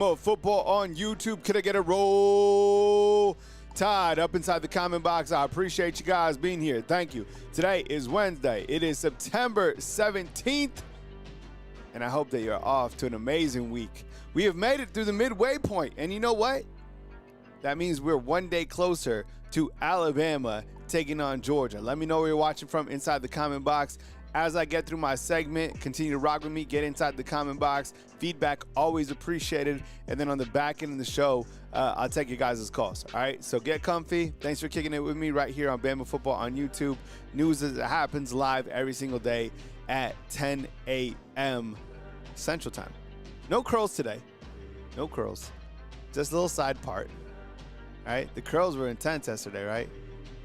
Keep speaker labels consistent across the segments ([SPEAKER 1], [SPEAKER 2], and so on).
[SPEAKER 1] Football on YouTube. Can I get a roll tide up inside the comment box? I appreciate you guys being here. Thank you. Today is Wednesday. It is September 17th, and I hope that you're off to an amazing week. We have made it through the midway point, and you know what? That means we're one day closer to Alabama taking on Georgia. Let me know where you're watching from inside the comment box. As I get through my segment, continue to rock with me, get inside the comment box. Feedback always appreciated. And then on the back end of the show, I'll take you guys' calls. All right, so get comfy. Thanks for kicking it with me right here on Bama Football on YouTube. News as it happens live every single day at 10 a.m. Central Time. No curls today. No curls. Just a little side part. All right, the curls were intense yesterday, right?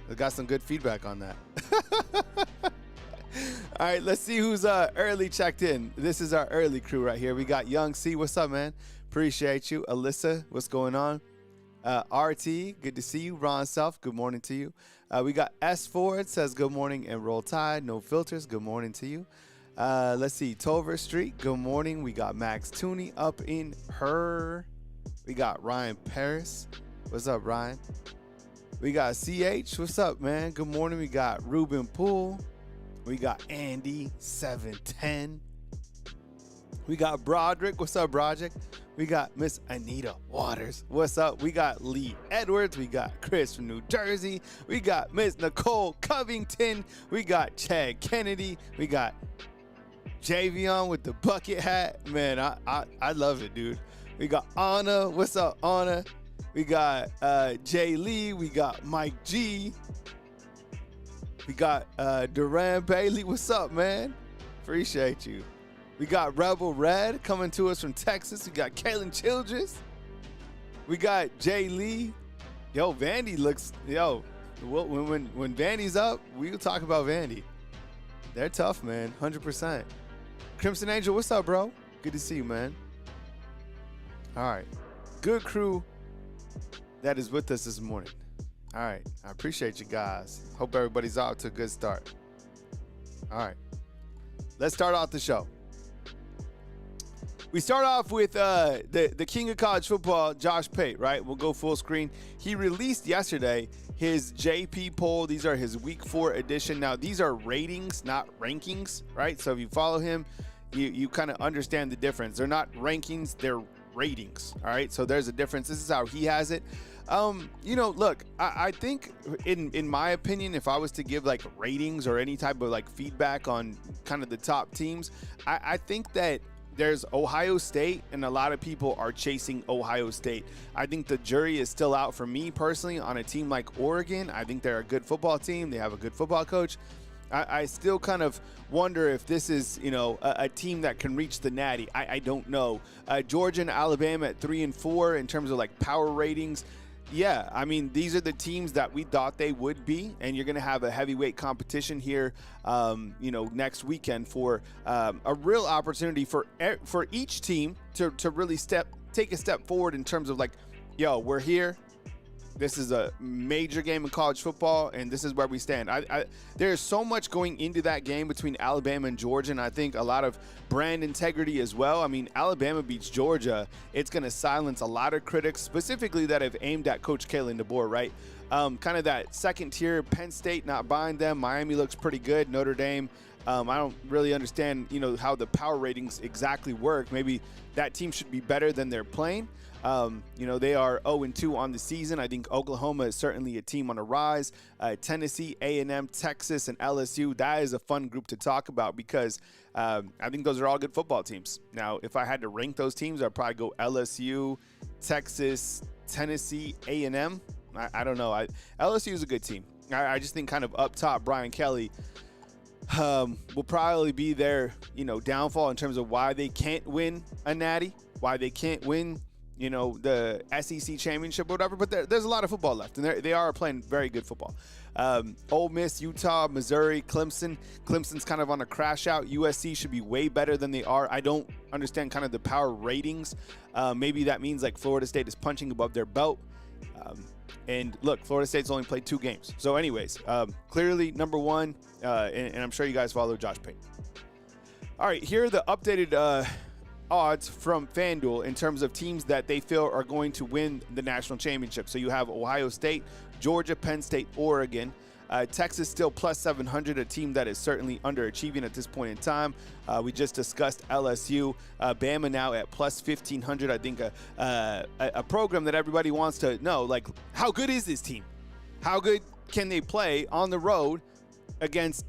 [SPEAKER 1] I got some good feedback on that. All right, let's see who's early checked in. This is our early crew right here. We got Young C. What's up, man? Appreciate you. Alyssa, what's going on? RT, good to see you. Ron Self, good morning to you. We got S. Ford, says good morning and roll tide. No filters, good morning to you. Let's see, Tover Street, good morning. We got Max Tooney up in her. We got Ryan Paris. What's up, Ryan? We got CH. What's up, man? Good morning. We got Ruben Poole. We got Andy 710. We got Broderick. What's up, Broderick? We got Miss Anita Waters. What's up? We got Lee Edwards. We got Chris from New Jersey. We got Miss Nicole Covington. We got Chad Kennedy. We got Javion with the bucket hat. Man, I love it, dude. We got Anna. What's up, Anna? We got Jay Lee. We got Mike G. We got Duran Bailey. What's up, man? Appreciate you. We got Rebel Red coming to us from Texas. We got Kaylin Childress. We got Jay Lee. Yo, Vandy looks, when Vandy's up, we'll talk about Vandy. They're tough, man, 100%. Crimson Angel, what's up, bro? Good to see you, man. All right. Good crew that is with us this morning. All right. I appreciate you guys. Hope everybody's off to a good start. All right. Let's start off the show. We start off with the king of college football, Josh Pate, right? We'll go full screen. He released yesterday his JP poll. These are his week 4 edition. Now, these are ratings, not rankings, right? So if you follow him, you kind of understand the difference. They're not rankings, they're ratings. All right. So there's a difference. This is how he has it. Look, I think in my opinion, if I was to give like ratings or any type of like feedback on kind of the top teams, I think that there's Ohio State, and a lot of people are chasing Ohio State. I think the jury is still out for me personally on a team like Oregon. I think they're a good football team. They have a good football coach. I still kind of wonder if this is, a team that can reach the natty. I don't know. Georgia and Alabama at 3 and 4 in terms of like power ratings. Yeah, I mean, these are the teams that we thought they would be, and you're going to have a heavyweight competition here, next weekend for a real opportunity for each team to really take a step forward in terms of like, we're here. This is a major game in college football, and this is where we stand. There's so much going into that game between Alabama and Georgia, and I think a lot of brand integrity as well. I mean, Alabama beats Georgia. It's going to silence a lot of critics, specifically that have aimed at Coach Kalen DeBoer, right? Kind of that second tier, Penn State not buying them. Miami looks pretty good. Notre Dame, I don't really understand, how the power ratings exactly work. Maybe that team should be better than they're playing. They are 0-2 on the season. I think Oklahoma is certainly a team on the rise. Tennessee, A&M, Texas, and LSU, that is a fun group to talk about because I think those are all good football teams. Now, if I had to rank those teams, I'd probably go LSU, Texas, Tennessee, A&M. I don't know. LSU is a good team. I just think kind of up top, Brian Kelly will probably be their, downfall in terms of why they can't win a natty, why they can't win, the SEC championship or whatever. But there's a lot of football left, and they are playing very good football. Ole Miss, Utah, Missouri, Clemson. Clemson's kind of on a crash out. USC should be way better than they are. I don't understand kind of the power ratings. Maybe that means like Florida State is punching above their belt. And look, Florida State's only played 2 games. So anyways, clearly number one, and I'm sure you guys follow Josh Pate. All right, here are the updated odds from FanDuel in terms of teams that they feel are going to win the national championship. So you have Ohio State, Georgia, Penn State, Oregon. Texas still plus 700, a team that is certainly underachieving at this point in time. We just discussed LSU. Bama now at plus 1,500. I think a program that everybody wants to know, like, how good is this team? How good can they play on the road against,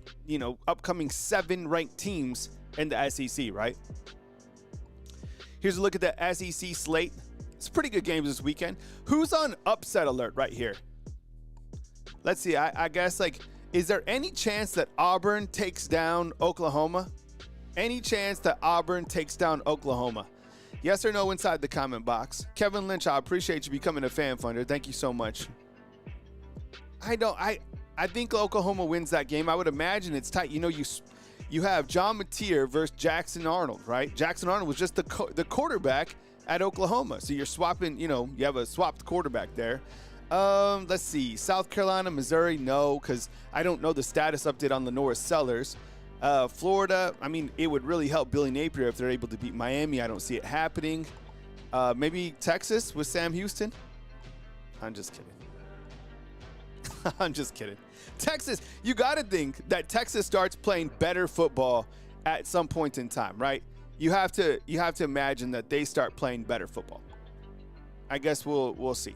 [SPEAKER 1] upcoming 7 ranked teams in the SEC, right? Here's a look at the SEC slate. It's pretty good games this weekend. Who's on upset alert right here? Let's see. I guess, is there any chance that Auburn takes down Oklahoma? Any chance that Auburn takes down Oklahoma? Yes or no inside the comment box. Kevin Lynch, I appreciate you becoming a fan funder. Thank you so much. I think Oklahoma wins that game. I would imagine it's tight. You have John Mateer versus Jackson Arnold, right? Jackson Arnold was just the quarterback at Oklahoma. So you're swapping, you have a swapped quarterback there. Let's see. South Carolina, Missouri, no, because I don't know the status update on Lenore Sellers. Florida, it would really help Billy Napier if they're able to beat Miami. I don't see it happening. Maybe Texas with Sam Houston? I'm just kidding. I'm just kidding. Texas, you got to think that Texas starts playing better football at some point in time, right? You have to imagine that they start playing better football. I guess we'll see.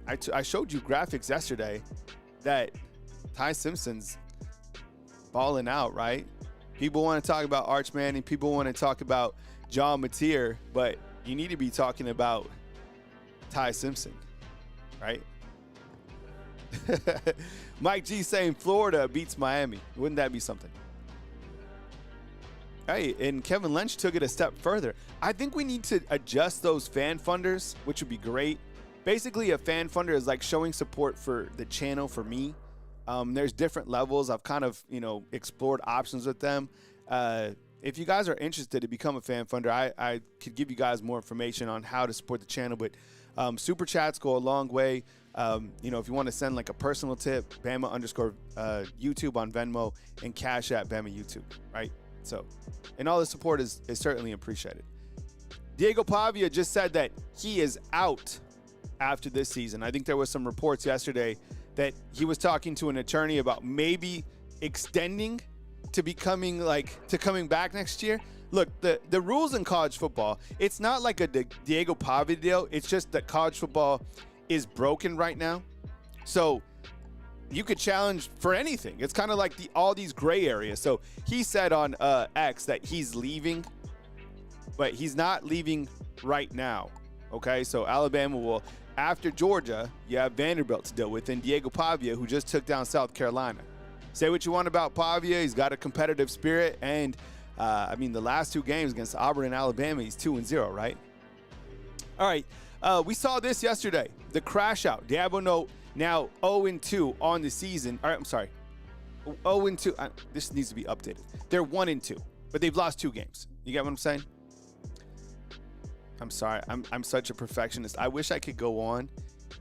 [SPEAKER 1] I showed you graphics yesterday that Ty Simpson's balling out, right? People want to talk about Arch Manning. People want to talk about John Mateer, but you need to be talking about Ty Simpson, right? Mike G saying Florida beats Miami. Wouldn't that be something? Hey, and Kevin Lynch took it a step further. I think we need to adjust those fan funders, which would be great. Basically, a fan funder is like showing support for the channel for me. There's different levels. I've kind of, explored options with them. If you guys are interested to become a fan funder, I could give you guys more information on how to support the channel. But super chats go a long way. If you want to send like a personal tip, Bama_YouTube on Venmo and Cash at Bama YouTube, right? So, and all the support is certainly appreciated. Diego Pavia just said that he is out after this season. I think there was some reports yesterday that he was talking to an attorney about maybe extending to coming back next year. Look, the rules in college football, it's not like a Diego Pavia deal. It's just that college football is broken right now. So you could challenge for anything. It's kind of like all these gray areas. So he said on X that he's leaving, but he's not leaving right now. Okay, so Alabama will, after Georgia, you have Vanderbilt to deal with, and Diego Pavia, who just took down South Carolina. Say what you want about Pavia. He's got a competitive spirit, and the last 2 games against Auburn and Alabama, he's 2-0, right? All right, we saw this yesterday, the crash out. Dabo now 0-2 on the season. All right, I'm sorry, 0-2. This needs to be updated. They're 1-2, but they've lost 2 games. You get what I'm saying? I'm sorry. I'm such a perfectionist. I wish I could go on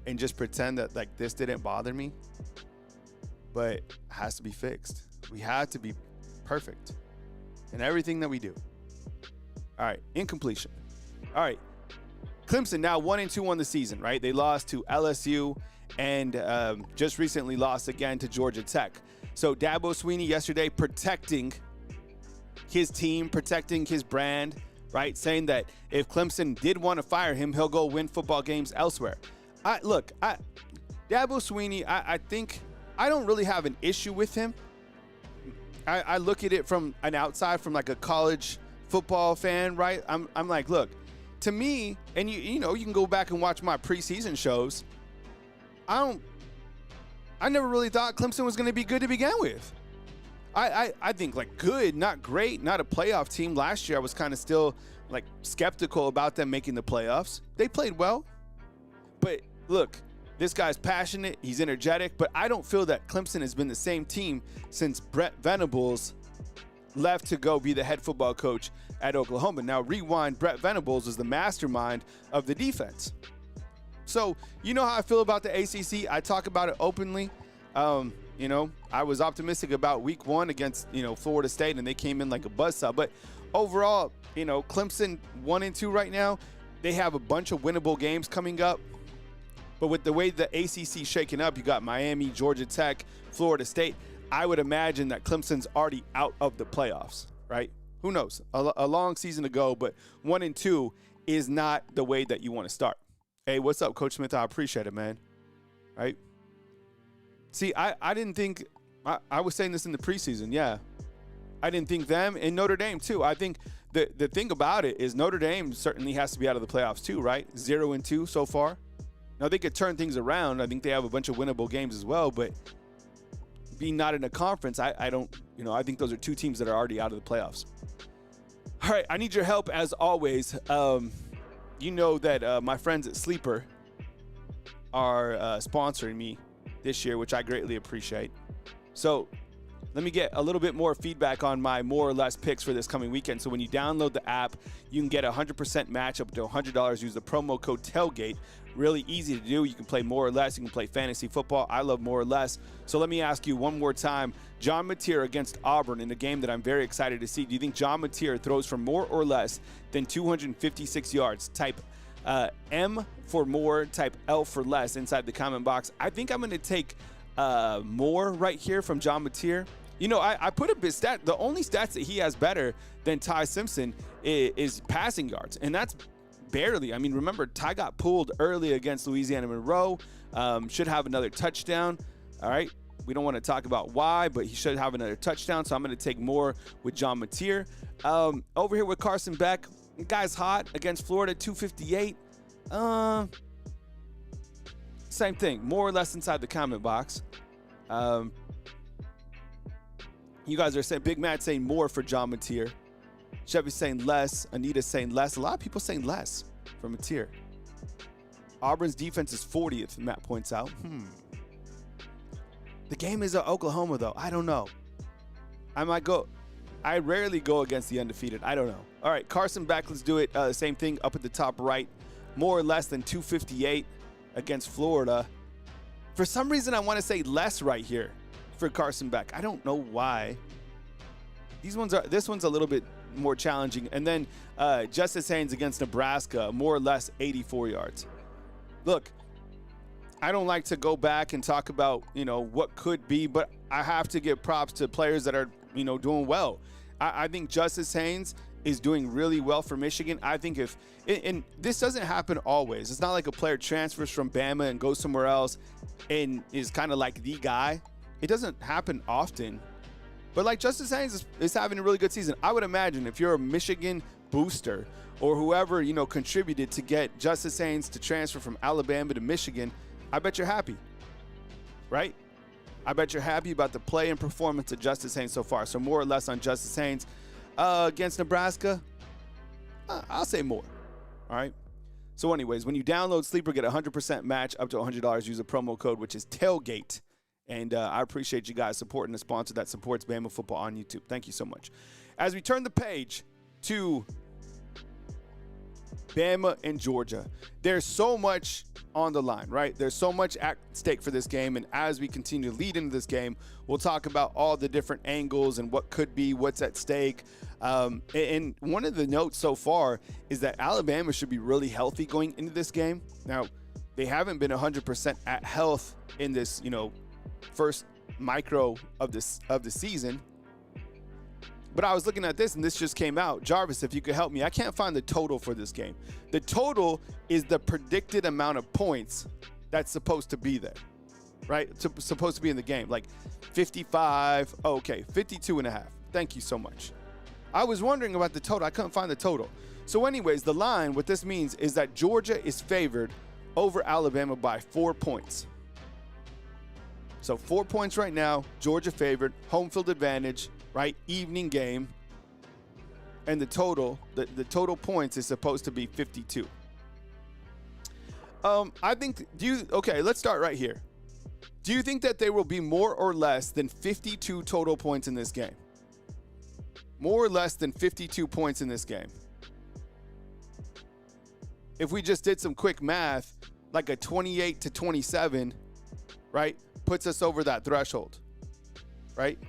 [SPEAKER 1] and just pretend that this didn't bother me, but it has to be fixed. We have to be perfect in everything that we do. All right, incompletion. All right, Clemson now 1-2 on the season, right? They lost to LSU and just recently lost again to Georgia Tech. So Dabo Swinney yesterday protecting his team, protecting his brand, right? Saying that if Clemson did want to fire him, he'll go win football games elsewhere. Dabo Swinney, I think I don't really have an issue with him. I look at it from an outside, from like a college football fan, right? I'm like, look, to me, and you can go back and watch my preseason shows. I never really thought Clemson was going to be good to begin with. I think good, not great, not a playoff team. Last year I was kind of still skeptical about them making the playoffs. They played well, but look, this guy's passionate, he's energetic, but I don't feel that Clemson has been the same team since Brett Venables left to go be the head football coach at Oklahoma. Now rewind, Brett Venables was the mastermind of the defense. So you know how I feel about the ACC. I talk about it openly. I was optimistic about week 1 against, Florida State, and they came in like a buzzsaw. But overall, Clemson 1-2 right now. They have a bunch of winnable games coming up. But with the way the ACC shaking up, you got Miami, Georgia Tech, Florida State. I would imagine that Clemson's already out of the playoffs, right? Who knows? A long season to go, but 1-2 is not the way that you want to start. Hey, what's up, Coach Smith? I appreciate it, man. Right? See, I didn't think – I was saying this in the preseason, yeah. I didn't think them, and Notre Dame too. I think the thing about it is Notre Dame certainly has to be out of the playoffs too, right? 0-2 so far. Now, they could turn things around. I think they have a bunch of winnable games as well, but being not in a conference, I don't – I think those are two teams that are already out of the playoffs. All right, I need your help as always. You know that my friends at Sleeper are sponsoring me this year, which I greatly appreciate. So let me get a little bit more feedback on my more or less picks for this coming weekend. So when you download the app, you can get a 100% match up to $100. Use the promo code TAILGATE. Really easy to do. You can play more or less. You can play fantasy football. I love more or less. So let me ask you one more time. John Mateer against Auburn in a game that I'm very excited to see. Do you think John Mateer throws for more or less than 256 yards? Type M for more, type L for less inside the comment box. I think I'm going to take more right here from John Mateer. I put a bit stat. The only stats that he has better than Ty Simpson is passing yards, and that's barely. I mean, remember, Ty got pulled early against Louisiana Monroe. Should have another touchdown. All right. We don't want to talk about why, but he should have another touchdown, so I'm going to take more with John Mateer. Over here with Carson Beck. The guy's hot against Florida, 258. Same thing, more or less inside the comment box. You guys are saying, Big Matt saying more for John Mateer. Chevy's saying less. Anita's saying less. A lot of people saying less for Mateer. Auburn's defense is 40th, Matt points out. The game is at Oklahoma, though. I don't know. I rarely go against the undefeated. I don't know. All right, Carson Beck, let's do it. Same thing up at the top right. More or less than 258 against Florida. For some reason, I want to say less right here for Carson Beck. I don't know why. This one's a little bit more challenging. And then Justice Haynes against Nebraska, more or less 84 yards. Look, I don't like to go back and talk about, what could be, but I have to give props to players that are, doing well. I think Justice Haynes is doing really well for Michigan. I think and this doesn't happen always. It's not like a player transfers from Bama and goes somewhere else and is kind of like the guy. It doesn't happen often. But like Justice Haynes is having a really good season. I would imagine if you're a Michigan booster or whoever, contributed to get Justice Haynes to transfer from Alabama to Michigan, I bet you're happy, right? I bet you're happy about the play and performance of Justice Haynes so far. So more or less on Justice Haynes. Against Nebraska, I'll say more. All right. So anyways, when you download Sleeper, get a 100% match up to $100. Use a promo code, which is TAILGATE. And I appreciate you guys supporting the sponsor that supports Bama football on YouTube. Thank you so much. As we turn the page to Bama and Georgia, there's so much on the line, right? There's so much at stake for this game. And as we continue to lead into this game, we'll talk about all the different angles and what could be, what's at stake. And one of the notes so far is that Alabama should be really healthy going into this game. Now, they haven't been 100% at health in this, first micro of the season. But I was looking at this, and this just came out. Jarvis, if you could help me, I can't find the total for this game. The total is the predicted amount of points that's supposed to be there, right? Supposed to be in the game, like 55. Oh, okay, 52.5. Thank you so much. I was wondering about the total. I couldn't find the total. So anyways, the line, what this means is that Georgia is favored over Alabama by 4 points. So 4 points right now, Georgia favored, home field advantage, right? Evening game. And the total points is supposed to be 52. I think, okay, let's start right here. Do you think that there will be more or less than 52 total points in this game? More or less than 52 points in this game. If we just did some quick math, like a 28-27, right, puts us over that threshold, right?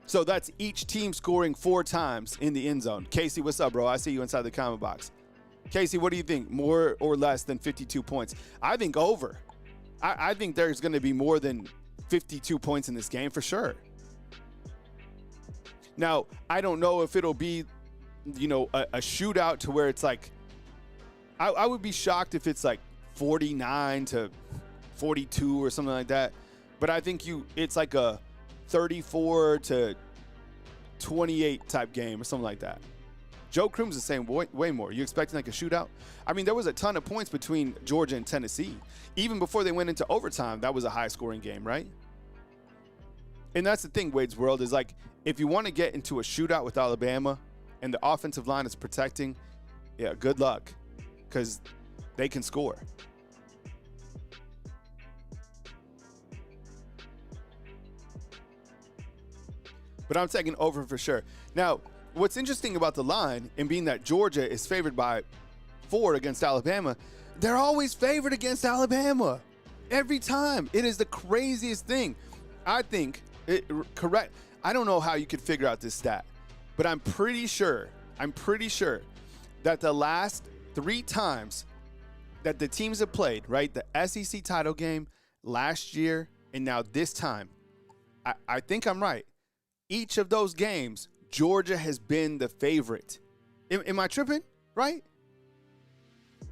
[SPEAKER 1] So that's each team scoring 4 times in the end zone. Casey, what's up, bro? I see you inside the comment box. Casey, what do you think? More or less than 52 points? I think over. I think there's going to be more than 52 points in this game for sure. Now, I don't know if it'll be, a shootout to where it's like, I would be shocked if it's like 49 to 42 or something like that. But I think it's like a 34 to 28 type game or something like that. Joe Croom's the same, way more. You expecting like a shootout? I mean, there was a ton of points between Georgia and Tennessee. Even before they went into overtime, that was a high-scoring game, right? And that's the thing, Wade's World, is like, if you want to get into a shootout with Alabama and the offensive line is protecting, yeah, good luck, because they can score. But I'm taking over for sure. Now, what's interesting about the line, and being that Georgia is favored by 4 against Alabama, they're always favored against Alabama. Every time. It is the craziest thing. I think, correct. I don't know how you could figure out this stat, but I'm pretty sure that the last 3 times that the teams have played, right, the SEC title game last year and now this time, I think I'm right. Each of those games, Georgia has been the favorite. Am I tripping? Right?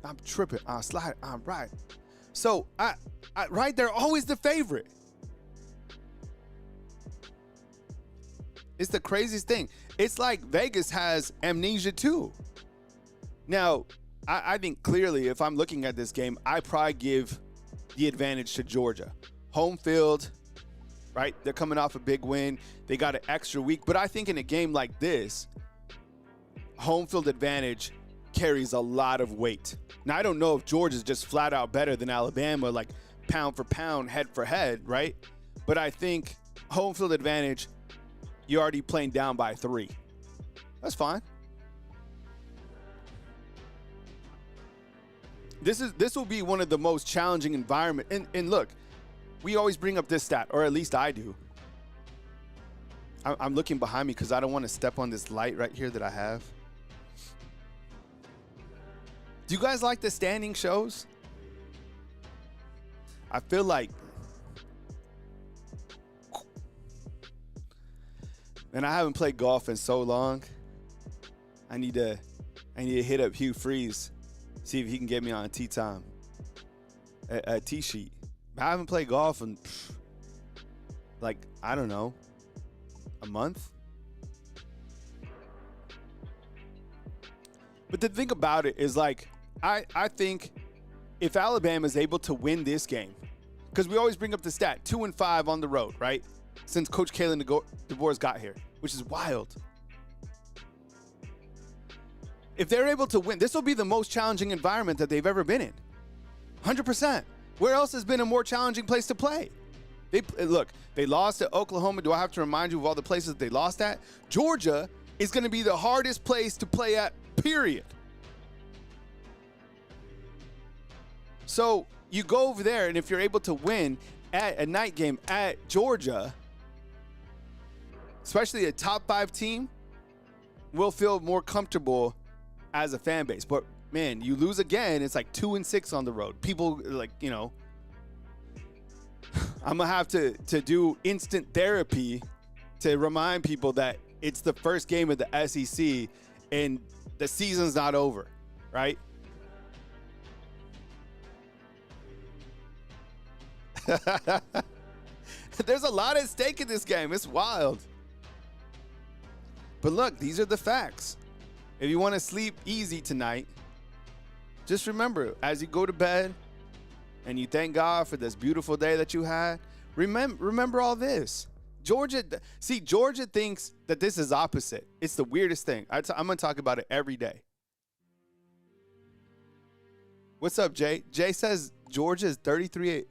[SPEAKER 1] I'm tripping. I'm right. So, right, they're always the favorite. It's the craziest thing. It's like Vegas has amnesia too. Now, I think clearly if I'm looking at this game, I probably give the advantage to Georgia. Home field, right? They're coming off a big win. They got an extra week. But I think in a game like this, home field advantage carries a lot of weight. Now, I don't know if Georgia's just flat out better than Alabama, like pound for pound, head for head, right? But I think home field advantage, you're already playing down by 3. That's fine. This will be one of the most challenging environment. And look, we always bring up this stat, or at least I do. I'm looking behind me because I don't want to step on this light right here that I have. Do you guys like the standing shows? I feel like, and I haven't played golf in so long. I need to hit up Hugh Freeze, see if he can get me on a tee time, a tee sheet. I haven't played golf in, like, I don't know, a month. But the thing about it is, like, I think if Alabama is able to win this game, because we always bring up the stat, 2-5 on the road, right? Since Coach Kalen DeVore's got here, which is wild. If they're able to win, this will be the most challenging environment that they've ever been in. 100%. Where else has been a more challenging place to play? They lost at Oklahoma. Do I have to remind you of all the places that they lost at? Georgia is going to be the hardest place to play at, period. So you go over there, and if you're able to win at a night game at Georgia, especially a top 5 team, will feel more comfortable as a fan base. But man, you lose again, it's like 2-6 on the road. People, like, I'm gonna have to do instant therapy to remind people that it's the first game of the SEC and the season's not over, right? There's a lot at stake in this game. It's wild. But look, these are the facts. If you want to sleep easy tonight, just remember, as you go to bed and you thank God for this beautiful day that you had, remember all this. Georgia thinks that this is opposite. It's the weirdest thing. I'm going to talk about it every day. What's up, Jay? Jay says Georgia is 33-0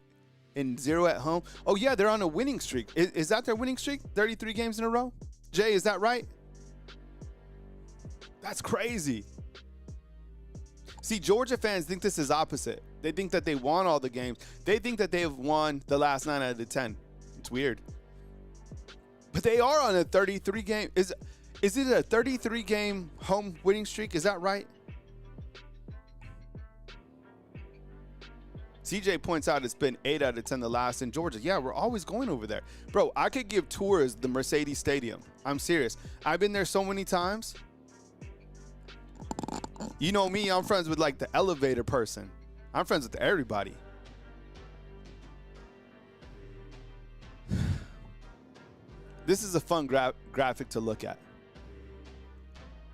[SPEAKER 1] at home. Oh, yeah, they're on a winning streak. Is that their winning streak? 33 games in a row? Jay, is that right? That's crazy. See, Georgia fans think this is opposite. They think that they won all the games. They think that they have won the last 9 out of the 10. It's weird. But they are on a 33 game. Is it a 33 game home winning streak? Is that right? CJ points out it's been 8 out of 10 the last in Georgia. Yeah, we're always going over there. Bro, I could give tours the Mercedes Stadium. I'm serious. I've been there so many times. You know me, I'm friends with like the elevator person. I'm friends with everybody. This is a fun graphic to look at.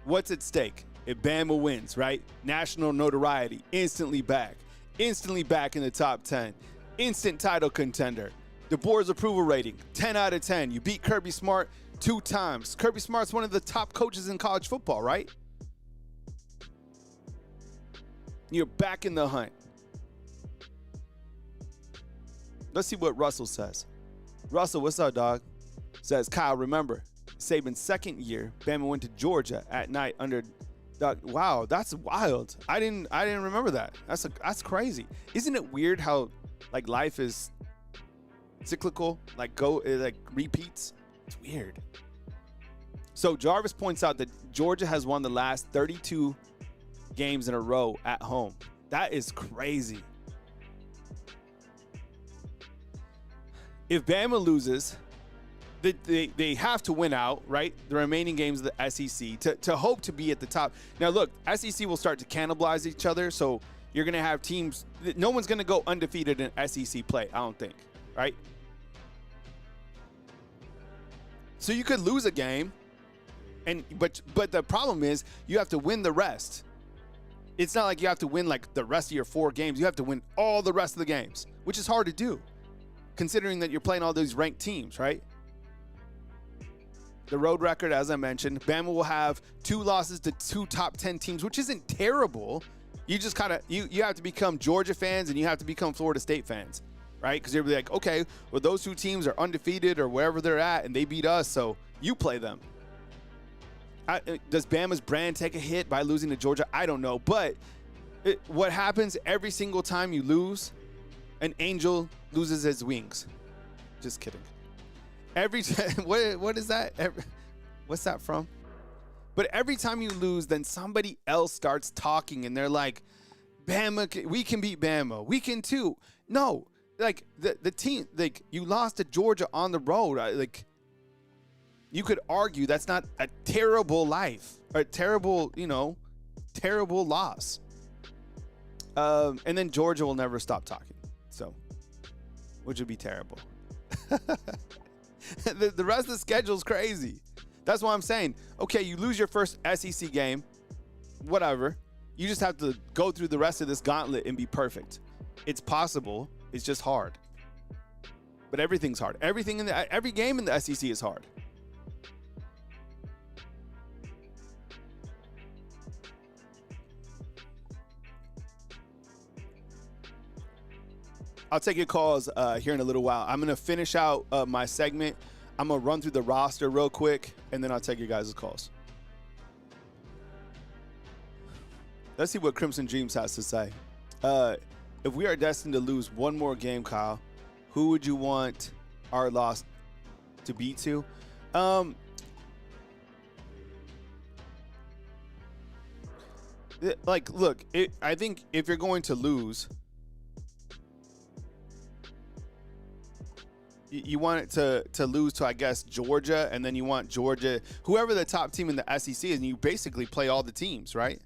[SPEAKER 1] What's at stake? If Bama wins, right? National notoriety, instantly back in the top 10, instant title contender. The board's approval rating, 10 out of 10. You beat Kirby Smart 2 times. Kirby Smart's one of the top coaches in college football, right? You're back in the hunt. Let's see what Russell says. Russell, what's up, dog? Says, Kyle, remember, Saban's second year, Bama went to Georgia at night under. Wow, that's wild. I didn't remember that. That's crazy. Isn't it weird how like life is cyclical? It repeats. It's weird. So Jarvis points out that Georgia has won the last 32 games in a row at home. That is crazy. If Bama loses, they have to win out, right? The remaining games of the SEC to hope to be at the top. Now, look, SEC will start to cannibalize each other, so you're going to have teams. No one's going to go undefeated in SEC play, I don't think, right? So you could lose a game, but the problem is you have to win the rest. It's not like you have to win like the rest of your 4 games. You have to win all the rest of the games, which is hard to do, considering that you're playing all those ranked teams, right? The road record, as I mentioned, Bama will have 2 losses to 2 top 10 teams, which isn't terrible. You just kind of you have to become Georgia fans and you have to become Florida State fans, right? Because you'll be like, okay, well, those 2 teams are undefeated or wherever they're at, and they beat us, so you play them. Does Bama's brand take a hit by losing to Georgia? I don't know, but what happens every single time you lose, an angel loses his wings. Just kidding. Every time, what is that? What's that from? But every time you lose, then somebody else starts talking, and they're like, "Bama, we can beat Bama. We can too." No, like the team, like you lost to Georgia on the road. Like you could argue that's not a terrible life or a terrible, terrible loss. And then Georgia will never stop talking, so which would be terrible. The rest of the schedule is crazy. That's why I'm saying, okay, you lose your first SEC game, whatever. You just have to go through the rest of this gauntlet and be perfect. It's possible. It's just hard. But everything's hard. Every game in the SEC is hard. I'll take your calls here in a little while. I'm going to finish out my segment. I'm going to run through the roster real quick, and then I'll take your guys' calls. Let's see what Crimson Dreams has to say. If we are destined to lose one more game, Kyle, who would you want our loss to be to? Look, I think if you're going to lose, you want it to lose to, I guess, Georgia, and then you want Georgia, whoever the top team in the SEC is, and you basically play all the teams, right?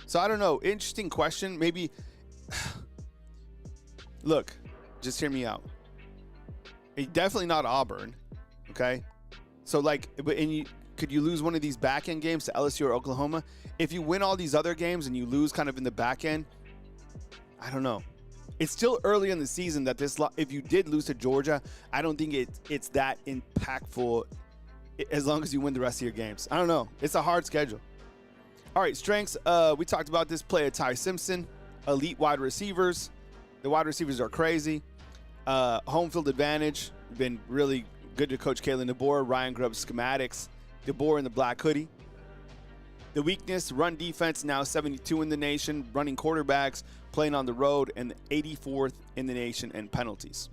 [SPEAKER 1] So I don't know. Interesting question. Maybe, look, just hear me out. Definitely not Auburn, okay? So could you lose one of these back end games to LSU or Oklahoma? If you win all these other games and you lose kind of in the back end, I don't know. It's still early in the season that if you did lose to Georgia, I don't think it's that impactful as long as you win the rest of your games. I don't know. It's a hard schedule. All right, strengths. We talked about this play of Ty Simpson, elite wide receivers. The wide receivers are crazy. Home field advantage. Been really good to Coach Kalen DeBoer. Ryan Grubb's schematics. DeBoer in the black hoodie. The weakness, run defense, now 72 in the nation. Running quarterbacks, playing on the road, and 84th in the nation in penalties.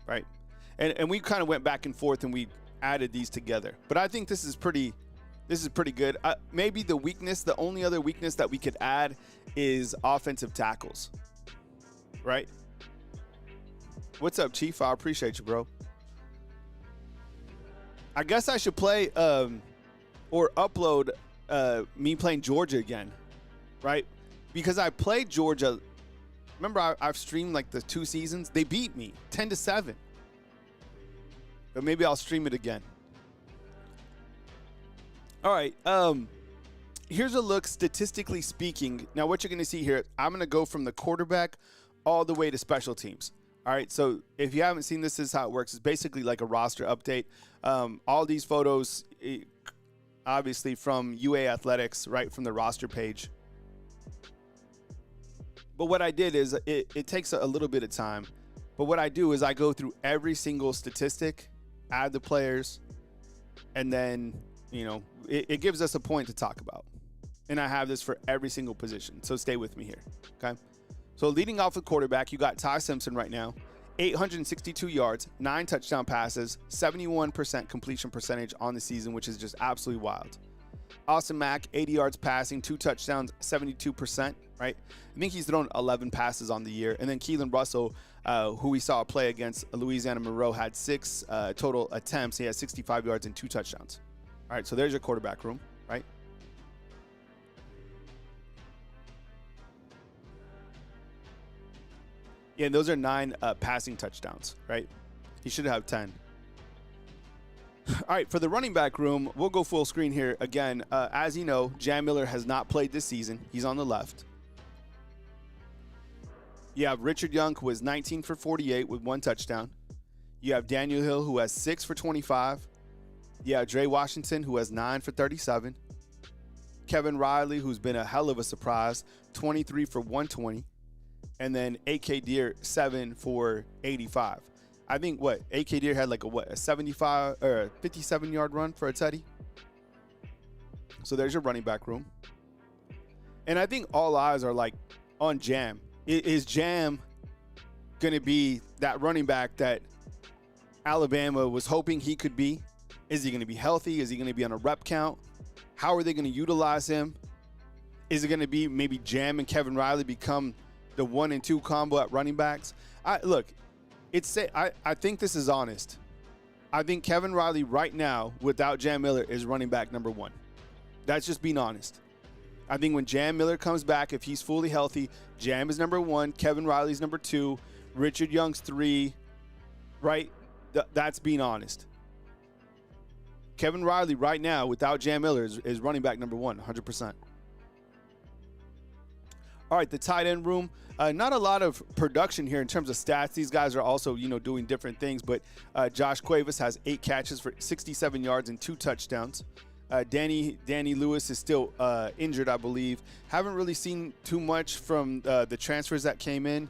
[SPEAKER 1] Right? And we kind of went back and forth and we added these together. But I think this is pretty good. Maybe the only other weakness that we could add is offensive tackles, right? What's up, Chief? I appreciate you, bro. I guess I should play or upload me playing Georgia again, right? Because I played Georgia. Remember, I've streamed like the 2 seasons. They beat me 10-7. But maybe I'll stream it again. All right. Here's a look, statistically speaking. Now, what you're going to see here, I'm going to go from the quarterback all the way to special teams. All right. So if you haven't seen this, this is how it works. It's basically like a roster update. All these photos, obviously from UA Athletics, right from the roster page. But what I did is it takes a little bit of time. But what I do is I go through every single statistic, add the players, and then, it gives us a point to talk about. And I have this for every single position. So stay with me here. Okay. So leading off with quarterback, you got Ty Simpson right now, 862 yards, 9 touchdown passes, 71% completion percentage on the season, which is just absolutely wild. Austin Mack, 80 yards passing, 2 touchdowns, 72%, right? I think he's thrown 11 passes on the year. And then Keelan Russell, who we saw play against Louisiana Monroe, had 6 total attempts. He has 65 yards and 2 touchdowns. All right, so there's your quarterback room, right? Yeah, and those are 9 passing touchdowns, right? He should have 10. All right, for the running back room, we'll go full screen here again. As you know, Jam Miller has not played this season. He's on the left. You have Richard Young, who was 19 for 48 with 1 touchdown. You have Daniel Hill, who has 6 for 25. You have Dre Washington, who has 9 for 37. Kevin Riley, who's been a hell of a surprise, 23 for 120. And then A.K. Deer, 7 for 85. I think A.K. Deer had a 75 or a 57-yard run for a tutty. So there's your running back room. And I think all eyes are on Jam. Is Jam going to be that running back that Alabama was hoping he could be? Is he going to be healthy? Is he going to be on a rep count? How are they going to utilize him? Is it going to be maybe Jam and Kevin Riley become the 1 and 2 combo at running backs? I think this is honest. I think Kevin Riley right now, without Jam Miller, is running back number 1. That's just being honest. I think when Jam Miller comes back, if he's fully healthy, Jam is number 1, Kevin Riley's number 2, Richard Young's 3, right? That's being honest. Kevin Riley right now, without Jam Miller, is running back number 1, 100%. All right, the tight end room. Not a lot of production here in terms of stats. These guys are also, doing different things. But Josh Cuevas has 8 catches for 67 yards and 2 touchdowns. Danny Lewis is still injured, I believe. Haven't really seen too much from the transfers that came in.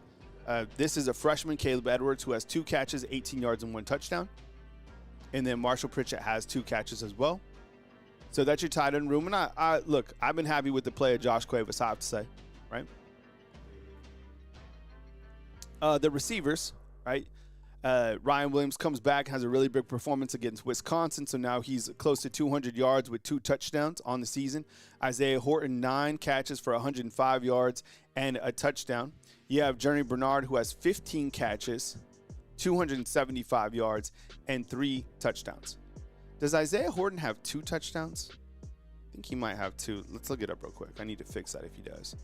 [SPEAKER 1] This is a freshman, Caleb Edwards, who has 2 catches, 18 yards, and 1 touchdown. And then Marshall Pritchett has 2 catches as well. So that's your tight end room. And I've been happy with the play of Josh Cuevas, I have to say, right? The receivers, right? Ryan Williams comes back, has a really big performance against Wisconsin, so now he's close to 200 yards with 2 touchdowns on the season. Isaiah Horton, 9 catches for 105 yards and a touchdown. You have Journey Bernard, who has 15 catches, 275 yards, and 3 touchdowns. Does Isaiah Horton have 2 touchdowns? I think he might have 2. Let's look it up real quick. I need to fix that if he does.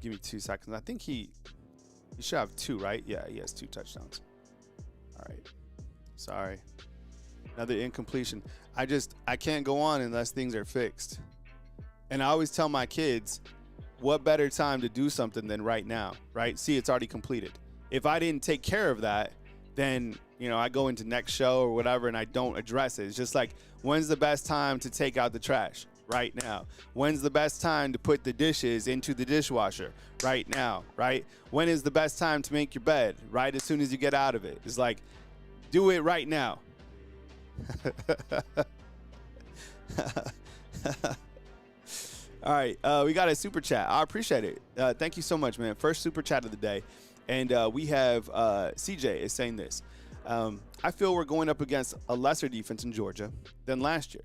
[SPEAKER 1] Give me 2 seconds. I think he should have 2, right? Yeah, he has 2 touchdowns. All right. Sorry. Another incompletion. I can't go on unless things are fixed. And I always tell my kids, what better time to do something than right now, right? See, it's already completed. If I didn't take care of that, then, I go into next show or whatever and I don't address it. It's just like, when's the best time to take out the trash? Right now. When's the best time to put the dishes into the dishwasher? Right now, right? When is the best time to make your bed? Right as soon as you get out of it. It's like, do it right now. All right, we got a super chat. I appreciate it. Thank you so much, man. First super chat of the day. And we have CJ is saying this. I feel we're going up against a lesser defense in Georgia than last year.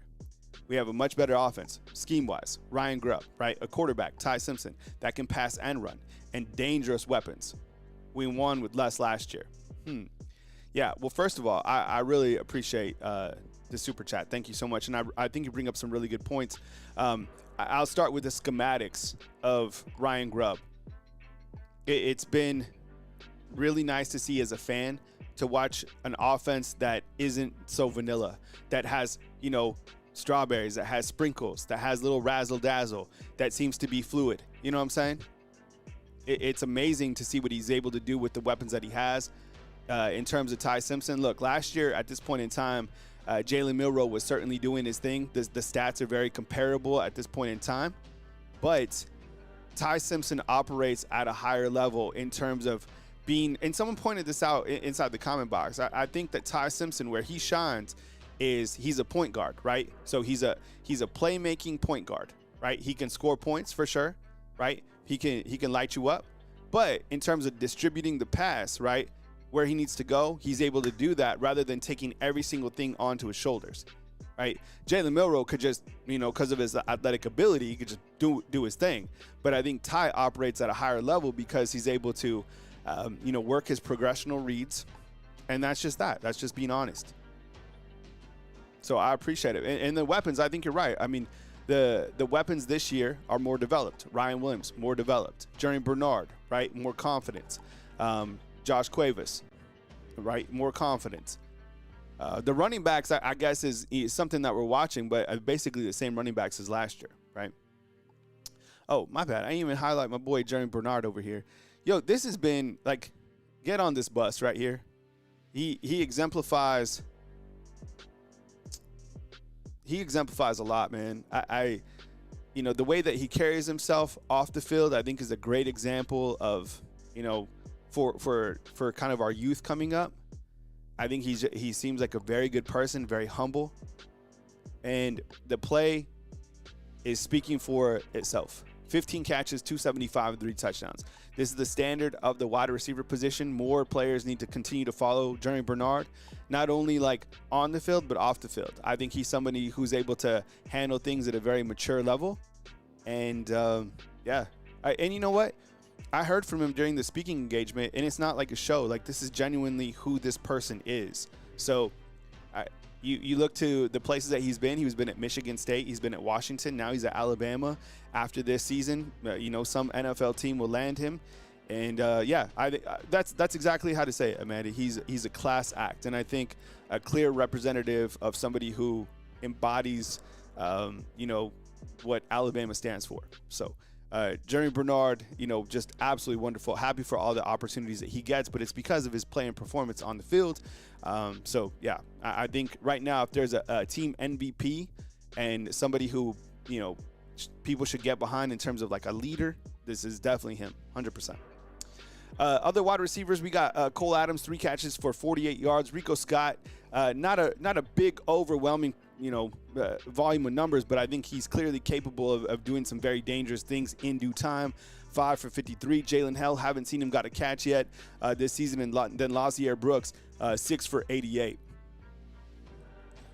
[SPEAKER 1] We have a much better offense, scheme-wise. Ryan Grubb, right? A quarterback, Ty Simpson, that can pass and run, and dangerous weapons. We won with less last year. Yeah, well, first of all, I really appreciate the super chat. Thank you so much. And I think you bring up some really good points. I'll start with the schematics of Ryan Grubb. It's been really nice to see as a fan to watch an offense that isn't so vanilla, that has, strawberries, that has sprinkles, that has little razzle dazzle, that seems to be fluid. You know what I'm saying? It's amazing to see what he's able to do with the weapons that he has. In terms of Ty Simpson, look, last year at this point in time, Jalen Milroe was certainly doing his thing. The stats are very comparable at this point in time, but Ty Simpson operates at a higher level in terms of being, and someone pointed this out inside the comment box. I think that Ty Simpson, where he shines, is he's a point guard, right? So he's a playmaking point guard, right? He can score points for sure, right? He can light you up, but in terms of distributing the pass, right, where he needs to go, he's able to do that rather than taking every single thing onto his shoulders, right? Jalen Milroe could just, because of his athletic ability, he could just do his thing. But I think Ty operates at a higher level because he's able to, work his progressional reads, and that's just that. That's just being honest. So I appreciate it. And the weapons, I think you're right. I mean, the weapons this year are more developed. Ryan Williams, more developed. Jeremy Bernard, right, more confidence. Josh Cuevas, right, more confidence. The running backs, I guess, is something that we're watching, but basically the same running backs as last year, right? Oh, my bad. I didn't even highlight my boy Jeremy Bernard over here. Yo, this has been, get on this bus right here. He exemplifies a lot, man. The way that he carries himself off the field, I think is a great example of, for kind of our youth coming up. I think he seems like a very good person, very humble, and the play is speaking for itself. 15 catches, 275, 3 touchdowns. This is the standard of the wide receiver position. More players need to continue to follow Jeremy Bernard, not only on the field, but off the field. I think he's somebody who's able to handle things at a very mature level. And and you know what? I heard from him during the speaking engagement, and it's not like a show. This is genuinely who this person is. So you look to the places that he's been. He's been at Michigan State. He's been at Washington. Now he's at Alabama. After this season, some NFL team will land him. And that's exactly how to say it, Amanda. He's a class act, and I think a clear representative of somebody who embodies, what Alabama stands for. So. Jeremy Bernard, just absolutely wonderful. Happy for all the opportunities that he gets, but it's because of his play and performance on the field. I think right now, if there's a team MVP and somebody who, people should get behind in terms of a leader, this is definitely him, 100%. Other wide receivers, we got Cole Adams, 3 catches for 48 yards. Rico Scott, not a big, overwhelming, volume of numbers, but I think he's clearly capable of doing some very dangerous things in due time. 5 for 53. Jalen Hell, haven't seen him got a catch yet this season. And then Lazier Brooks, 6 for 88.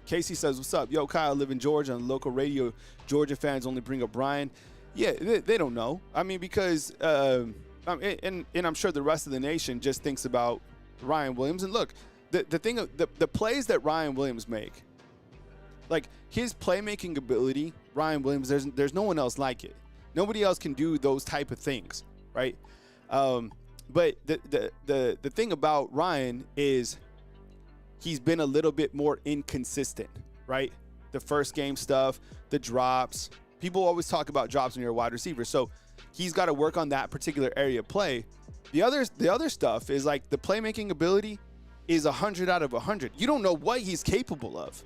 [SPEAKER 1] Casey says, what's up? Yo, Kyle, live in Georgia on local radio. Georgia fans only bring up Brian. Yeah, they don't know. I mean, because and I'm sure the rest of the nation just thinks about Ryan Williams. And look, the plays that Ryan Williams make, his playmaking ability, Ryan Williams, there's no one else like it. Nobody else can do those type of things, right? But the thing about Ryan is he's been a little bit more inconsistent, right? The first game stuff, the drops. People always talk about drops when you're a wide receiver, so he's got to work on that particular area of play. The other stuff is the playmaking ability is 100 out of 100. You don't know what he's capable of.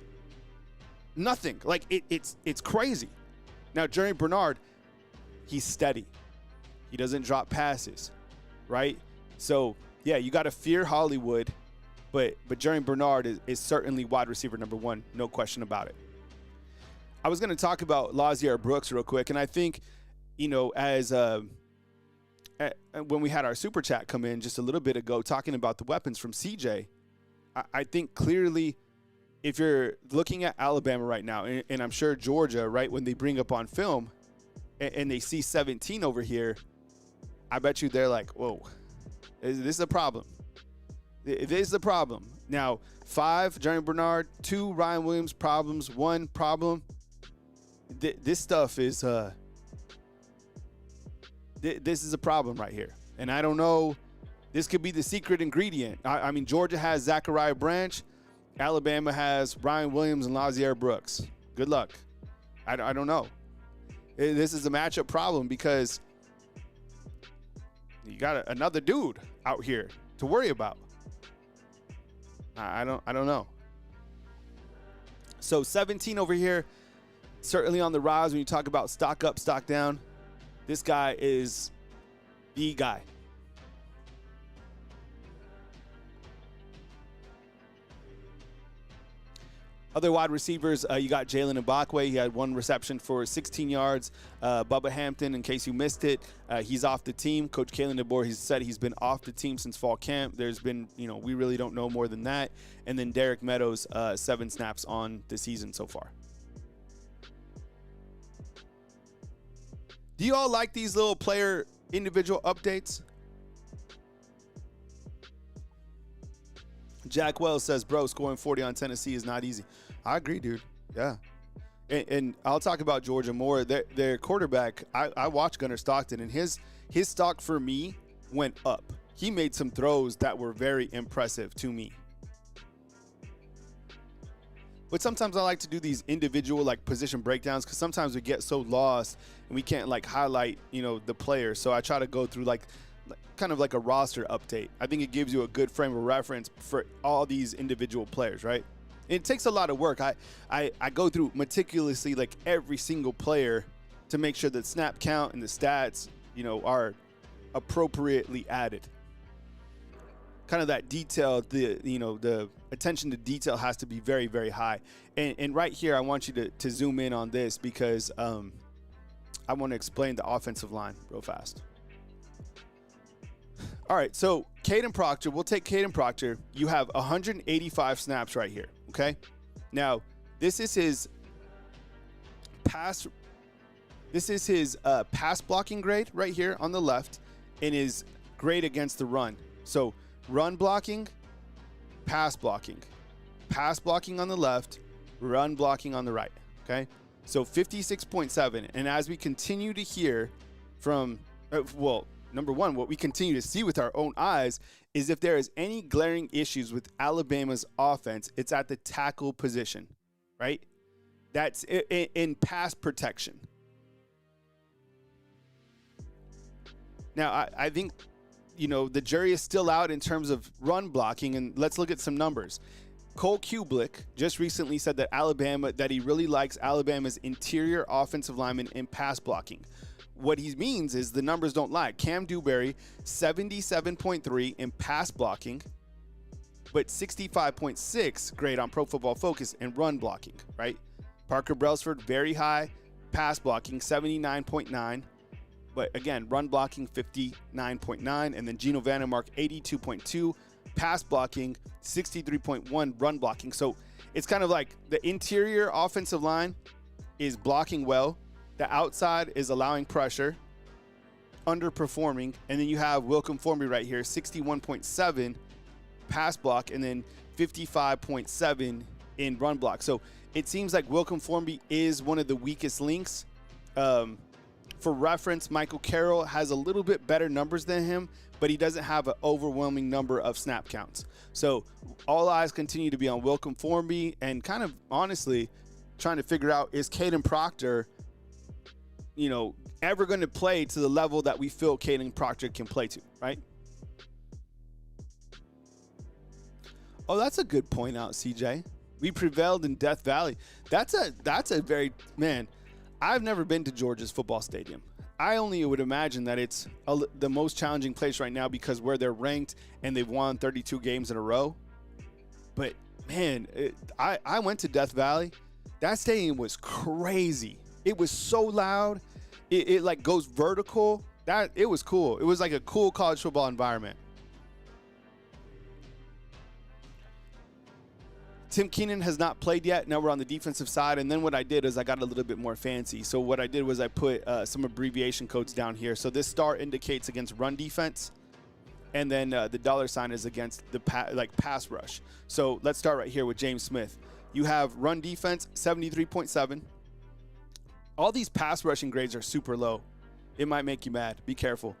[SPEAKER 1] Nothing. It's crazy. Now, Jeremy Bernard, he's steady. He doesn't drop passes, right? So, yeah, you got to fear Hollywood, but Jeremy Bernard is certainly wide receiver number 1, no question about it. I was going to talk about Lazier Brooks real quick, and I think, as when we had our super chat come in just a little bit ago talking about the weapons from CJ, I think clearly if you're looking at Alabama right now, and I'm sure Georgia, right, when they bring up on film and they see 17 over here, I bet you they're like, whoa, this is a problem. It is a problem. Now, 5, Jeremy Bernard, 2, Ryan Williams, problems, 1 problem. This stuff is this is a problem right here. And I don't know, this could be the secret ingredient. I mean, Georgia has Zachariah Branch. Alabama has Ryan Williams and Lazier Brooks. Good luck. I don't know. This is a matchup problem because you got another dude out here to worry about. I don't know. So 17 over here, certainly on the rise when you talk about stock up, stock down. This guy is the guy. Other wide receivers, you got Jalen Ibakwe. He had 1 reception for 16 yards. Bubba Hampton, in case you missed it, he's off the team. Coach Kalen DeBoer, he's said he's been off the team since fall camp. There's been, we really don't know more than that. And then Derek Meadows, 7 snaps on the season so far. Do you all like these little player individual updates? Jack Wells says, bro, scoring 40 on Tennessee is not easy. I agree, dude. Yeah. And I'll talk about Georgia more. Their quarterback, I watched Gunnar Stockton, and his stock for me went up. He made some throws that were very impressive to me. But sometimes I like to do these individual position breakdowns because sometimes we get so lost and we can't highlight, the players. So I try to go through kind of like a roster update. I think it gives you a good frame of reference for all these individual players, right? It takes a lot of work. I go through meticulously every single player to make sure that snap count and the stats, are appropriately added. Kind of that detail, the attention to detail has to be very, very high. And right here, I want you to zoom in on this because I want to explain the offensive line real fast. All right, so Caden Proctor, we'll take Caden Proctor. You have 185 snaps right here, okay? Now, this is his pass blocking grade right here on the left and his grade against the run. So run blocking, pass blocking on the left, run blocking on the right, okay? So 56.7, and as we continue to hear from, number one, what we continue to see with our own eyes is if there is any glaring issues with Alabama's offense, it's at the tackle position, right? That's in pass protection. Now, I think, the jury is still out in terms of run blocking, and let's look at some numbers. Cole Kublick just recently said that he really likes Alabama's interior offensive linemen in pass blocking. What he means is the numbers don't lie. Cam Dewberry, 77.3 in pass blocking, but 65.6 grade on Pro Football Focus in run blocking, right? Parker Brailsford, very high pass blocking, 79.9. But again, run blocking, 59.9. And then Gino Vandermark, 82.2. Pass blocking, 63.1. Run blocking. So it's kind of like the interior offensive line is blocking well. The outside is allowing pressure, underperforming. And then you have Wilcom Formby right here, 61.7 pass block, and then 55.7 in run block. So it seems like Wilcom Formby is one of the weakest links. For reference, Michael Carroll has a little bit better numbers than him, but he doesn't have an overwhelming number of snap counts. So all eyes continue to be on Wilcom Formby and kind of honestly trying to figure out, is Caden Proctor, ever going to play to the level that we feel Caden Proctor can play to, right? Oh, that's a good point out, CJ. We prevailed in Death Valley. That's a very, man, I've never been to Georgia's football stadium. I only would imagine that it's the most challenging place right now because where they're ranked and they've won 32 games in a row. But, man, I went to Death Valley. That stadium was crazy. It was so loud. It goes vertical. It was cool. It was like a cool college football environment. Tim Keenan has not played yet. Now we're on the defensive side. And then what I did is I got a little bit more fancy. So what I did was I put some abbreviation codes down here. So this star indicates against run defense. And then the dollar sign is against the pass rush. So let's start right here with James Smith. You have run defense, 73.7. All these pass rushing grades are super low. It might make you mad. Be careful.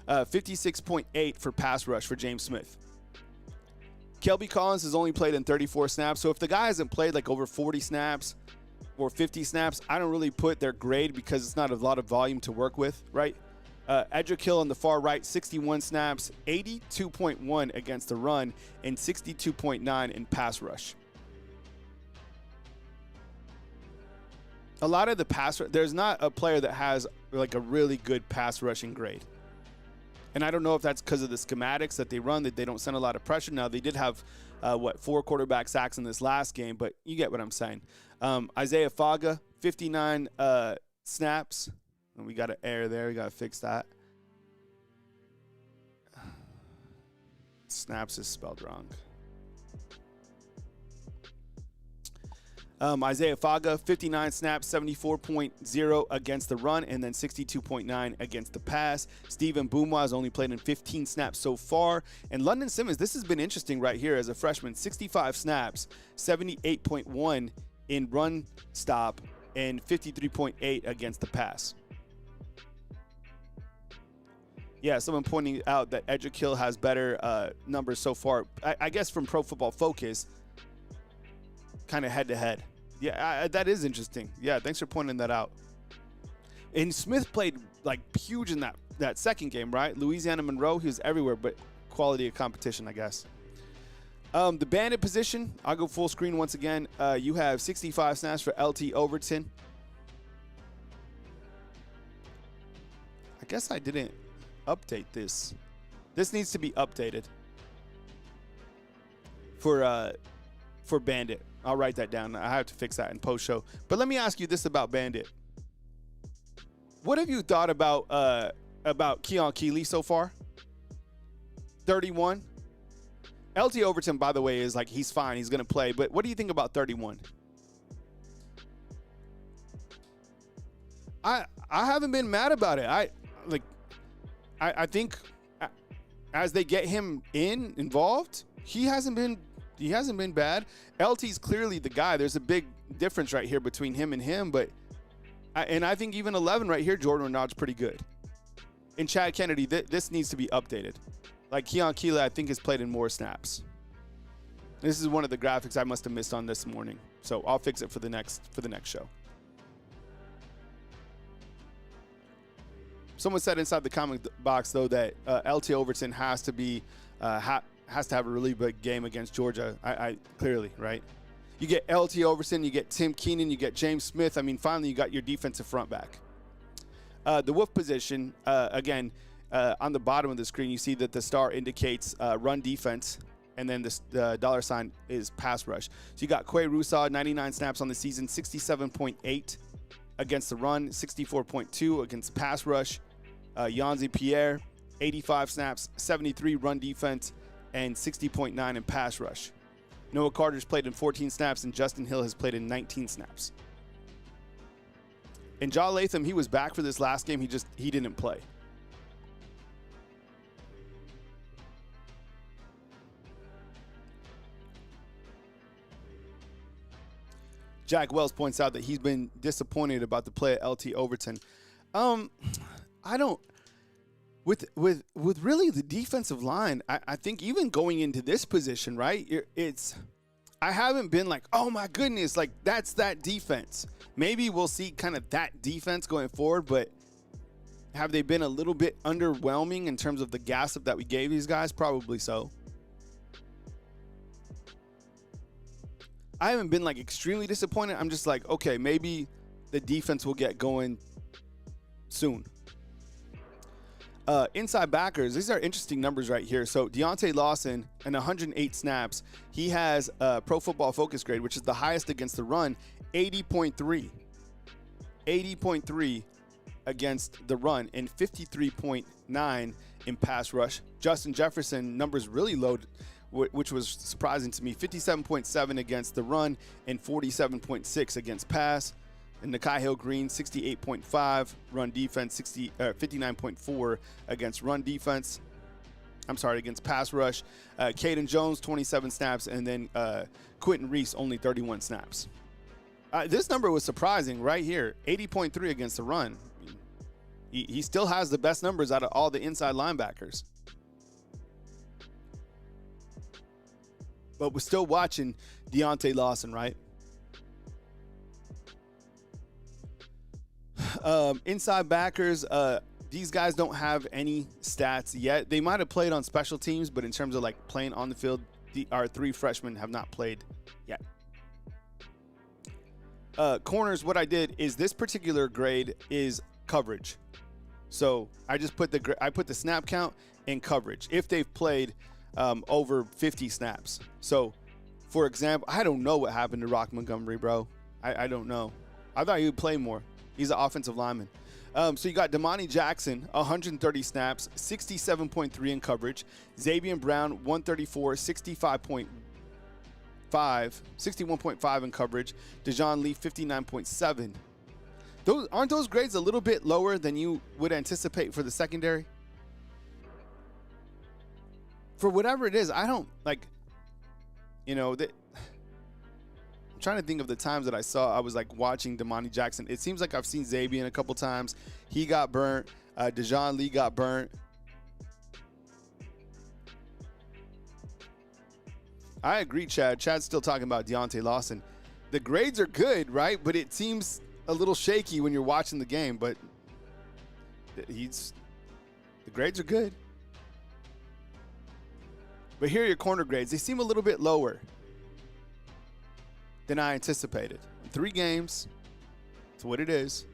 [SPEAKER 1] 56.8 for pass rush for James Smith. Kelby Collins has only played in 34 snaps. So if the guy hasn't played like over 40 snaps or 50 snaps, I don't really put their grade because it's not a lot of volume to work with, right? Edric Hill on the far right, 61 snaps, 82.1 against the run, and 62.9 in pass rush. A lot of the there's not a player that has like a really good pass rushing grade. And I don't know if that's because of the schematics that they run, that they don't send a lot of pressure. Now, they did have, 4 quarterback sacks in this last game, but you get what I'm saying. Isaiah Faga, 59 snaps. And we got an error there. We got to fix that. Snaps is spelled wrong. Isaiah Faga, 59 snaps, 74.0 against the run, and then 62.9 against the pass. Stephen Boumwa has only played in 15 snaps so far. And London Simmons, this has been interesting right here as a freshman. 65 snaps, 78.1 in run stop, and 53.8 against the pass. Yeah, someone pointing out that Edric Hill has better numbers so far. I guess from Pro Football Focus, kind of head-to-head. Yeah, that is interesting. Yeah, thanks for pointing that out. And Smith played, like, huge in that second game, right? Louisiana Monroe, he was everywhere, but quality of competition, I guess. The bandit position, I'll go full screen once again. You have 65 snaps for LT Overton. I guess I didn't update this. This needs to be updated for bandit. I'll write that down. I have to fix that in post show. But let me ask you this about bandit. What have you thought about Keon Keeley so far? 31. LT Overton, by the way, is like, he's fine. He's going to play. But what do you think about 31? I haven't been mad about it. I think as they get him involved, he hasn't been bad. LT's clearly the guy. There's a big difference right here between him and him, but I think even 11 right here, Jordan Renaud's pretty good. And Chad Kennedy, this needs to be updated. Like Keon Keeley, I think has played in more snaps. This is one of the graphics I must have missed on this morning, so I'll fix it for the next show. Someone said inside the comment box though that LT Overton has to have a really big game against Georgia. I clearly, right? You get LT Overton, you get Tim Keenan, you get James Smith. I mean, finally you got your defensive front back. The Wolf position, again, on the bottom of the screen, you see that the star indicates run defense, and then the dollar sign is pass rush. So you got Quay Rousseau, 99 snaps on the season, 67.8 against the run, 64.2 against pass rush. Yanzi Pierre, 85 snaps, 73 run defense, and 60.9 in pass rush. Noah Carter's played in 14 snaps, and Justin Hill has played in 19 snaps. And Ja Latham, he was back for this last game. He didn't play. Jack Wells points out that he's been disappointed about the play at LT Overton. I don't. With really the defensive line, I think even going into this position, right? I haven't been like, oh my goodness, like that's that defense. Maybe we'll see kind of that defense going forward, but have they been a little bit underwhelming in terms of the gas up that we gave these guys? Probably so. I haven't been like extremely disappointed. I'm just like, okay, maybe the defense will get going soon. Inside backers, these are interesting numbers right here. So Deontay Lawson, in 108 snaps, he has a Pro Football Focus grade, which is the highest against the run, 80.3. 80.3 against the run and 53.9 in pass rush. Justin Jefferson, numbers really low, which was surprising to me. 57.7 against the run and 47.6 against pass. And Nikhai Hill-Green, 68.5 run defense, 59.4 against run defense. I'm sorry, against pass rush. Caden Jones, 27 snaps, and then Quentin Reese, only 31 snaps. This number was surprising right here, 80.3 against the run. He still has the best numbers out of all the inside linebackers. But we're still watching Deontay Lawson, right? Inside backers, these guys don't have any stats yet. They might have played on special teams, but in terms of like playing on the field, our 3 freshmen have not played yet. Corners, what I did is this particular grade is coverage. So I just put the snap count and coverage if they've played over 50 snaps. So, for example, I don't know what happened to Rock Montgomery, bro. I don't know. I thought he would play more. He's an offensive lineman. So you got Damani Jackson, 130 snaps, 67.3 in coverage. Xavier Brown, 134, 61.5 in coverage. Dejon Lee, 59.7. Aren't those grades a little bit lower than you would anticipate for the secondary? For whatever it is, I don't like, I'm trying to think of the times that I was like watching Damani Jackson. It seems like I've seen Xavier a couple times. He got burnt. Dejon Lee got burnt. I agree, Chad. Chad's still talking about Deontay Lawson. The grades are good, right? But it seems a little shaky when you're watching the game. But the grades are good. But here are your corner grades. They seem a little bit lower than I anticipated. 3 games. That's what it is.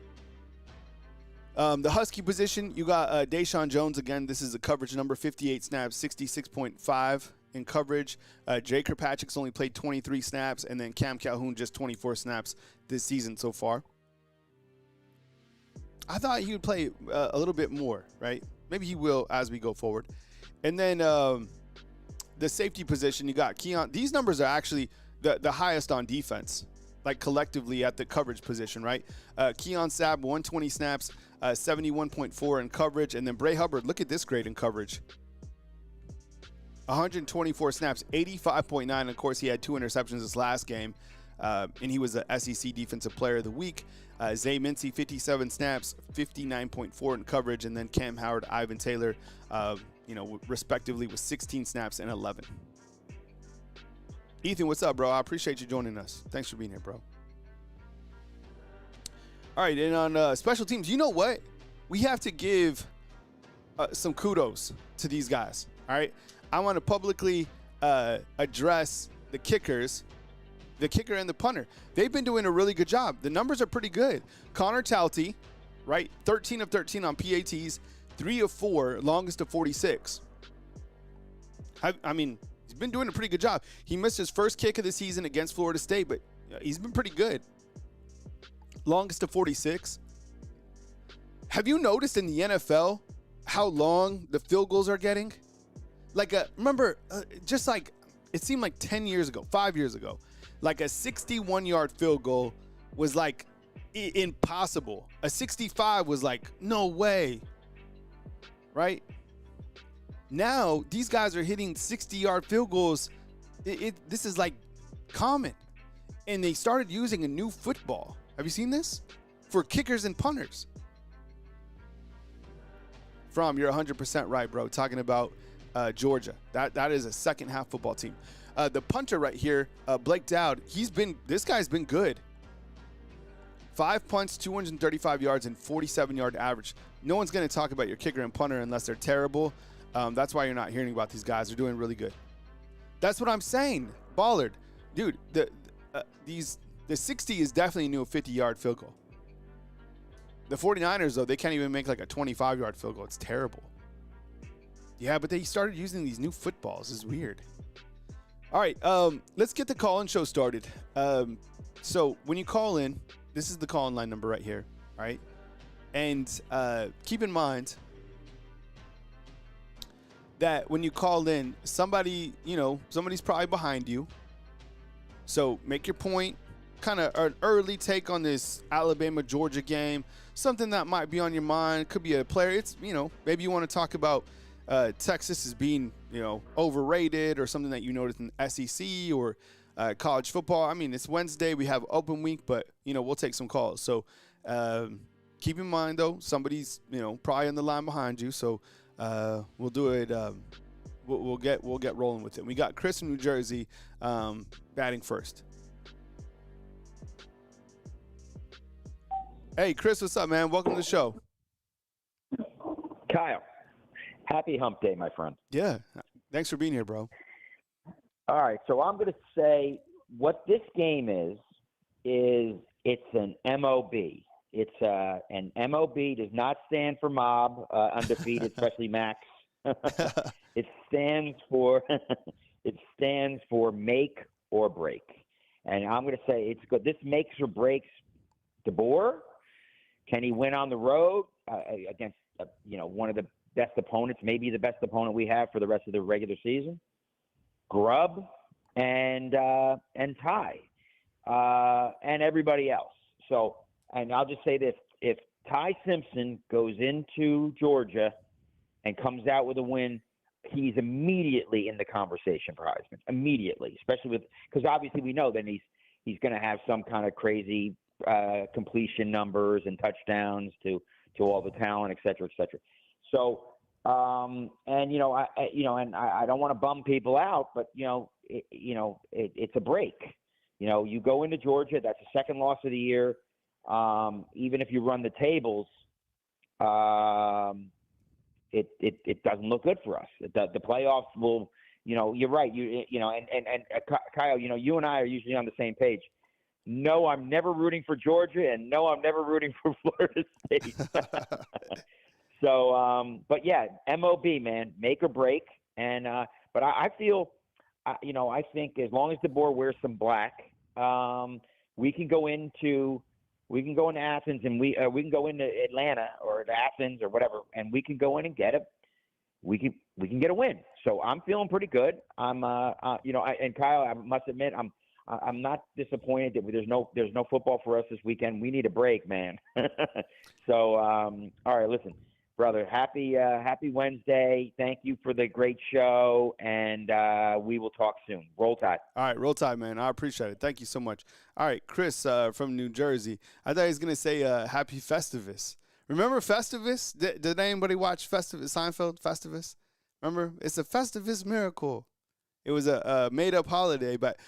[SPEAKER 1] The Husky position, you got Deshaun Jones again. This is a coverage number, 58 snaps, 66.5 in coverage. Jay Kirkpatrick's only played 23 snaps, and then Cam Calhoun just 24 snaps this season so far. I thought he would play a little bit more, right? Maybe he will as we go forward. And then the safety position, you got Keon. These numbers are actually the highest on defense, like collectively at the coverage position, right? Keon Sabb, 120 snaps, 71.4 in coverage. And then Bray Hubbard, look at this grade in coverage. 124 snaps, 85.9. Of course, he had 2 interceptions this last game, and he was the SEC Defensive Player of the Week. Zay Mincy, 57 snaps, 59.4 in coverage. And then Cam Howard, Ivan Taylor, respectively with 16 snaps and 11. Ethan, what's up, bro? I appreciate you joining us. Thanks for being here, bro. All right, and on special teams, you know what? We have to give some kudos to these guys, all right? I want to publicly address the kickers, the kicker and the punter. They've been doing a really good job. The numbers are pretty good. Connor Talty, right? 13 of 13 on PATs, 3 of 4, longest of 46. I mean, he's been doing a pretty good job. He missed his first kick of the season against Florida State, but he's been pretty good. Longest of 46. Have you noticed in the NFL how long the field goals are getting? Like, remember, just like it seemed like 10 years ago, 5 years ago, like a 61-yard field goal was like impossible. A 65 was like, no way, right? Now, these guys are hitting 60-yard field goals. This is like common. And they started using a new football. Have you seen this? For kickers and punters. You're 100% right, bro. Talking about Georgia. That is a second half football team. The punter right here, Blake Dowd, this guy's been good. 5 punts, 235 yards, and 47-yard average. No one's going to talk about your kicker and punter unless they're terrible. That's why you're not hearing about these guys. They're doing really good. That's what I'm saying. Ballard. Dude, the 60 is definitely a new 50-yard field goal. The 49ers, though, they can't even make like a 25-yard field goal. It's terrible. Yeah, but they started using these new footballs. It's weird. All right, let's get the call-in show started. So when you call in, this is the call-in line number right here, all right? And keep in mind that when you call in, somebody's probably behind you. So make your point, kind of an early take on this Alabama-Georgia game, something that might be on your mind. Could be a player. It's, maybe you want to talk about Texas as being, overrated, or something that you noticed in the SEC or college football. I mean, it's Wednesday. We have open week, but, we'll take some calls. So keep in mind, though, somebody's, probably on the line behind you. So we'll do it. We'll get rolling with it. We got Chris from New Jersey batting first. Hey, Chris, what's up, man? Welcome to the show.
[SPEAKER 2] Kyle, happy hump day, my friend.
[SPEAKER 1] Yeah, thanks for being here, bro.
[SPEAKER 2] All right, so I'm going to say what this game is it's an MOB. It's an MOB does not stand for mob, undefeated, especially Max. It stands for make or break, and I'm going to say it's good. This makes or breaks DeBoer. Can he win on the road against one of the best opponents, maybe the best opponent we have for the rest of the regular season? Grubb and Ty and everybody else. So, and I'll just say this: if Ty Simpson goes into Georgia and comes out with a win, he's immediately in the conversation for Heisman. Immediately, especially because obviously we know that he's going to have some kind of crazy completion numbers and touchdowns to all the talent, et cetera, et cetera. So, I don't want to bum people out, but it's a break. You go into Georgia, that's the second loss of the year. Even if you run the tables, it doesn't look good for us. The playoffs will, you're right. Kyle, you and I are usually on the same page. No, I'm never rooting for Georgia, and no, I'm never rooting for Florida State. So, but yeah, MOB, man, make or break. And but I feel, I think as long as DeBoer wears some black, we can go into Athens, and we can go into Atlanta or Athens or whatever, and we can go in and get it. We can get a win. So I'm feeling pretty good. And Kyle, I must admit, I'm not disappointed that there's no football for us this weekend. We need a break, man. So, all right, listen, brother, happy Wednesday. Thank you for the great show, and we will talk soon. Roll Tide. All
[SPEAKER 1] right, roll Tide, man. I appreciate it. Thank you so much. All right, Chris from New Jersey. I thought he was going to say happy Festivus. Remember Festivus? Did anybody watch Festivus, Seinfeld Festivus? Remember? It's a Festivus miracle. It was a made-up holiday, but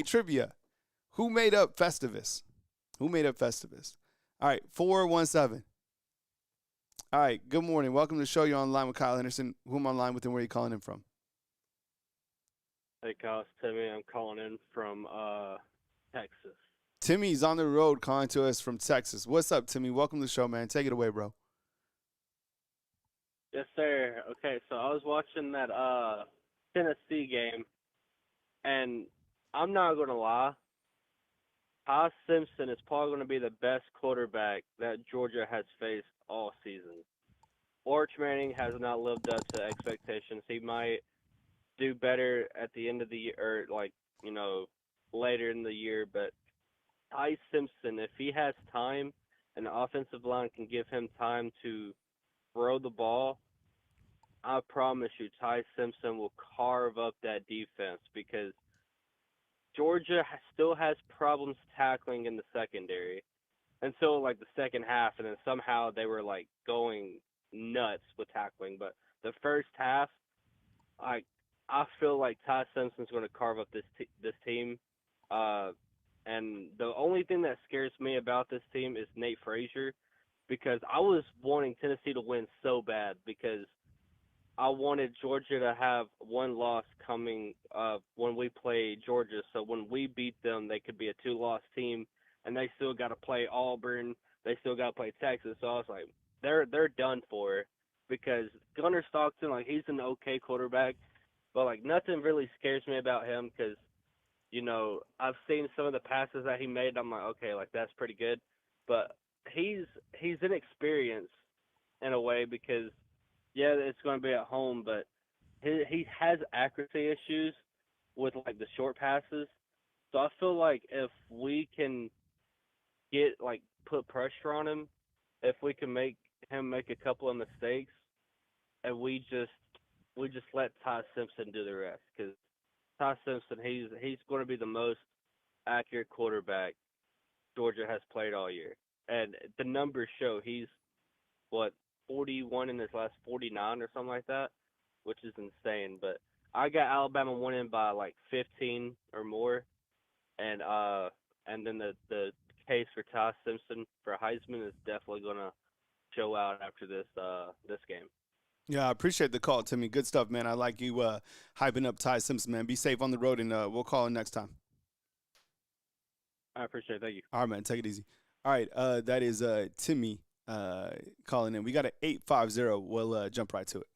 [SPEAKER 1] trivia. Who made up Festivus? All right, 417. All right, good morning. Welcome to the show. You're on the line with Kyle Henderson. Who am I on the line with, and where are you calling in from?
[SPEAKER 3] Hey, Kyle, it's Timmy. I'm calling in from Texas.
[SPEAKER 1] Timmy's on the road calling to us from Texas. What's up, Timmy? Welcome to the show, man. Take it away, bro.
[SPEAKER 3] Yes, sir. Okay, so I was watching that Tennessee game, and I'm not going to lie, Ty Simpson is probably going to be the best quarterback that Georgia has faced all season. Arch Manning has not lived up to expectations. He might do better at the end of the year, or later in the year, but Ty Simpson, if he has time and the offensive line can give him time to throw the ball, I promise you, Ty Simpson will carve up that defense, because Georgia still has problems tackling in the secondary until the second half, and then somehow they were going nuts with tackling. But the first half, I feel like Ty Simpson's going to carve up this team. And the only thing that scares me about this team is Nate Frazier, because I was wanting Tennessee to win so bad, because I wanted Georgia to have one loss coming when we play Georgia. So when we beat them, they could be a 2-loss team, and they still got to play Auburn. They still got to play Texas. So I was like, they're done for, because Gunnar Stockton, he's an okay quarterback, but nothing really scares me about him, because I've seen some of the passes that he made. I'm like, okay, that's pretty good, but he's inexperienced in a way, because yeah, it's going to be at home, but he has accuracy issues with like the short passes. So I feel like if we can put pressure on him, if we can make him make a couple of mistakes, and we just let Ty Simpson do the rest, because Ty Simpson, he's going to be the most accurate quarterback Georgia has played all year, and the numbers show he's what 41 in his last 49 or something like that, which is insane. But I got Alabama winning by like 15 or more, and then the case for Ty Simpson for Heisman is definitely gonna show out after this game.
[SPEAKER 1] Yeah, I appreciate the call, Timmy. Good stuff, man. I like you hyping up Ty Simpson, man. Be safe on the road, and we'll call in next time.
[SPEAKER 3] I appreciate it. Thank you.
[SPEAKER 1] All right, man. Take it easy. All right, that is Timmy calling in. We got an 850. We'll jump right to it.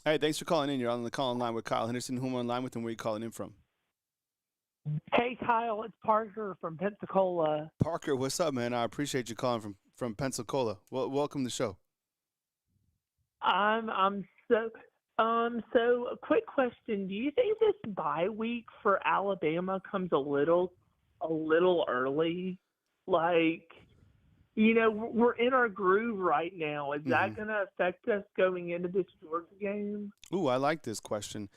[SPEAKER 1] Hey, thanks for calling in. You're on the call line with Kyle Henderson. Who am I on line with, and where are you calling in from?
[SPEAKER 4] Hey, Kyle, it's Parker from Pensacola.
[SPEAKER 1] Parker, what's up, man? I appreciate you calling from Pensacola. Welcome to the show.
[SPEAKER 4] So a quick question. Do you think this bye week for Alabama comes a little early? Like, we're in our groove right now. Is that going to affect us going into this Georgia game?
[SPEAKER 1] Ooh, I like this question.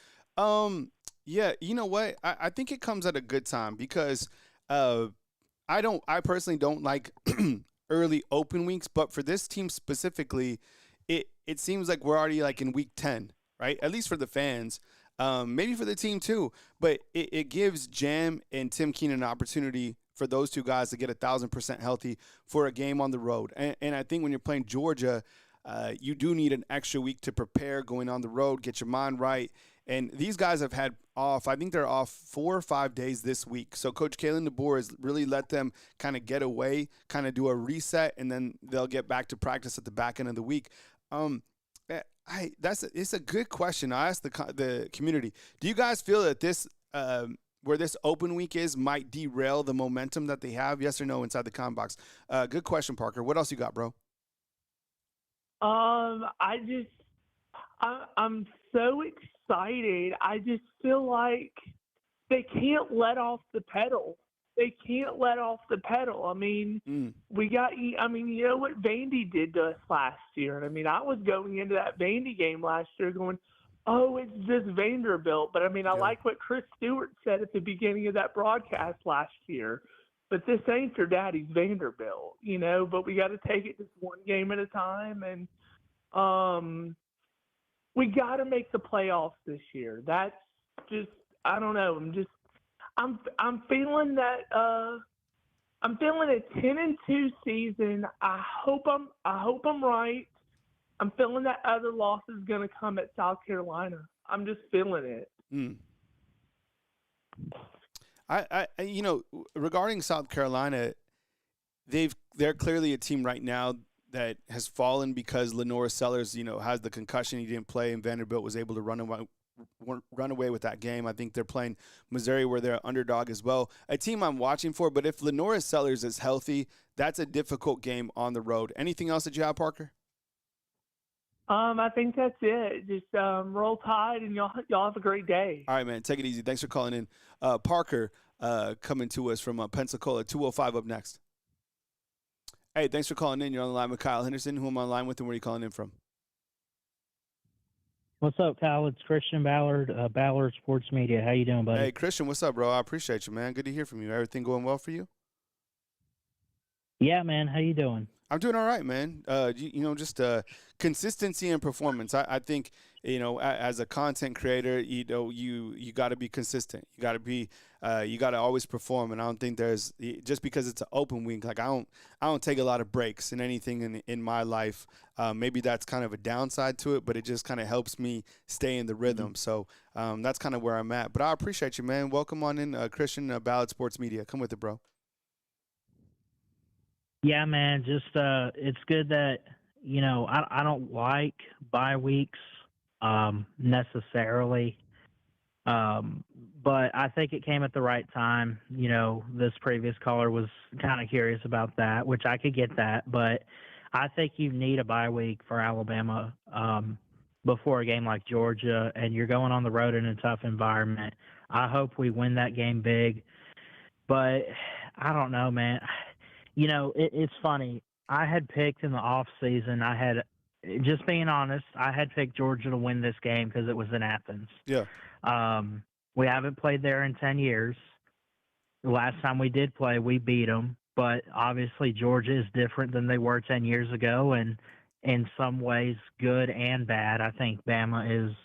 [SPEAKER 1] Yeah, you know what? I think it comes at a good time because I personally don't like early open weeks, but for this team specifically, it seems like we're already like in week 10, right? At least for the fans, maybe for the team too. But it gives Jam and Tim Keenan an opportunity for those two guys to get 1,000% healthy for a game on the road. And I think when you're playing Georgia, you do need an extra week to prepare going on the road, get your mind right. And these guys have had off, I think they're off 4 or 5 days this week. So Coach Kalen DeBoer has really let them kind of get away, kind of do a reset, and then they'll get back to practice at the back end of the week. It's a good question. I asked the community, do you guys feel that this where this open week is might derail the momentum that they have? Yes or no inside the comment box. Good question, Parker. What else you got, bro?
[SPEAKER 4] I'm so excited. I just feel like they can't let off the pedal. I mean, you know what Vandy did to us last year. And I mean, I was going into that Vandy game last year going, oh, it's just Vanderbilt. But I mean, I like what Chris Stewart said at the beginning of that broadcast last year. But this ain't your daddy's Vanderbilt, but we got to take it just one game at a time. And we got to make the playoffs this year. That's just, I don't know. I'm feeling that I'm feeling a 10-2 season. I hope I'm right. I'm feeling that other loss is going to come at South Carolina. I'm just feeling it.
[SPEAKER 1] I regarding South Carolina, they're clearly a team right now that has fallen because Lenore Sellers, has the concussion. He didn't play, and Vanderbilt was able to run away with that game. I think they're playing Missouri, where they're an underdog as well. A team I'm watching for, but if Lenore Sellers is healthy, that's a difficult game on the road. Anything else that you have, Parker?
[SPEAKER 4] I think that's it. Just roll tide, and y'all have a great day.
[SPEAKER 1] All right, man. Take it easy. Thanks for calling in. Parker coming to us from Pensacola. 205 up next. Hey, thanks for calling in. You're on the line with Kyle Henderson. Who am I on the line with, and where are you calling in from?
[SPEAKER 5] What's up, Kyle? It's Christian Ballard, Ballard Sports Media. How you doing, buddy?
[SPEAKER 1] Hey, Christian, what's up, bro? I appreciate you, man. Good to hear from you. Everything going well for you?
[SPEAKER 5] Yeah, man. How you doing?
[SPEAKER 1] I'm doing all right, man. Just consistency and performance. I think, as a content creator, you got to be consistent. You got to always perform. And I don't think there's, just because it's an open week, like I don't take a lot of breaks in anything in my life. Maybe that's kind of a downside to it, but it just kind of helps me stay in the rhythm. So that's kind of where I'm at. But I appreciate you, man. Welcome on in, Christian, Ballard Sports Media. Come with it, bro.
[SPEAKER 5] Yeah, man. Just it's good that I don't like bye weeks necessarily, but I think it came at the right time. This previous caller was kind of curious about that, which I could get that, but I think you need a bye week for Alabama before a game like Georgia, and you're going on the road in a tough environment. I hope we win that game big, but I don't know, man. It's funny. I had picked in the off season. Just being honest, I had picked Georgia to win this game because it was in Athens.
[SPEAKER 1] Yeah.
[SPEAKER 5] We haven't played there in 10 years. The last time we did play, we beat them. But obviously, Georgia is different than they were 10 years ago, and in some ways, good and bad. I think Bama is,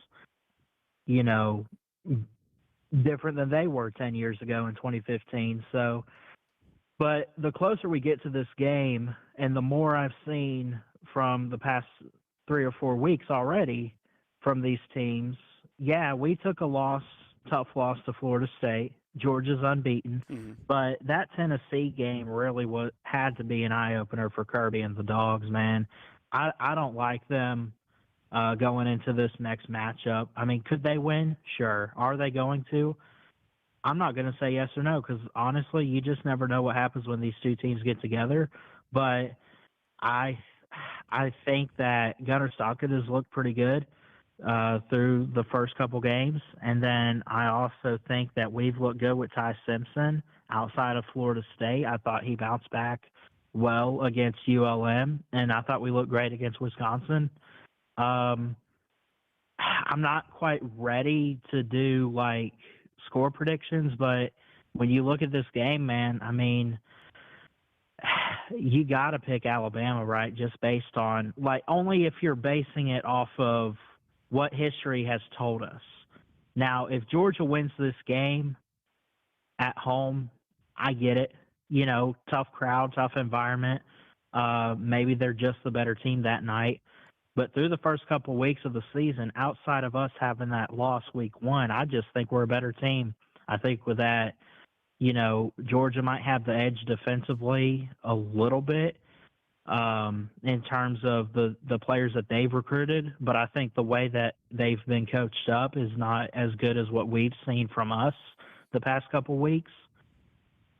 [SPEAKER 5] different than they were 10 years ago in 2015. So, but the closer we get to this game, and the more I've seen from the past 3 or 4 weeks already from these teams, yeah, we took a tough loss to Florida State. Georgia's unbeaten, but that Tennessee game really had to be an eye opener for Kirby and the Dogs, man. I don't like them going into this next matchup. I mean, could they win? Sure. Are they going to? I'm not going to say yes or no because honestly, you just never know what happens when these two teams get together. But I think that Gunnar Stockton has looked pretty good through the first couple games. And then I also think that we've looked good with Ty Simpson outside of Florida State. I thought he bounced back well against ULM, and I thought we looked great against Wisconsin. I'm not quite ready to do score predictions, but when you look at this game, man, I mean, you got to pick Alabama, right? Just based on only if you're basing it off of what history has told us. Now, if Georgia wins this game at home, I get it. Tough crowd, tough environment. Maybe they're just the better team that night. But through the first couple of weeks of the season, outside of us having that loss week 1, I just think we're a better team. I think with that, Georgia might have the edge defensively a little bit in terms of the players that they've recruited. But I think the way that they've been coached up is not as good as what we've seen from us the past couple of weeks.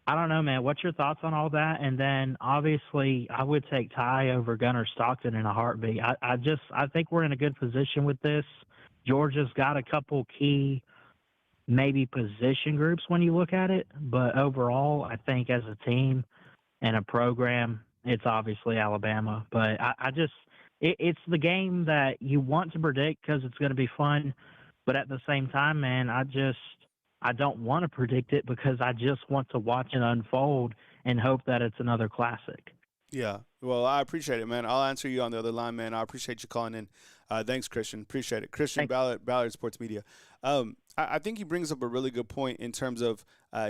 [SPEAKER 5] I don't know, man. What's your thoughts on all that? And then, obviously, I would take Ty over Gunnar Stockton in a heartbeat. I think we're in a good position with this. Georgia's got a couple key, maybe position groups when you look at it. But overall, I think as a team and a program, it's obviously Alabama. But it's the game that you want to predict because it's going to be fun. But at the same time, man, I don't want to predict it because I just want to watch it unfold and hope that it's another classic.
[SPEAKER 1] Yeah. Well, I appreciate it, man. I'll answer you on the other line, man. I appreciate you calling in. Thanks, Christian. Appreciate it. Christian Ballard Sports Media. I think he brings up a really good point in terms of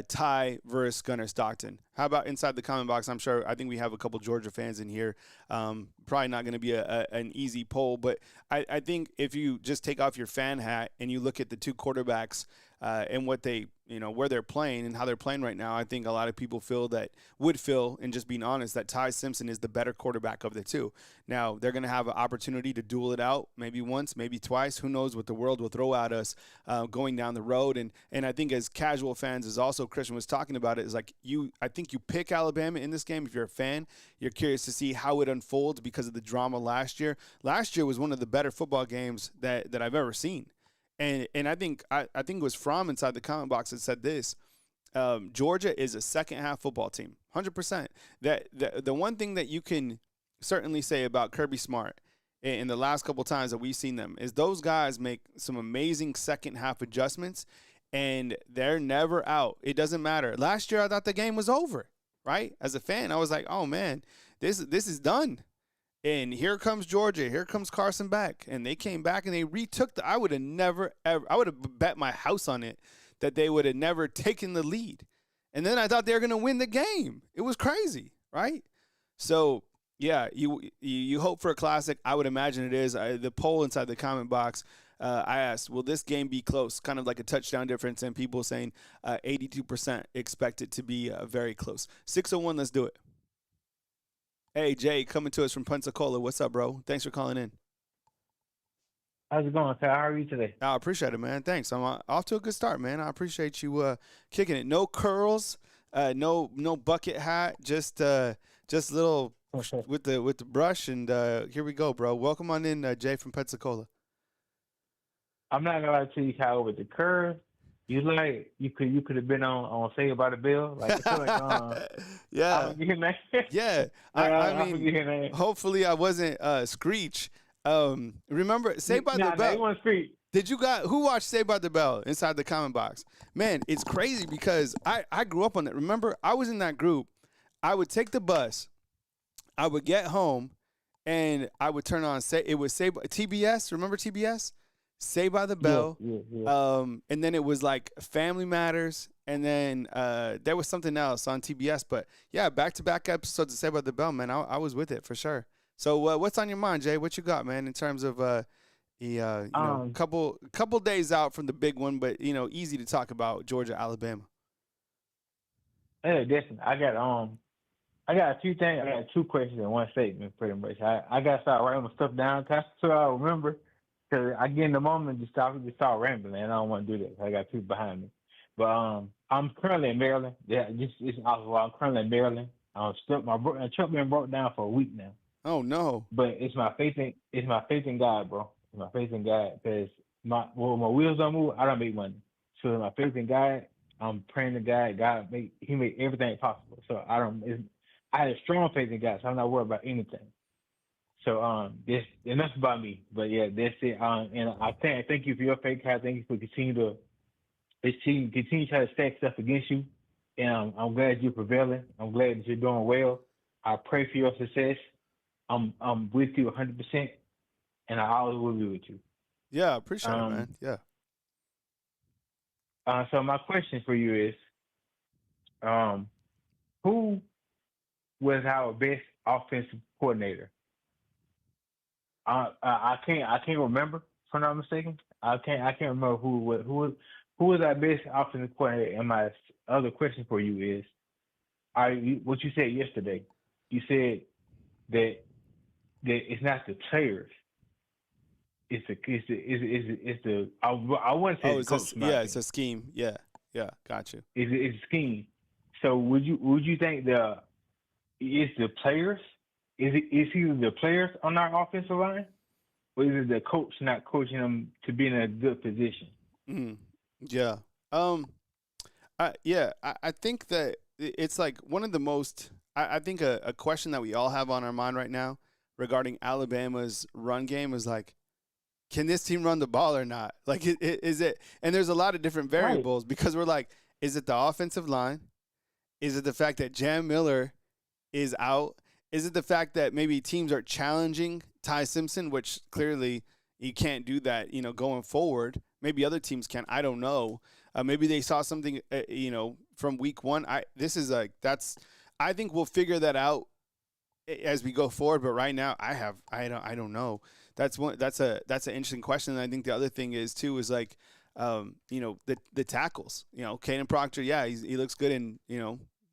[SPEAKER 1] Ty versus Gunnar Stockton. How about inside the comment box? I think we have a couple Georgia fans in here. Probably not going to be an easy poll, but I think if you just take off your fan hat and you look at the two quarterbacks and what they, where they're playing and how they're playing right now, I think a lot of people would feel, and just being honest, that Ty Simpson is the better quarterback of the two. Now, they're going to have an opportunity to duel it out maybe once, maybe twice. Who knows what the world will throw at us going down the road. And I think as casual fans, as also Christian was talking about it, is I think you pick Alabama in this game. If you're a fan, you're curious to see how it unfolds because of the drama last year. Last year was one of the better football games that I've ever seen. And I think it was Fromm inside the comment box that said this. Georgia is a second half football team, 100%. That the one thing that you can certainly say about Kirby Smart in the last couple times that we've seen them is those guys make some amazing second half adjustments, and they're never out. It doesn't matter. Last year I thought the game was over, right? As a fan, I was like, oh man, this is done. And here comes Georgia. Here comes Carson back. And they came back and they retook I would have never, ever, I would have bet my house on it that they would have never taken the lead. And then I thought they were going to win the game. It was crazy, right? So, yeah, you hope for a classic. I would imagine it is. The poll inside the comment box, I asked, will this game be close? Kind of like a touchdown difference, and people saying 82% expect it to be very close. 601, let's do it. Hey, Jay, coming to us from Pensacola. What's up, bro? Thanks for calling in.
[SPEAKER 6] How's it going, Kyle? How are you today?
[SPEAKER 1] I appreciate it, man. Thanks. I'm off to a good start, man. I appreciate you kicking it. No curls, no bucket hat, just just a little with the brush, and here we go, bro. Welcome on in, Jay from Pensacola.
[SPEAKER 6] I'm not gonna lie to you, Kyle, with the curve. You could have been on Saved by the Bell. Like I feel like
[SPEAKER 1] yeah.
[SPEAKER 6] I forget your name.
[SPEAKER 1] Yeah. I mean,
[SPEAKER 6] forget your name.
[SPEAKER 1] hopefully I wasn't Screech. Remember Saved by the Bell?
[SPEAKER 6] They want Screech.
[SPEAKER 1] Who watched Saved by the Bell inside the comment box? Man, it's crazy because I grew up on that. Remember, I was in that group. I would take the bus, I would get home, and I would turn on TBS. Remember TBS? Saved by the Bell.
[SPEAKER 6] Yeah.
[SPEAKER 1] And then it was like Family Matters, and then there was something else on TBS. But yeah, back-to-back episodes of Saved by the Bell, man. I was with it for sure. So what's on your mind, Jay? What you got, man, in terms of couple days out from the big one, but easy to talk about Georgia, Alabama.
[SPEAKER 6] Hey, listen, I got a few things. I got 2 questions in one statement, pretty much. I got to start writing my stuff down, so I remember. Because I get in the moment and just start rambling, and I don't want to do that. I got people behind me. But I'm currently in Maryland. Yeah, it's awful. I'm currently in Maryland. My truck been broke down for a week now.
[SPEAKER 1] Oh no!
[SPEAKER 6] But it's my faith in God, bro. It's my faith in God, because my wheels don't move, I don't make money. So my faith in God, I'm praying to God. He made everything possible. So I had a strong faith in God, so I'm not worried about anything. So enough about me. But yeah, that's it. And I thank you for your faith, God. Thank you for continue to try to stack stuff against you. And I'm glad you're prevailing. I'm glad that you're doing well. I pray for your success. I'm with you 100%, and I always will be with you.
[SPEAKER 1] Yeah, appreciate it, man. Yeah.
[SPEAKER 6] So my question for you is, who was our best offensive coordinator? I can't remember, if I'm not mistaken. I can't remember who was our best offensive coordinator. And my other question for you is, what you said yesterday. You said that it's not the players. It's the I want to say
[SPEAKER 1] it's
[SPEAKER 6] coach.
[SPEAKER 1] it's a scheme. Yeah, got you.
[SPEAKER 6] It's a scheme. So would you think it's the players? Is either the players on our offensive line, or is it the coach not coaching them to be in a good position?
[SPEAKER 1] Yeah. I think that it's like one of the most. I think a question that we all have on our mind right now regarding Alabama's run game is like, can this team run the ball or not? Like, is it? And there's a lot of different variables because we're like, is it the offensive line? Is it the fact that Jam Miller is out? Is it the fact that maybe teams are challenging Ty Simpson, which clearly you can't do that, going forward? Maybe other teams can. I don't know. Maybe they saw something, from week one. I think we'll figure that out as we go forward. But right now, I don't know. That's an interesting question. And I think the other thing is like, the tackles. Caden Proctor, he looks good in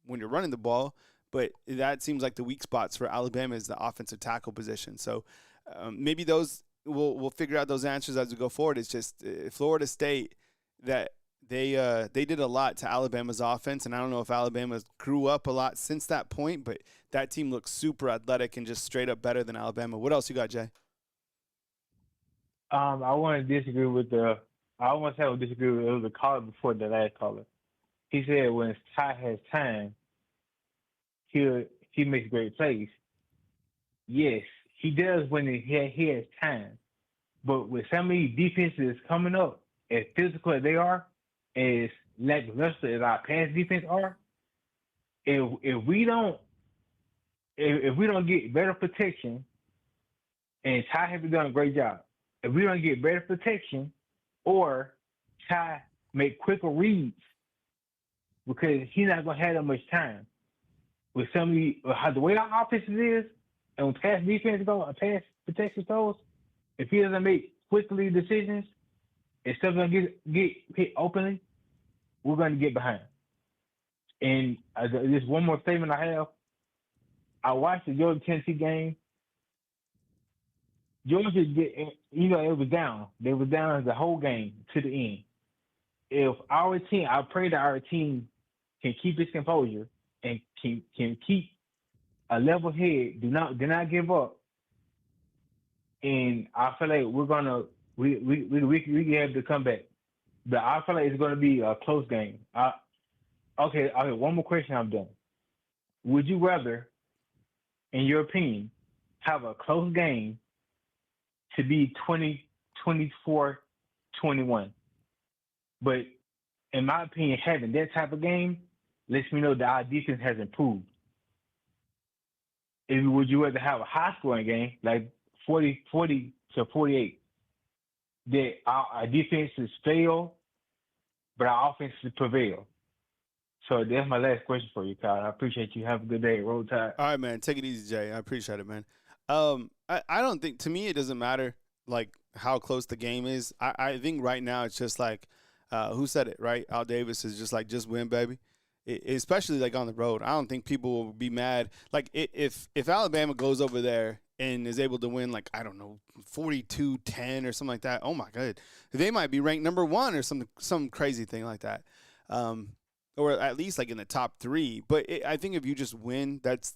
[SPEAKER 1] when you're running the ball. But that seems like the weak spots for Alabama is the offensive tackle position. So maybe those we'll figure out those answers as we go forward. It's just Florida State that they did a lot to Alabama's offense, and I don't know if Alabama grew up a lot since that point, but that team looks super athletic and just straight up better than Alabama. What else you got, Jay?
[SPEAKER 6] I want to disagree with the caller before the last caller. He said when Ty has time, he makes great plays. Yes, he does when he has time. But with so many defenses coming up, as physical as they are, as lackluster as our pass defense are, if we don't get better protection, and Ty has done a great job, if we don't get better protection, or Ty make quicker reads, because he's not gonna have that much time. With the way our offense is, and when pass defense goes, pass protection goes, if he doesn't make quickly decisions, and stuff gonna get hit openly, we're gonna get behind. And there's one more statement I have. I watched the Georgia-Tennessee game. Georgia, it was down. They were down the whole game to the end. If our team, I pray that our team can keep its composure and can keep a level head. Do not give up. And I feel like we have to come back. But I feel like it's going to be a close game. Okay. One more question. I'm done. Would you rather, in your opinion, have a close game to be 24-21? But in my opinion, having that type of game lets me know that our defense has improved. Would you rather have a high-scoring game, like 40 to 48, that our defenses fail, but our offenses prevail? So that's my last question for you, Kyle. I appreciate you. Have a good day. Roll Tide.
[SPEAKER 1] All right, man. Take it easy, Jay. I appreciate it, man. I don't think, to me, it doesn't matter, like, how close the game is. I think right now it's just like, who said it, right? Al Davis is just like, just win, baby. Especially, like, on the road. I don't think people will be mad. Like, if Alabama goes over there and is able to win, like, I don't know, 42-10 or something like that, oh, my God. They might be ranked number 1 or some crazy thing like that. Or at least, like, in the top 3. But I think if you just win, that's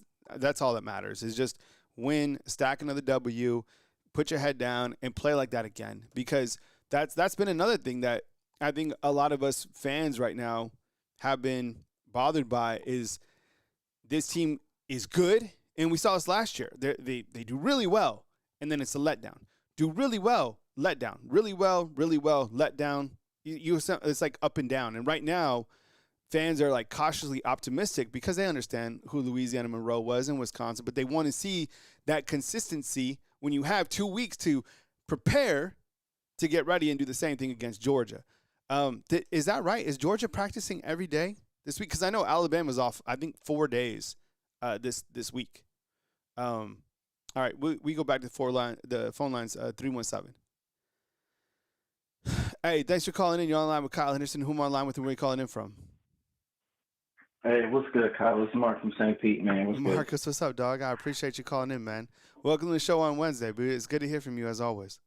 [SPEAKER 1] all that matters, is just win, stack another W, put your head down, and play like that again. Because that's been another thing that I think a lot of us fans right now have been bothered by, is this team is good, and we saw this last year. They do really well, and then it's a letdown. Do really well, letdown. Really well, letdown. It's like up and down. And right now, fans are like cautiously optimistic because they understand who Louisiana Monroe was in Wisconsin, but they want to see that consistency when you have 2 weeks to prepare to get ready and do the same thing against Georgia. Is that right? Is Georgia practicing every day this week? Because I know Alabama's off, I think, 4 days this week. All right, we go back to the phone lines, 317. Hey, thanks for calling in. You're online with Kyle Henderson. Who am I online with and where are you calling in from?
[SPEAKER 7] Hey, what's good, Kyle? It's Mark from St. Pete, man.
[SPEAKER 1] Marcus, what's up, dog? I appreciate you calling in, man. Welcome to the show on Wednesday, but it's good to hear from you as always.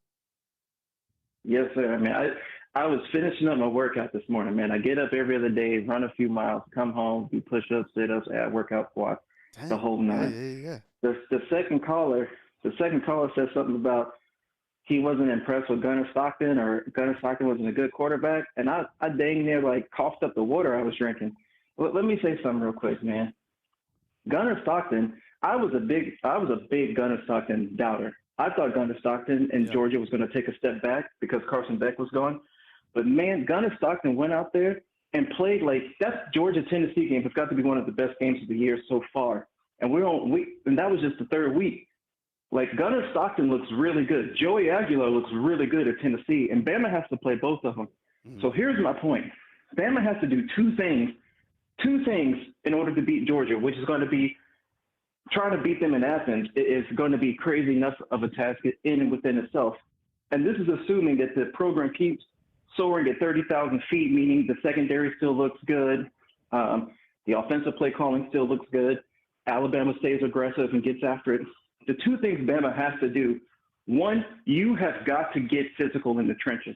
[SPEAKER 7] Yes, sir. I mean, I was finishing up my workout this morning, man. I get up every other day, run a few miles, come home, do push-ups, sit-ups, add workout squats, the whole nine.
[SPEAKER 1] Yeah.
[SPEAKER 7] The second caller said something about he wasn't impressed with Gunnar Stockton, or Gunnar Stockton wasn't a good quarterback, and I dang near like coughed up the water I was drinking. Let me say something real quick, man. Gunnar Stockton, I was a big Gunnar Stockton doubter. I thought Gunnar Stockton and Georgia was going to take a step back because Carson Beck was gone. But, man, Gunnar Stockton went out there and played like that Georgia-Tennessee game has got to be one of the best games of the year so far. And and that was just the third week. Like, Gunnar Stockton looks really good. Joey Aguilar looks really good at Tennessee, and Bama has to play both of them. So here's my point. Bama has to do two things in order to beat Georgia, which is going to be trying to beat them in Athens is going to be crazy enough of a task in and within itself. And this is assuming that the program keeps soaring at 30,000 feet, meaning the secondary still looks good. The offensive play calling still looks good. Alabama stays aggressive and gets after it. The two things Bama has to do, one, you have got to get physical in the trenches.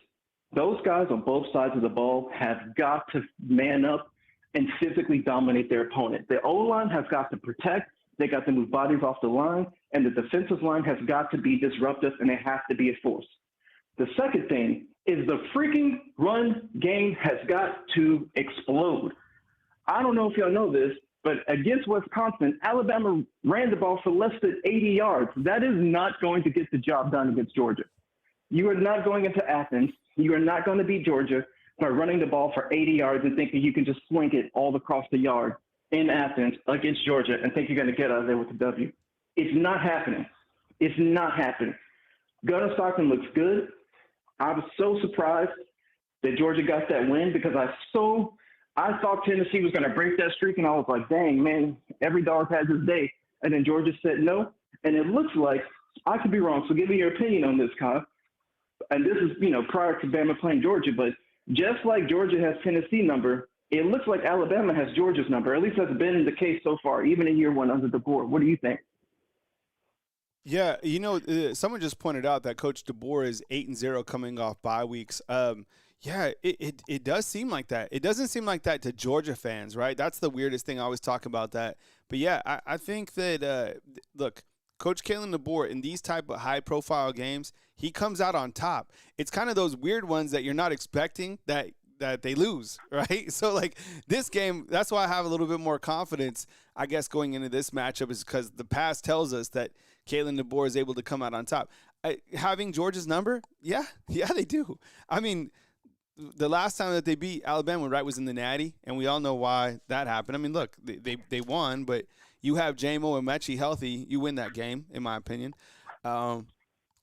[SPEAKER 7] Those guys on both sides of the ball have got to man up and physically dominate their opponent. The O-line has got to protect. They got to move bodies off the line, and the defensive line has got to be disruptive, and they have to be a force. The second thing is the freaking run game has got to explode. I don't know if y'all know this, but against Wisconsin, Alabama ran the ball for less than 80 yards. That is not going to get the job done against Georgia. You are not going into Athens. You are not going to beat Georgia by running the ball for 80 yards and thinking you can just swing it all across the yard in Athens against Georgia and think you're going to get out of there with a W. It's not happening. It's not happening. Gunnar Stockton looks good. I was so surprised that Georgia got that win because I thought Tennessee was going to break that streak, and I was like, dang, man, every dog has his day. And then Georgia said no. And it looks like, I could be wrong, so give me your opinion on this, Kyle. And this is, prior to Bama playing Georgia, but just like Georgia has Tennessee number, it looks like Alabama has Georgia's number. At least that's been the case so far, even in year one under the board. What do you think?
[SPEAKER 1] Yeah, someone just pointed out that Coach DeBoer is 8-0 coming off bye weeks. Yeah, it does seem like that. It doesn't seem like that to Georgia fans, right? That's the weirdest thing. I always talk about that. But yeah, I think that look, Coach Kalen DeBoer in these type of high profile games, he comes out on top. It's kind of those weird ones that you're not expecting that they lose, right? So like this game, that's why I have a little bit more confidence, I guess, going into this matchup is because the past tells us that Kalen DeBoer is able to come out on top. Having Georgia's number, yeah, they do. I mean, the last time that they beat Alabama, right, was in the Natty, and we all know why that happened. I mean, look, they won, but you have J-Mo and Mechie healthy, you win that game, in my opinion.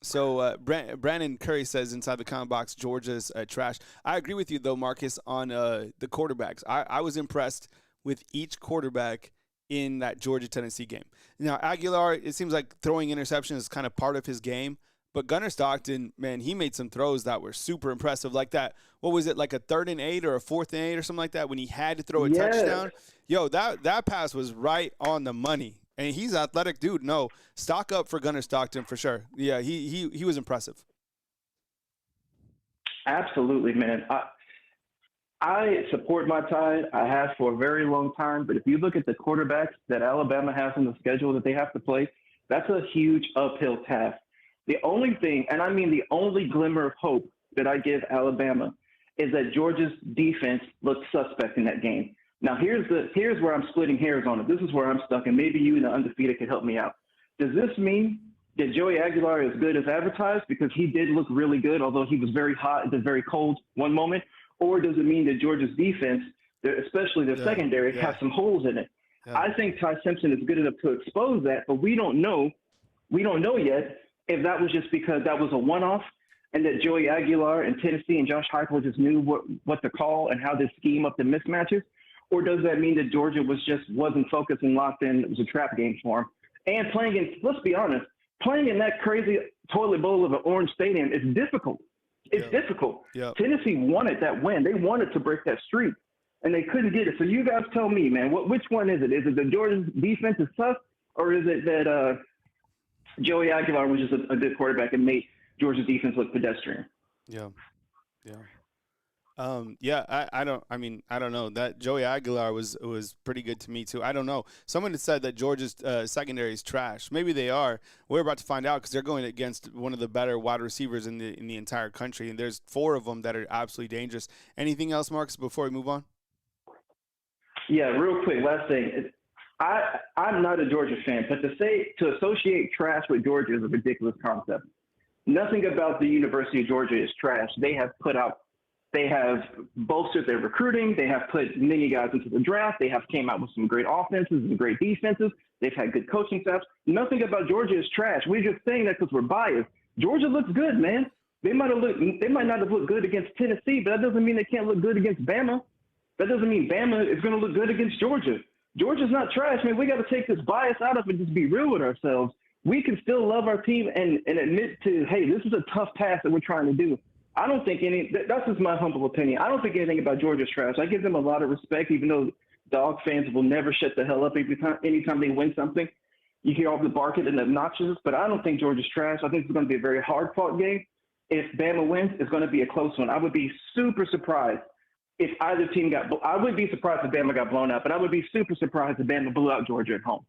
[SPEAKER 1] So Brandon Curry says inside the comment box, Georgia's trash. I agree with you, though, Marcus, on the quarterbacks. I was impressed with each quarterback in that Georgia-Tennessee game. Now, Aguilar, it seems like throwing interceptions is kind of part of his game. But Gunnar Stockton, man, he made some throws that were super impressive. Like that, what was it, like a 3rd and 8 or a 4th and 8 or something like that when he had to throw a touchdown? Yo, that pass was right on the money. And he's an athletic dude. No, stock up for Gunnar Stockton for sure. Yeah, he was impressive.
[SPEAKER 7] Absolutely, man. I support my Tide. I have for a very long time. But if you look at the quarterbacks that Alabama has on the schedule that they have to play, that's a huge uphill task. The only thing, and I mean the only glimmer of hope that I give Alabama is that Georgia's defense looked suspect in that game. Now, here's where I'm splitting hairs on it. This is where I'm stuck, and maybe you and the Undefeated could help me out. Does this mean that Joey Aguilar is good as advertised because he did look really good, although he was very hot and very cold one moment? Or does it mean that Georgia's defense, especially their secondary, has some holes in it? Yeah. I think Ty Simpson is good enough to expose that, but we don't know yet if that was just because that was a one-off and that Joey Aguilar and Tennessee and Josh Heupel just knew what to call and how to scheme up the mismatches, or does that mean that Georgia wasn't focused and locked in? It was a trap game for him. And let's be honest, playing in that crazy toilet bowl of an orange stadium is difficult. It's difficult. Yep. Tennessee wanted that win. They wanted to break that streak, and they couldn't get it. So you guys tell me, man, which one is it? Is it the Georgia defense is tough, or is it that Joey Aguilar was just a good quarterback and made Georgia's defense look pedestrian?
[SPEAKER 1] Yeah. I don't know. That Joey Aguilar was pretty good to me too. I don't know. Someone had said that Georgia's secondary is trash. Maybe they are. We're about to find out because they're going against one of the better wide receivers in the entire country, and there's 4 of them that are absolutely dangerous. Anything else, Marcus, before we move on?
[SPEAKER 7] Yeah, real quick, last thing. I'm not a Georgia fan, but to associate trash with Georgia is a ridiculous concept. Nothing about the University of Georgia is trash. They have bolstered their recruiting. They have put many guys into the draft. They have came out with some great offenses and great defenses. They've had good coaching staffs. Nothing about Georgia is trash. We're just saying that because we're biased. Georgia looks good, man. They might not have looked good against Tennessee, but that doesn't mean they can't look good against Bama. That doesn't mean Bama is going to look good against Georgia. Georgia's not trash, man. We got to take this bias out of it and just be real with ourselves. We can still love our team and admit to, hey, this is a tough task that we're trying to do. I don't think that's just my humble opinion. I don't think anything about Georgia's trash. I give them a lot of respect, even though dog fans will never shut the hell up anytime they win something. You hear all the barking and the obnoxious, but I don't think Georgia's trash. I think it's going to be a very hard-fought game. If Bama wins, it's going to be a close one. I would be super surprised if either team I would be surprised if Bama got blown out, but I would be super surprised if Bama blew out Georgia at home.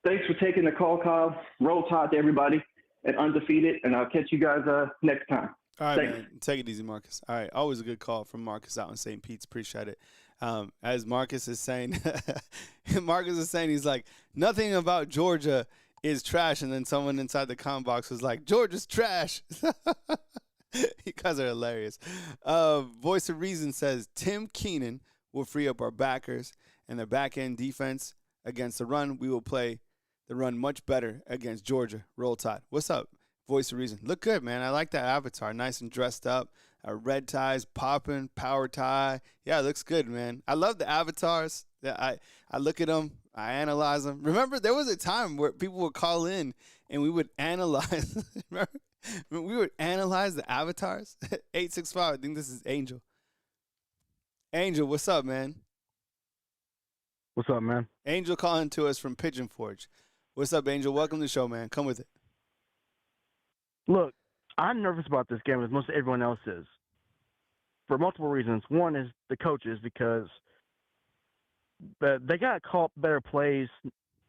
[SPEAKER 7] Thanks for taking the call, Kyle. Roll Tide to everybody at Undefeated, and I'll catch you guys next time.
[SPEAKER 1] All right, man. Take it easy, Marcus. All right, always a good call from Marcus out in St. Pete's. Appreciate it. As Marcus is saying, he's like, nothing about Georgia is trash, and then someone inside the comment box was like, Georgia's trash. You guys are hilarious. Voice of Reason says, Tim Keenan will free up our backers and their back-end defense against the run. We will play the run much better against Georgia. Roll Tide. What's up, Voice of Reason? Look good, man. I like that avatar. Nice and dressed up. Red ties popping, power tie. Yeah, it looks good, man. I love the avatars. I look at them. I analyze them. Remember, there was a time where people would call in and we would analyze. Remember? We would analyze the avatars. 865. I think this is Angel. Angel, what's up, man?
[SPEAKER 8] What's up, man?
[SPEAKER 1] Angel calling to us from Pigeon Forge. What's up, Angel? Welcome to the show, man. Come with it.
[SPEAKER 8] Look, I'm nervous about this game as most everyone else is. for multiple reasons. One is the coaches, because they got to call better plays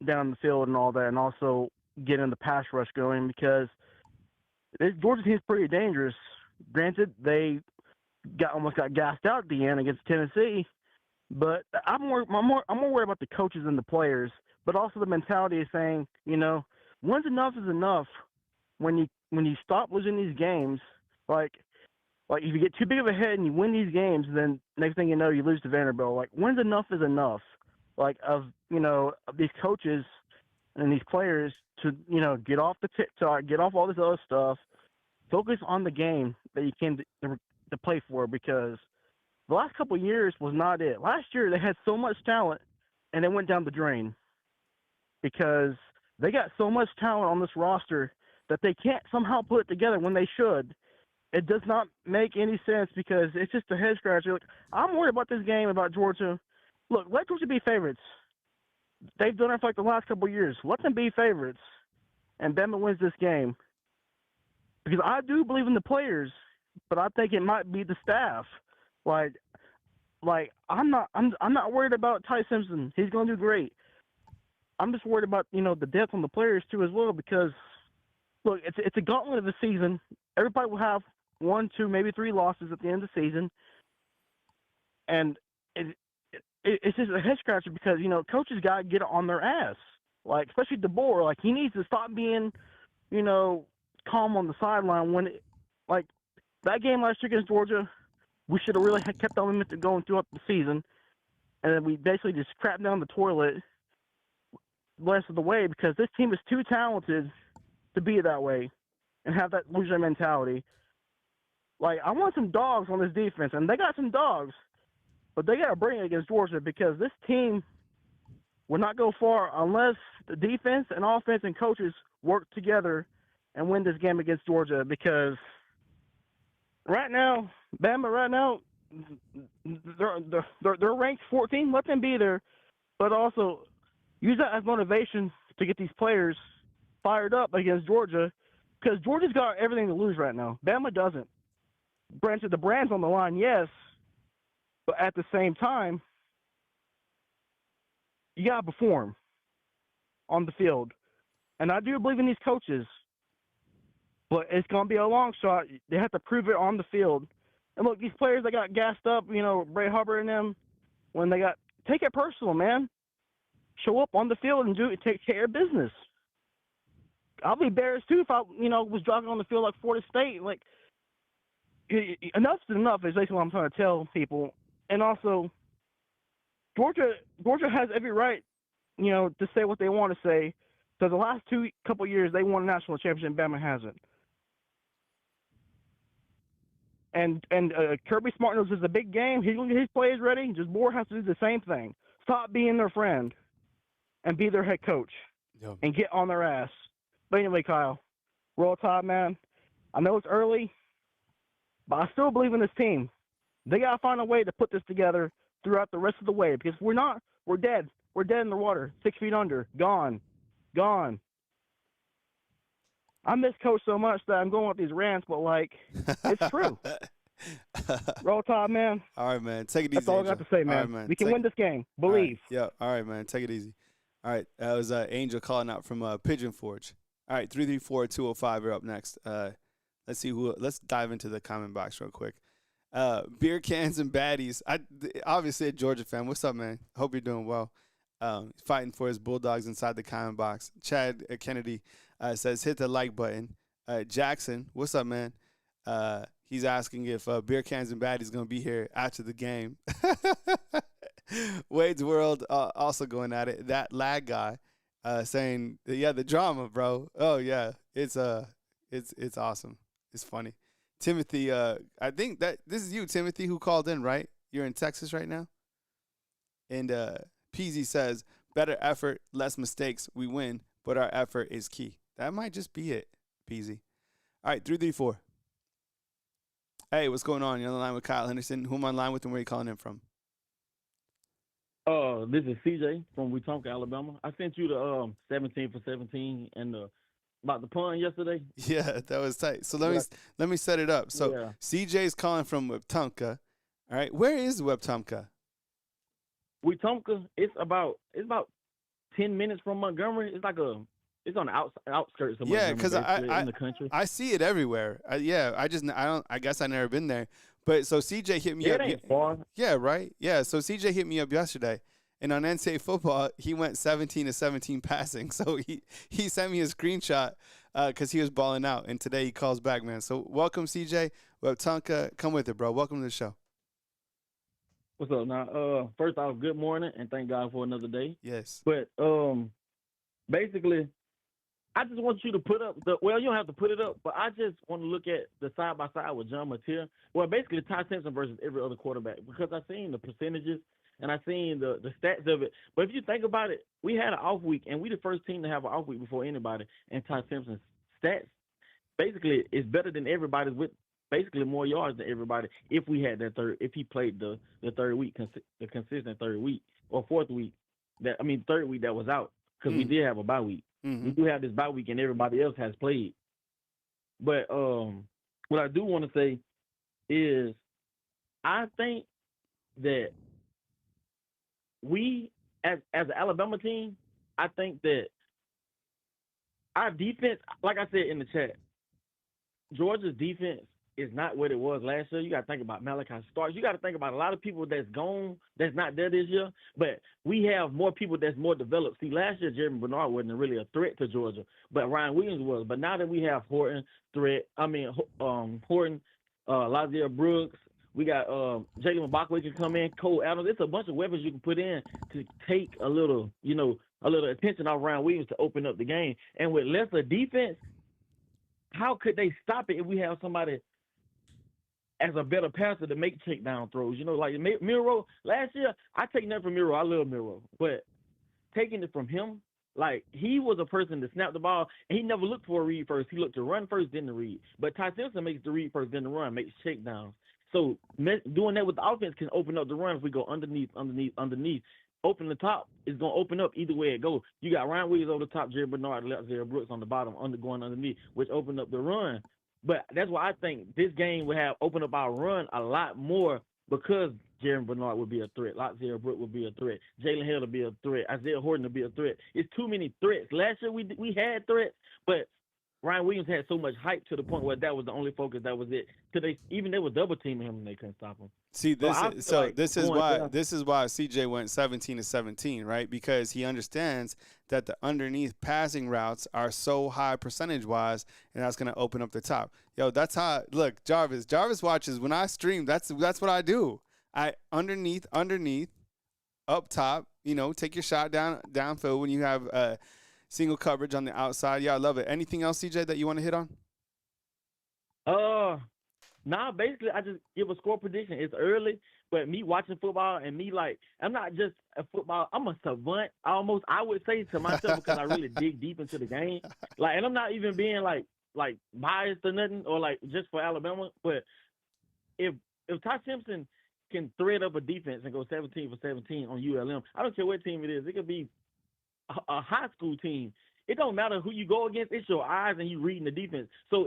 [SPEAKER 8] down the field and all that, and also getting the pass rush going, because this Georgia team is pretty dangerous. Granted, they almost got gassed out at the end against Tennessee, but I'm more worried about the coaches than the players, but also the mentality of saying, once enough is enough. When you stop losing these games, like if you get too big of a head and you win these games, then next thing you know, you lose to Vanderbilt. Like, when's enough is enough? Like, of these coaches and these players to get off the TikTok, get off all this other stuff, focus on the game that you came to play for, because the last couple of years was not it. Last year they had so much talent and it went down the drain because they got so much talent on this roster that they can't somehow put it together when they should. It does not make any sense because it's just a head scratcher. Look, I'm worried about this game, about Georgia. Look, let Georgia be favorites. They've done it for like the last couple of years. Let them be favorites, and Bama wins this game. Because I do believe in the players, but I think it might be the staff. Like I'm not worried about Ty Simpson. He's going to do great. I'm just worried about the depth on the players too as well, because look, it's a gauntlet of a season. Everybody will have 1, 2, maybe 3 losses at the end of the season, and it's just a head scratcher because coaches got to get on their ass. Like, especially DeBoer, like, he needs to stop being calm on the sideline when like that game last year against Georgia. We should have really kept that momentum going throughout the season, and then we basically just crapped down the toilet the rest of the way because this team is too talented to be that way and have that loser mentality. Like, I want some dogs on this defense, and they got some dogs, but they got to bring it against Georgia because this team will not go far unless the defense and offense and coaches work together and win this game against Georgia, because right now, Bama, they're ranked 14. Let them be there, but also use that as motivation to get these players fired up against Georgia, because Georgia's got everything to lose right now. Bama doesn't. Granted, the brand's on the line, yes, but at the same time, you got to perform on the field. And I do believe in these coaches, but it's going to be a long shot. They have to prove it on the field. And look, these players, they got gassed up, Ray Hubbard and them, when they take it personal, man. Show up on the field and take care of business. I'll be embarrassed too if I, was jogging on the field like Florida State. Like, enough's enough is basically what I'm trying to tell people. And also, Georgia has every right, to say what they want to say. Because the last couple of years, they won a national championship, and Bama hasn't. And Kirby Smart knows it's a big game. He's going to get his players ready. Just Moore has to do the same thing. Stop being their friend and be their head coach.
[SPEAKER 1] Yep.
[SPEAKER 8] And get on their ass. But anyway, Kyle, Roll Tide, man. I know it's early, but I still believe in this team. They got to find a way to put this together throughout the rest of the way, because we're dead. We're dead in the water, 6 feet under, gone. I miss Coach so much that I'm going with these rants, but, it's true. Roll Tide, man.
[SPEAKER 1] All right, man. Take it easy.
[SPEAKER 8] That's all I got to say, man.
[SPEAKER 1] All right, man.
[SPEAKER 8] We can win this game. Believe.
[SPEAKER 1] All right. Yeah. All right, man. Take it easy. All right. That was Angel calling out from Pigeon Forge. All right, 334-205. You're up next. Let's see let's dive into the comment box real quick. Beer cans and baddies. Obviously a Georgia fan. What's up, man? Hope you're doing well. Fighting for his Bulldogs inside the comment box. Chad Kennedy says hit the like button. Jackson, what's up, man? He's asking if beer cans and baddies going to be here after the game. Wade's World also going at it. That lag guy saying, yeah, the drama, bro. Oh yeah, it's awesome. It's funny. Timothy, I think that this is you, Timothy, who called in, right? You're in Texas right now. And Peasy says, better effort, less mistakes, we win, but our effort is key. That might just be it, Peasy. All right, 334. Hey, what's going on? You're on the line with Kyle Henderson. Who am I on line with and where are you calling in from?
[SPEAKER 9] This is CJ from Wetumpka, Alabama. I sent you the 17 for 17 and about the pun yesterday.
[SPEAKER 1] Yeah, that was tight. So let me set it up. So
[SPEAKER 9] yeah.
[SPEAKER 1] CJ's calling from Wetumpka. All right. Where is Wetumpka?
[SPEAKER 9] Wetumpka, it's about 10 minutes from Montgomery. It's on the outskirts of
[SPEAKER 1] Yeah,
[SPEAKER 9] Montgomery,
[SPEAKER 1] because
[SPEAKER 9] in the country.
[SPEAKER 1] I see it everywhere. I guess I never been there. But so CJ hit me up.
[SPEAKER 9] It ain't far.
[SPEAKER 1] Yeah, right. Yeah. So CJ hit me up yesterday, and on NCAA football, he went 17 to 17 passing. So he sent me a screenshot because he was balling out, and today he calls back, man. So welcome, CJ. Wetumpka, come with it, bro. Welcome to the show.
[SPEAKER 9] What's up now? First off, good morning, and thank God for another day.
[SPEAKER 1] Yes.
[SPEAKER 9] But basically, I just want you to put up you don't have to put it up, but I just want to look at the side by side with John Mateer. Well, basically Ty Simpson versus every other quarterback, because I seen the percentages and I seen the stats of it. But if you think about it, we had an off week, and we the first team to have an off week before anybody. And Ty Simpson's stats basically is better than everybody's with basically more yards than everybody if he played the third week, the consistent third week or fourth week. Third week that was out, because we did have a bye week.
[SPEAKER 1] Mm-hmm.
[SPEAKER 9] We do have this bye week, and everybody else has played. But what I do want to say is I think that we, as an Alabama team, I think that our defense, like I said in the chat, Georgia's defense is not what it was last year. You got to think about Malachi Starks. You got to think about a lot of people that's gone, that's not there this year. But we have more people that's more developed. See, last year, Jeremy Bernard wasn't really a threat to Georgia, but Ryan Williams was. But now that we have Horton, Lazier Brooks, we got Jalen Mbakwe can come in, Cole Adams. It's a bunch of weapons you can put in to take a little attention off Ryan Williams to open up the game. And with lesser defense, how could they stop it if we have somebody as a better passer to make takedown throws? Like Miro, last year, I take nothing from Miro. I love Miro. But taking it from him, like, he was a person to snap the ball, and he never looked for a read first. He looked to run first, then the read. But Ty Simpson makes the read first, then the run, makes takedowns. So doing that with the offense can open up the run if we go underneath. Open the top is going to open up either way it goes. You got Ryan Williams over the top, Jerry Bernard, Lazier Brooks on the bottom, going underneath, which opened up the run. But that's why I think this game would have opened up our run a lot more, because Jerry Bernard would be a threat. Lazier Brooks would be a threat. Jalen Hill would be a threat. Isaiah Horton would be a threat. It's too many threats. Last year we had threats, but Ryan Williams had so much hype to the point where that was the only focus. That was it. They were double teaming him and they couldn't stop him.
[SPEAKER 1] See, this is why CJ went 17 to 17, right? Because he understands that the underneath passing routes are so high percentage wise, and that's going to open up the top. Yo, that's how. Look, Jarvis watches when I stream. That's what I do. I underneath, up top. Take your shot downfield when you have single coverage on the outside. Yeah, I love it. Anything else, CJ, that you want to hit on?
[SPEAKER 9] Nah, basically, I just give a score prediction. It's early, but me watching football and me, like, I'm not just a football. I'm a savant, almost, I would say to myself, because I really dig deep into the game. Like, and I'm not even being, like biased or nothing, or, like, just for Alabama. But if Ty Simpson can thread up a defense and go 17 for 17 on ULM, I don't care what team it is. It could be a high school team. It don't matter who you go against. It's your eyes and you reading the defense. So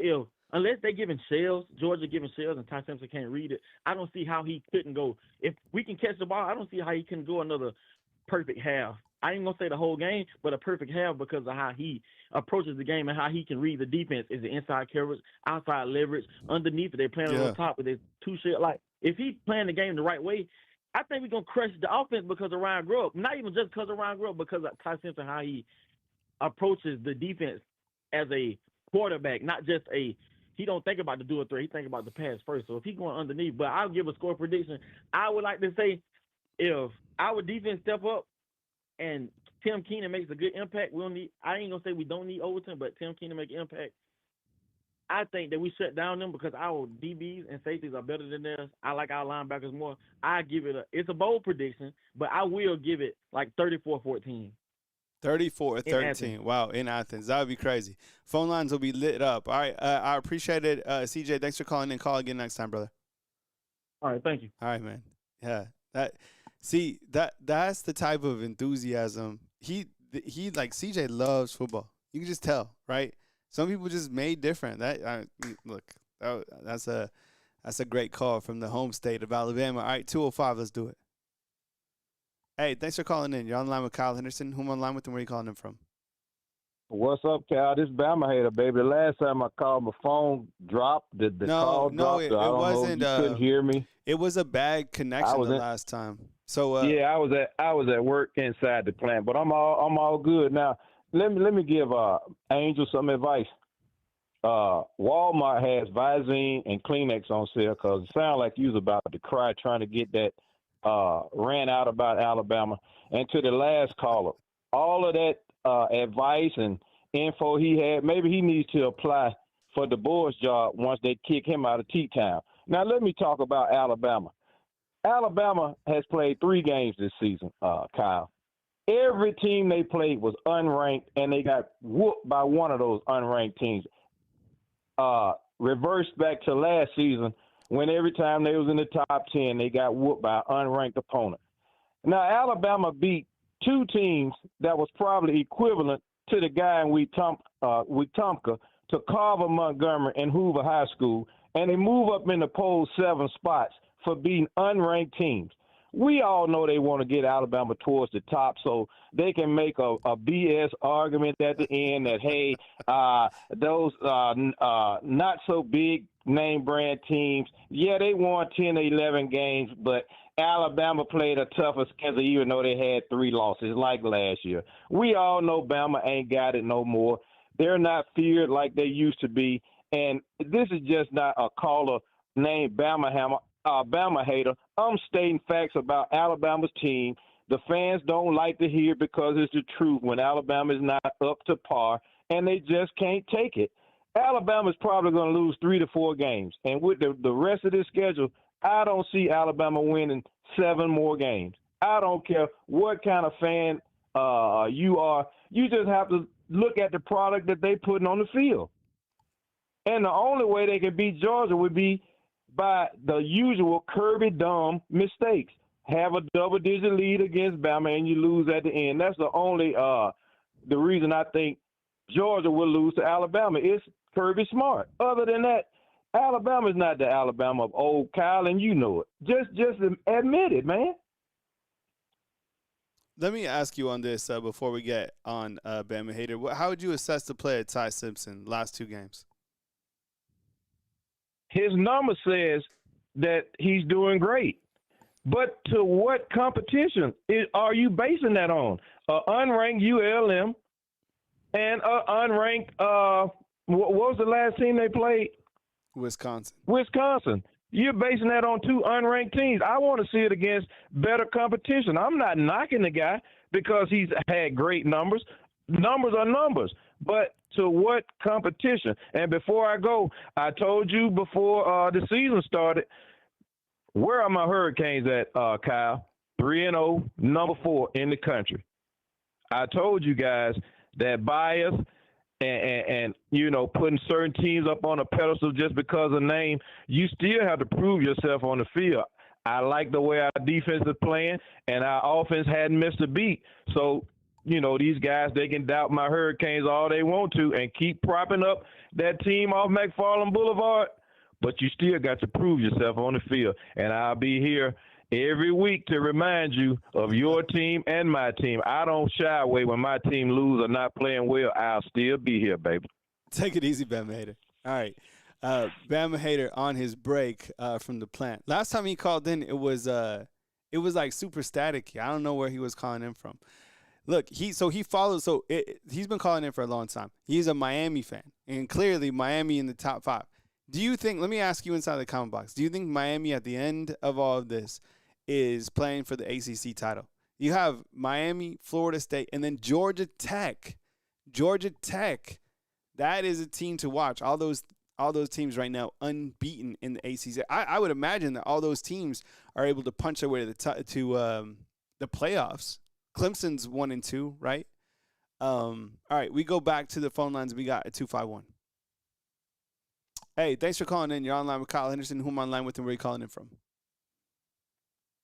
[SPEAKER 9] unless they giving shells, Georgia giving shells, and Ty Simpson can't read it, I don't see how he couldn't go. If we can catch the ball, I don't see how he can go another perfect half. I ain't gonna say the whole game, but a perfect half, because of how he approaches the game and how he can read the defense. Is the inside coverage, outside leverage, underneath it, they're playing on top with their two shit. Like, if he's playing the game the right way, I think we're going to crush the offense because of Ryan Grubb. Not even just because of Ryan Grubb, because of Ty Simpson, how he approaches the defense as a quarterback, not just he don't think about the do or threat, he think about the pass first. So if he's going underneath, but I'll give a score prediction. I would like to say, if our defense step up and Tim Keenan makes a good impact, I ain't going to say we don't need Overton, but Tim Keenan make an impact. I think that we shut down them because our DBs and safeties are better than theirs. I like our linebackers more. I give it it's a bold prediction, but I will give it like 34-14.
[SPEAKER 1] 34-13. Wow, in Athens. That would be crazy. Phone lines will be lit up. All right, I appreciate it. CJ, thanks for calling in. Call again next time, brother.
[SPEAKER 9] All right, thank you.
[SPEAKER 1] All right, man. Yeah. That's the type of enthusiasm. He like, CJ loves football. You can just tell, right? Some people just made different. That's That's a great call from the home state of Alabama. All right, 205, let's do it. Hey, thanks for calling in. You're on line with Kyle Henderson. Who am I on line with and where are you calling in from?
[SPEAKER 10] What's up, Cal? This Bama hater, baby. The last time I called, my phone dropped. The call dropped.
[SPEAKER 1] It
[SPEAKER 10] I don't
[SPEAKER 1] wasn't.
[SPEAKER 10] know if you couldn't hear me.
[SPEAKER 1] It was a bad connection the last time. So
[SPEAKER 10] yeah, I was at work inside the plant, but I'm all good now. Let me give Angel some advice. Walmart has Visine and Kleenex on sale because it sounded like you was about to cry trying to get that ran out about Alabama. And to the last caller, all of that advice and info he had, maybe he needs to apply for the board's job once they kick him out of T-Town. Now, let me talk about Alabama. Alabama has played 3 games this season, Kyle. Every team they played was unranked, and they got whooped by one of those unranked teams. Reversed back to last season when every time they was in the top 10, they got whooped by an unranked opponent. Now, Alabama beat 2 teams that was probably equivalent to the guy in Wetumpka, to Carver, Montgomery, and Hoover High School, and they move up in the poll 7 spots for beating unranked teams. We all know they want to get Alabama towards the top so they can make a BS argument at the end that, hey, those not so big name brand teams, yeah, they won 10 or 11 games, but Alabama played a tougher schedule even though they had 3 losses like last year. We all know Bama ain't got it no more. They're not feared like they used to be. And this is just not a caller named Bama hater. I'm stating facts about Alabama's team. The fans don't like to hear because it's the truth when Alabama is not up to par, and they just can't take it. Alabama's probably going to lose 3 to 4 games. And with the rest of this schedule, I don't see Alabama winning 7 more games. I don't care what kind of fan you are. You just have to look at the product that they putting on the field. And the only way they can beat Georgia would be by the usual Kirby dumb mistakes. Have a double-digit lead against Bama and you lose at the end. That's the only the reason I think Georgia will lose to Alabama. It's Kirby Smart. Other than that, Alabama's not the Alabama of old Kyle, and you know it. Just admit it, man.
[SPEAKER 1] Let me ask you on this before we get on Bama hater. How would you assess the play of Ty Simpson last 2 games?
[SPEAKER 10] His number says that he's doing great. But to what competition are you basing that on? Unranked ULM and unranked, what was the last team they played? Wisconsin. You're basing that on 2 unranked teams. I want to see it against better competition. I'm not knocking the guy because he's had great numbers. Numbers are numbers. But to what competition? And before I go, I told you before the season started, where are my Hurricanes at, Kyle? 3-0, number 4 in the country. I told you guys that bias and you know, putting certain teams up on a pedestal just because of name, you still have to prove yourself on the field. I like the way our defense is playing, and our offense hadn't missed a beat. So, you know, these guys, they can doubt my Hurricanes all they want to and keep propping up that team off McFarland Boulevard, but you still got to prove yourself on the field. And I'll be here every week to remind you of your team and my team. I don't shy away when my team lose or not playing well. I'll still be here, baby.
[SPEAKER 1] Take it easy, Bama hater. All right. Bama hater on his break from the plant. Last time he called in, it was like super static. I don't know where he was calling in from. Look, he's been calling in for a long time. He's a Miami fan, and clearly Miami in the top 5. Do you think, let me ask you inside the comment box, do you think Miami at the end of all of this is playing for the ACC title? You have Miami, Florida State, and then Georgia Tech. Georgia Tech, that is a team to watch. All those teams right now unbeaten in the ACC. I would imagine that all those teams are able to punch their way to the playoffs. Clemson's 1-2, right? All right, we go back to the phone lines. We got a 251. Hey, thanks for calling in. You're online with Kyle Henderson. Who am I online with and where are you calling in from?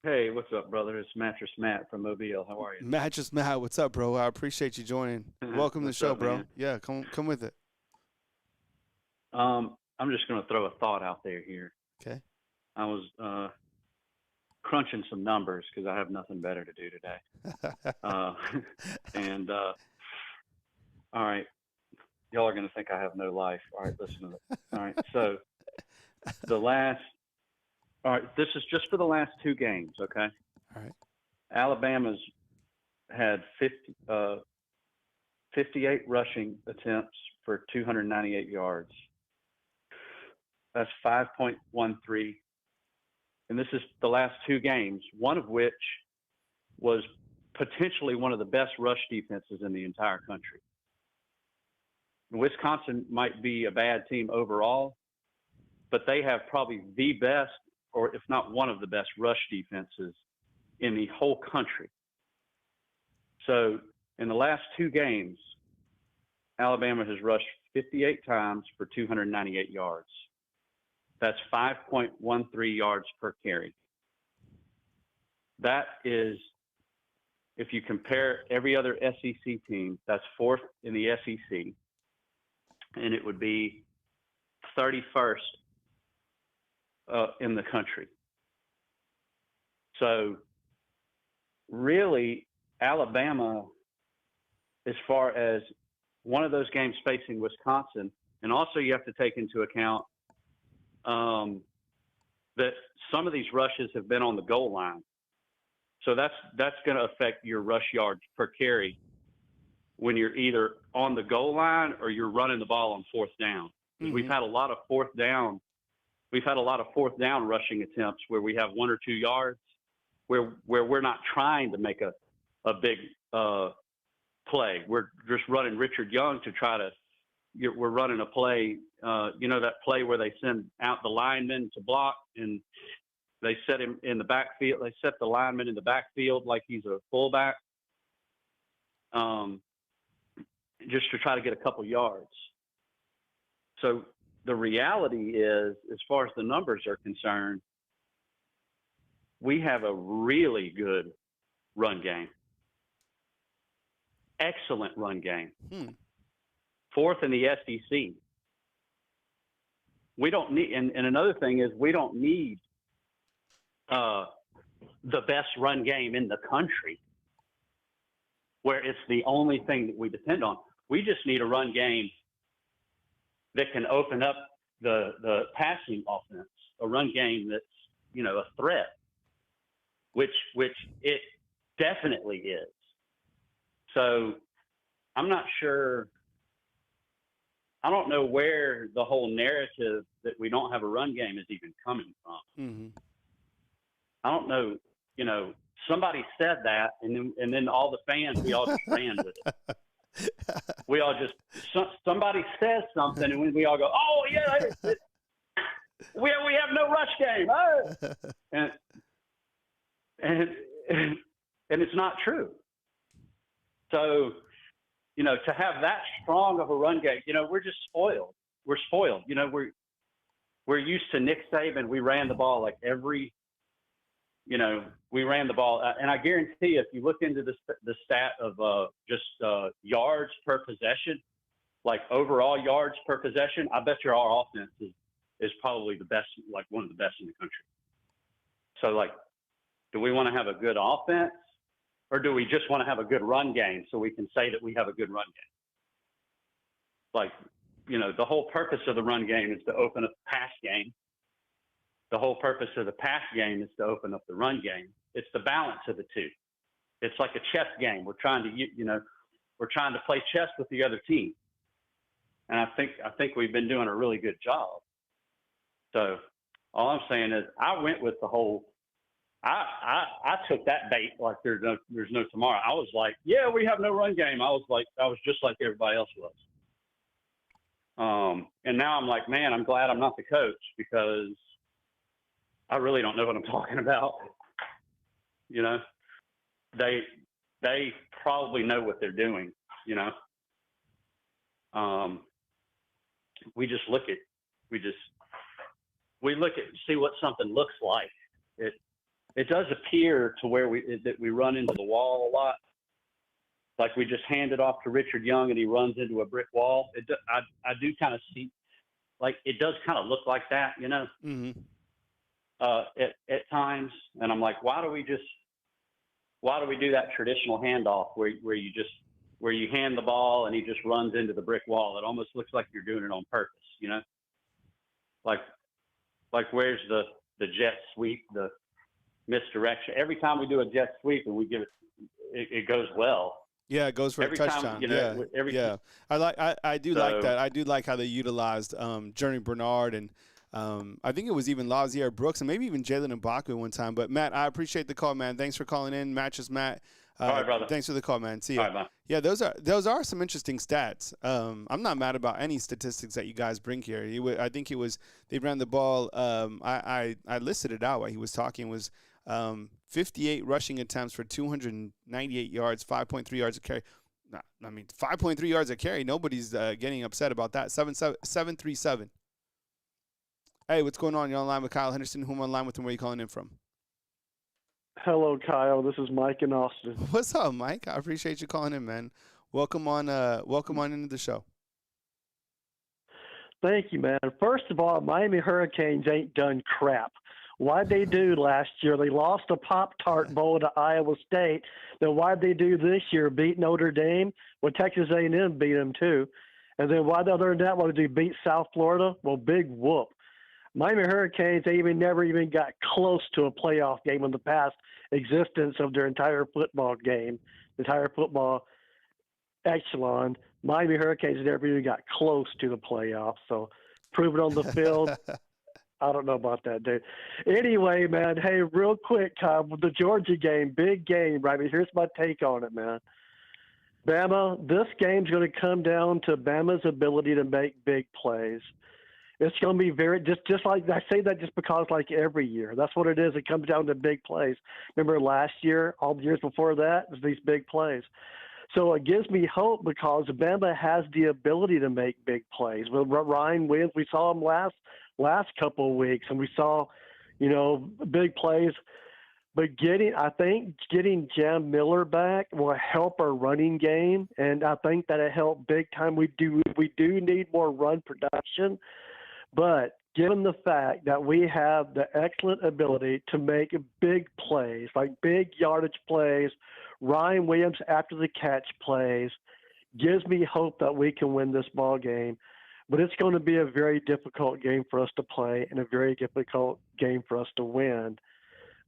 [SPEAKER 11] Hey, what's up, brother? It's Mattress Matt from Mobile. How are you?
[SPEAKER 1] Mattress Matt, what's up, bro? I appreciate you joining. Welcome to the show,
[SPEAKER 11] up,
[SPEAKER 1] bro.
[SPEAKER 11] man?
[SPEAKER 1] Yeah, come with it.
[SPEAKER 11] I'm just going to throw a thought out there here.
[SPEAKER 1] Okay.
[SPEAKER 11] I was crunching some numbers because I have nothing better to do today. All right, y'all are going to think I have no life. All right, listen to this. All right, so this is just for the last 2 games, okay?
[SPEAKER 1] All right.
[SPEAKER 11] Alabama's had 58 rushing attempts for 298 yards. That's 5.13. And this is the last 2 games, one of which was potentially one of the best rush defenses in the entire country. Wisconsin might be a bad team overall, but they have probably the best, or if not one of the best, rush defenses in the whole country. So in the last 2 games, Alabama has rushed 58 times for 298 yards. That's 5.13 yards per carry. That is, if you compare every other SEC team, that's 4th in the SEC, and it would be 31st in the country. So really, Alabama, as far as one of those games facing Wisconsin, and also you have to take into account that some of these rushes have been on the goal line. So that's going to affect your rush yards per carry when you're either on the goal line or you're running the ball on 4th down. Mm-hmm. We've had a lot of 4th down. We've had a lot of 4th down rushing attempts where we have 1 or 2 yards where we're not trying to make a big play. We're just running Richard Young to try to we're running a play, that play where they send out the lineman to block and they set him in the backfield. They set the lineman in the backfield like he's a fullback, just to try to get a couple yards. So the reality is, as far as the numbers are concerned, we have a really good run game. Excellent run game. 4th in the SEC. We don't need, and another thing is we don't need the best run game in the country where it's the only thing that we depend on. We just need a run game that can open up the passing offense, a run game that's, a threat, which it definitely is. So I'm not sure. I don't know where the whole narrative that we don't have a run game is even coming from.
[SPEAKER 1] Mm-hmm.
[SPEAKER 11] I don't know. Somebody said that, and then all the fans, we all just ran with it. We all just somebody says something, and we all go, "Oh yeah, we have no rush game," and it's not true. So, to have that strong of a run game, we're just spoiled. We're spoiled. We're used to Nick Saban. We ran the ball like we ran the ball. And I guarantee you, if you look into the stat of yards per possession, like overall yards per possession, I bet you our offense is probably the best, like one of the best in the country. So, do we want to have a good offense? Or do we just want to have a good run game so we can say that we have a good run game? The whole purpose of the run game is to open up the pass game. The whole purpose of the pass game is to open up the run game. It's the balance of the two. It's like a chess game. We're trying to play chess with the other team. And I think we've been doing a really good job. So all I'm saying is I went with the whole I took that bait like there's no tomorrow. I was like, yeah, we have no run game. I was just like everybody else was. And now I'm like, man, I'm glad I'm not the coach because I really don't know what I'm talking about. They probably know what they're doing. We look at see what something looks like. It does appear to where that we run into the wall a lot. Like we just hand it off to Richard Young and he runs into a brick wall. I do kind of see like it does kind of look like that, you know,
[SPEAKER 1] Mm-hmm.
[SPEAKER 11] at times. And I'm like, why do we do that traditional handoff where you hand the ball and he just runs into the brick wall? It almost looks like you're doing it on purpose, you know, like where's the jet sweep, the misdirection? Every time we do a jet sweep and we give it goes well.
[SPEAKER 1] Yeah, it goes for
[SPEAKER 11] Every
[SPEAKER 1] a touchdown.
[SPEAKER 11] time, you know,
[SPEAKER 1] yeah. I do like that. I do like how they utilized Journey Bernard and I think it was even Lazier Brooks and maybe even Jalen M'Baku one time. But Matt, I appreciate the call, man. Thanks for calling in. Matches Matt.
[SPEAKER 11] All right, brother.
[SPEAKER 1] Thanks for the call, man. See you.
[SPEAKER 11] All right, bye.
[SPEAKER 1] Yeah, those are some interesting stats. I'm not mad about any statistics that you guys bring here. I think they ran the ball. I listed it out while he was talking. Was 58 rushing attempts for 298 yards, 5.3 yards a carry. 5.3 yards a carry. Nobody's getting upset about that. 737. Hey, what's going on? You're online with Kyle Henderson. Who am I online with and where are you calling in from?
[SPEAKER 12] Hello, Kyle. This is Mike in Austin.
[SPEAKER 1] What's up, Mike? I appreciate you calling in, man. Welcome on into the show.
[SPEAKER 12] Thank you, man. First of all, Miami Hurricanes ain't done crap. Why'd they do last year? They lost a Pop-Tart Bowl to Iowa State. Then why'd they do this year? Beat Notre Dame? Well, Texas A&M beat them too. And then why other than that, what did they beat South Florida? Well, big whoop. Miami Hurricanes, they never even got close to a playoff game in the past existence of their entire football game, entire football echelon. Miami Hurricanes never even got close to the playoffs. So prove it on the field. I don't know about that, dude. Anyway, man, hey, real quick, Kyle, with the Georgia game, big game, right? Here's my take on it, man. Bama, this game's going to come down to Bama's ability to make big plays. It's going to be very just like I say that just because like every year. That's what it is. It comes down to big plays. Remember last year, all the years before that, it was these big plays. So it gives me hope because Bama has the ability to make big plays. With Ryan Williams, we saw him last couple of weeks, and we saw, big plays. But I think getting Jam Miller back will help our running game, and I think that it helped big time. We do need more run production. But given the fact that we have the excellent ability to make big plays, like big yardage plays, Ryan Williams after the catch plays, gives me hope that we can win this ball game. But it's going to be a very difficult game for us to play and a very difficult game for us to win.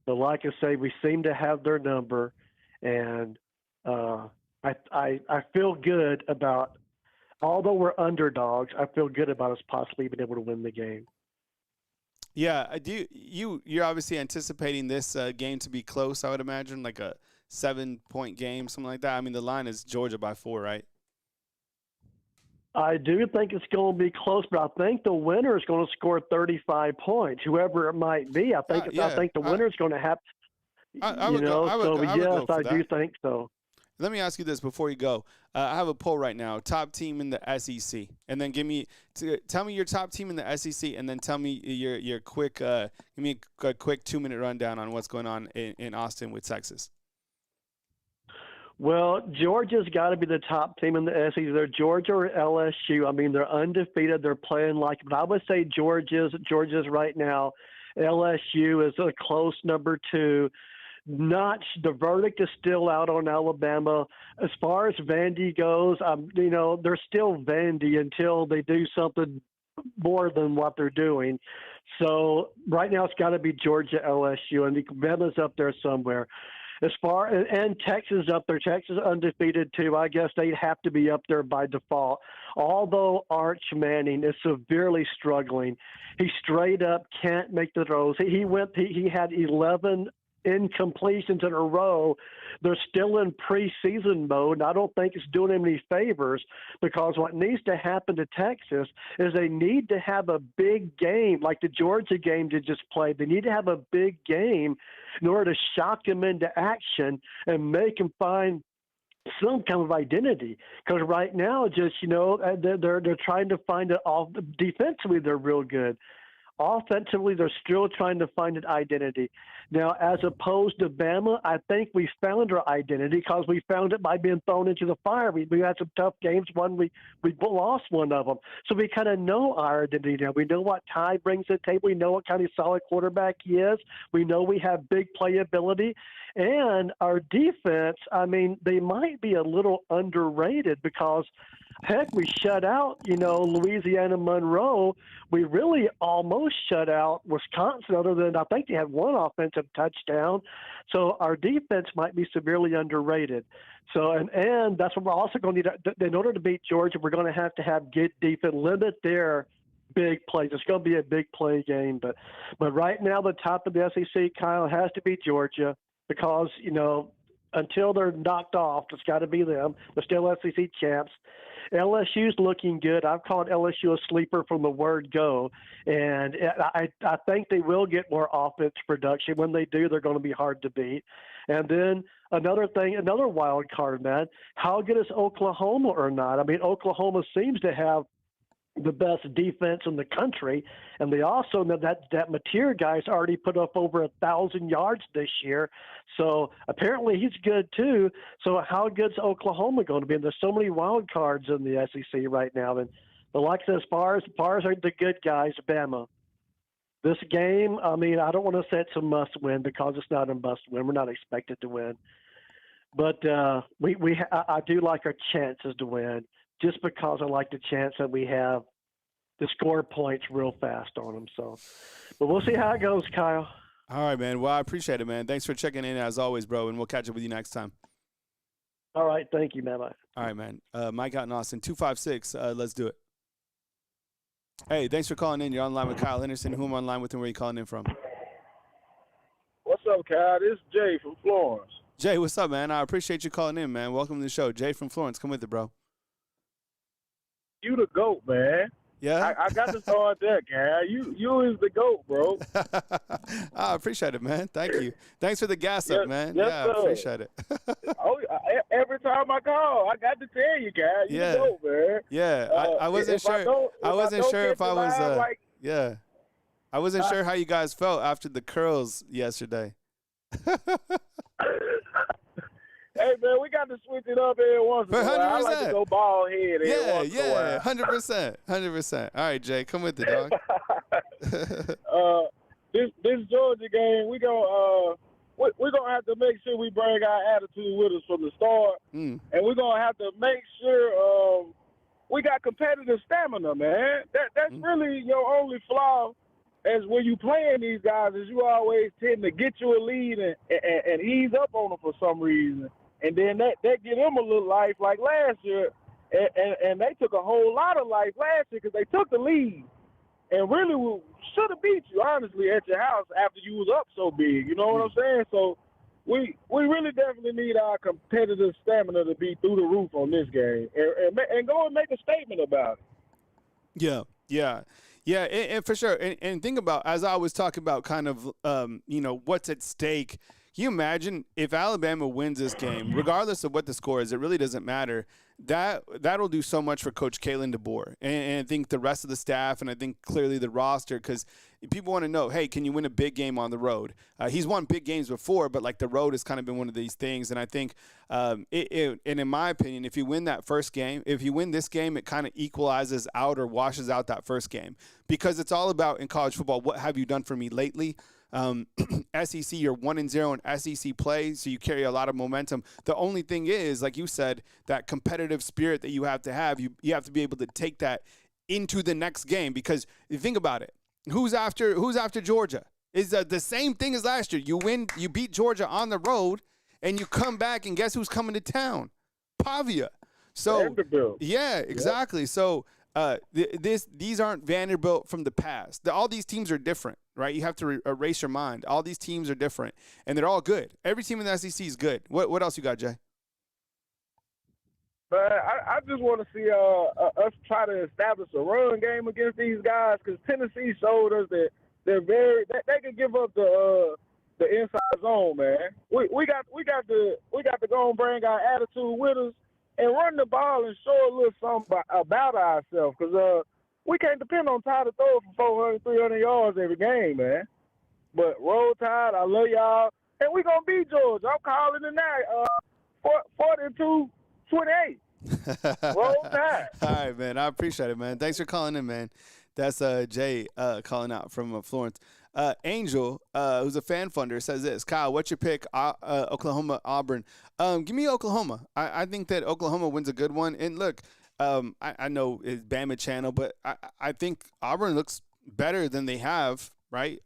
[SPEAKER 12] But like I say, we seem to have their number, and I feel good about. Although we're underdogs, I feel good about us possibly being able to win the game.
[SPEAKER 1] Yeah, you're obviously anticipating this game to be close, I would imagine, like a 7-point game, something like that. I mean, the line is Georgia by 4, right?
[SPEAKER 12] I do think it's going to be close, but I think the winner is going to score 35 points, whoever it might be. I think the winner is going to have. I do think so.
[SPEAKER 1] Let me ask you this before you go. I have a poll right now. Top team in the SEC, and then tell me your top team in the SEC, and then tell me your quick. Give me a quick 2-minute rundown on what's going on in Austin with Texas.
[SPEAKER 12] Well, Georgia's got to be the top team in the SEC. They're Georgia or LSU. I mean, they're undefeated. They're playing like. But I would say Georgia's right now. LSU is a close number 2. The verdict is still out on Alabama. As far as Vandy goes, they're still Vandy until they do something more than what they're doing. So right now it's got to be Georgia, LSU, and Bama's up there somewhere. And Texas up there. Texas undefeated too. I guess they'd have to be up there by default. Although Arch Manning is severely struggling, he straight up can't make the throws. He had 11 incompletions in a row. They're still in preseason mode, and I don't think it's doing him any favors, because what needs to happen to Texas is they need to have a big game like the Georgia game they just played. They need to have a big game in order to shock him into action and make him find some kind of identity. Because right now, just they're trying to find it off defensively. They're real good. Offensively, they're still trying to find an identity. Now, as opposed to Bama, I think we found our identity because we found it by being thrown into the fire. We had some tough games. We lost one of them. So we kind of know our identity now. We know what Ty brings to the table. We know what kind of solid quarterback he is. We know we have big playability. And our defense, I mean, they might be a little underrated because – heck, we shut out, Louisiana Monroe. We really almost shut out Wisconsin, other than I think they had one offensive touchdown. So our defense might be severely underrated. So, and that's what we're also going to need. In order to beat Georgia, we're going to have good defense, limit their big plays. It's going to be a big play game. But right now, the top of the SEC, Kyle, has to be Georgia because, until they're knocked off, it's got to be them. They're still SEC champs. LSU's looking good. I've called LSU a sleeper from the word go, and I think they will get more offense production. When they do, they're going to be hard to beat. And then another wild card, man, how good is Oklahoma or not? I mean, Oklahoma seems to have the best defense in the country, and they also know that Mateer guy's already put up over 1,000 yards this year, so apparently he's good too. So how good's Oklahoma going to be? And there's so many wild cards in the SEC right now. And like I said, as far as the good guys, Bama. This game, I mean, I don't want to say it's a must-win because it's not a must-win. We're not expected to win, but I do like our chances to win. Just because I like the chance that we have to score points real fast on them. So, but we'll see how it goes, Kyle.
[SPEAKER 1] All right, man. Well, I appreciate it, man. Thanks for checking in as always, bro, and we'll catch up with you next time.
[SPEAKER 12] All right. Thank you, man. Bye.
[SPEAKER 1] All right, man. Mike out in Austin, 256. Let's do it. Hey, thanks for calling in. You're online with Kyle Henderson. Who am I online with and where are you calling in from?
[SPEAKER 13] What's up, Kyle? This is Jay from Florence.
[SPEAKER 1] Jay, what's up, man? I appreciate you calling in, man. Welcome to the show. Jay from Florence. Come with it, bro.
[SPEAKER 13] You the GOAT, man.
[SPEAKER 1] Yeah?
[SPEAKER 13] I got to start that, Kyle. You is the GOAT, bro.
[SPEAKER 1] I appreciate it, man. Thank you. Thanks for the gas up, man.
[SPEAKER 13] Yes,
[SPEAKER 1] yeah,
[SPEAKER 13] sir.
[SPEAKER 1] I appreciate it.
[SPEAKER 13] Every time I call, I got to tell you, Kyle. You the GOAT, man.
[SPEAKER 1] Yeah, I wasn't sure. I wasn't sure if I was. Yeah, I wasn't sure how you guys felt after the curls yesterday.
[SPEAKER 13] Hey, man, we got to switch it up every once in a while. I like to go bald head every once in a while.
[SPEAKER 1] 100%. 100%. All right, Jay, come with it, dog.
[SPEAKER 13] This Georgia game, we're gonna have to make sure we bring our attitude with us from the start, and we're gonna have to make sure we got competitive stamina, man. That's really your only flaw. As when you playing these guys, is you always tend to get you a lead and ease up on them for some reason. And then that give them a little life like last year. And they took a whole lot of life last year because they took the lead. And really should have beat you, honestly, at your house after you was up so big. You know what I'm saying? So we really definitely need our competitive stamina to be through the roof on this game. And go and make a statement about it.
[SPEAKER 1] Yeah, and for sure. And think about, as I was talking about kind of, what's at stake. Can you imagine if Alabama wins this game, regardless of what the score is, it really doesn't matter. That'll do so much for Coach Kalen DeBoer. And I think the rest of the staff, and I think clearly the roster, because people want to know, hey, can you win a big game on the road? He's won big games before, but like the road has kind of been one of these things. And I think, and in my opinion, if you win that first game, if you win this game, it kind of equalizes out or washes out that first game, because it's all about in college football, what have you done for me lately? SEC, you're 1-0 in SEC play, so you carry a lot of momentum. The only thing is, like you said, that competitive spirit that you have to have, you have to be able to take that into the next game, because you think about it, who's after Georgia? Is the same thing as last year. You win, you beat Georgia on the road, and you come back, and guess who's coming to town? Pavia. So
[SPEAKER 13] Vanderbilt.
[SPEAKER 1] Yeah, exactly. Yep. So these aren't Vanderbilt from the past. All these teams are different, right? You have to erase your mind. All these teams are different, and they're all good. Every team in the SEC is good. What else you got, Jay?
[SPEAKER 13] But I just want to see us try to establish a run game against these guys, because Tennessee showed us that they can give up the inside zone, man. We got to go and bring our attitude with us and run the ball and show a little something about ourselves, because we can't depend on Ty to throw for 400, 300 yards every game, man. But Roll Tide, I love y'all. And we're going to beat Georgia. I'm calling it now. 42-28. Roll Tide.
[SPEAKER 1] All right, man. I appreciate it, man. Thanks for calling in, man. That's Jay calling out from Florence. Angel, who's a fan funder, says this. Kyle, what's your pick? Oklahoma, Auburn. Give me Oklahoma. I think that Oklahoma wins a good one. And look, I know it's Bama channel, but I think Auburn looks better than they have, right?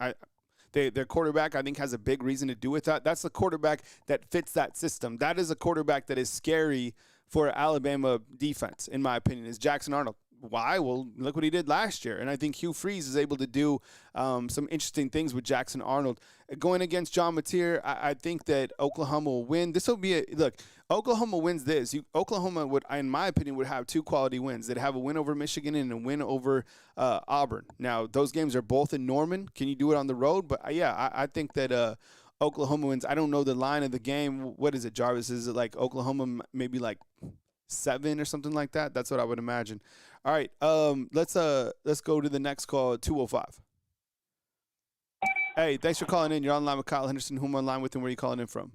[SPEAKER 1] Their quarterback, I think, has a big reason to do with that. That's the quarterback that fits that system. That is a quarterback that is scary for Alabama defense, in my opinion, is Jackson Arnold. Why? Well, look what he did last year. And I think Hugh Freeze is able to do some interesting things with Jackson Arnold. Going against John Mateer, I think that Oklahoma will win. This will be look, Oklahoma wins this. Oklahoma would, in my opinion, would have two quality wins. They'd have a win over Michigan and a win over Auburn. Now, those games are both in Norman. Can you do it on the road? But, I think that Oklahoma wins. I don't know the line of the game. What is it, Jarvis? Is it like Oklahoma maybe like 7 or something like that? That's what I would imagine. All right, let's go to the next call, 205. Hey, thanks for calling in. You're online with Kyle Henderson. Who am I online with and where are you calling in from?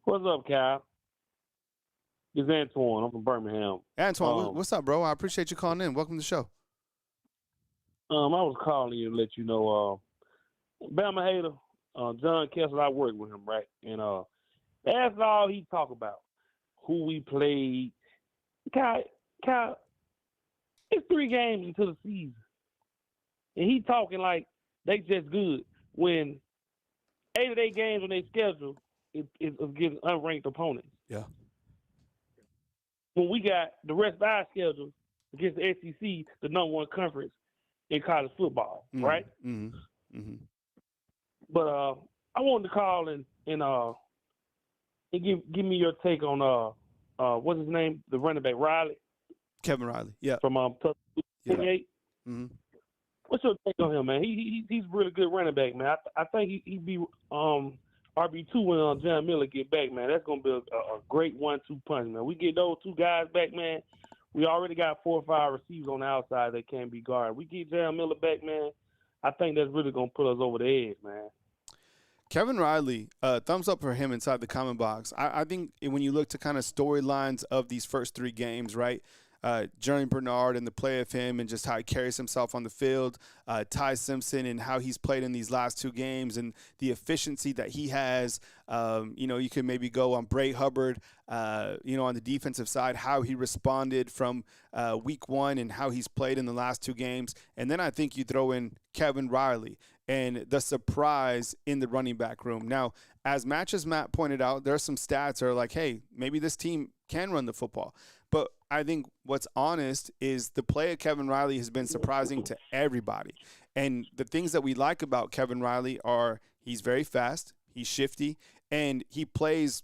[SPEAKER 14] What's up, Kyle? It's Antoine. I'm from Birmingham.
[SPEAKER 1] Antoine, what's up, bro? I appreciate you calling in. Welcome to the show.
[SPEAKER 14] I was calling you to let you know, Bama hater, John Kessler, I worked with him, right? And that's all he talk about, who we played. Kyle, it's 3 games into the season. And he talking like they just good when 8 of their games on their schedule is against unranked opponents.
[SPEAKER 1] Yeah.
[SPEAKER 14] When we got the rest of our schedule against the SEC, the number 1 conference in college football, right?
[SPEAKER 1] Mm-hmm. Mm-hmm.
[SPEAKER 14] But I wanted to call and give me your take on what's his name, the running back, Riley.
[SPEAKER 1] Kevin Riley, yeah.
[SPEAKER 14] From Tuscaloosa, 28.
[SPEAKER 1] Mm-hmm.
[SPEAKER 14] What's your take on him, man? He's a really good running back, man. I think he'd be RB2 when John Miller get back, man. That's gonna be a great 1-2 punch, man. We get those 2 guys back, man. We already got 4 or 5 receivers on the outside that can't be guarded. We get John Miller back, man. I think that's really gonna put us over the edge, man.
[SPEAKER 1] Kevin Riley, thumbs up for him inside the comment box. I think when you look to kind of storylines of these first 3 games, right? Jeremy Bernard and the play of him and just how he carries himself on the field, Ty Simpson and how he's played in these last 2 games and the efficiency that he has. You could maybe go on Bray Hubbard, on the defensive side, how he responded from week 1 and how he's played in the last 2 games. And then I think you throw in Kevin Riley and the surprise in the running back room. Now, as Matt pointed out, there are some stats that are like, hey, maybe this team can run the football. But I think what's honest is the play of Kevin Riley has been surprising to everybody. And the things that we like about Kevin Riley are he's very fast, he's shifty, and he plays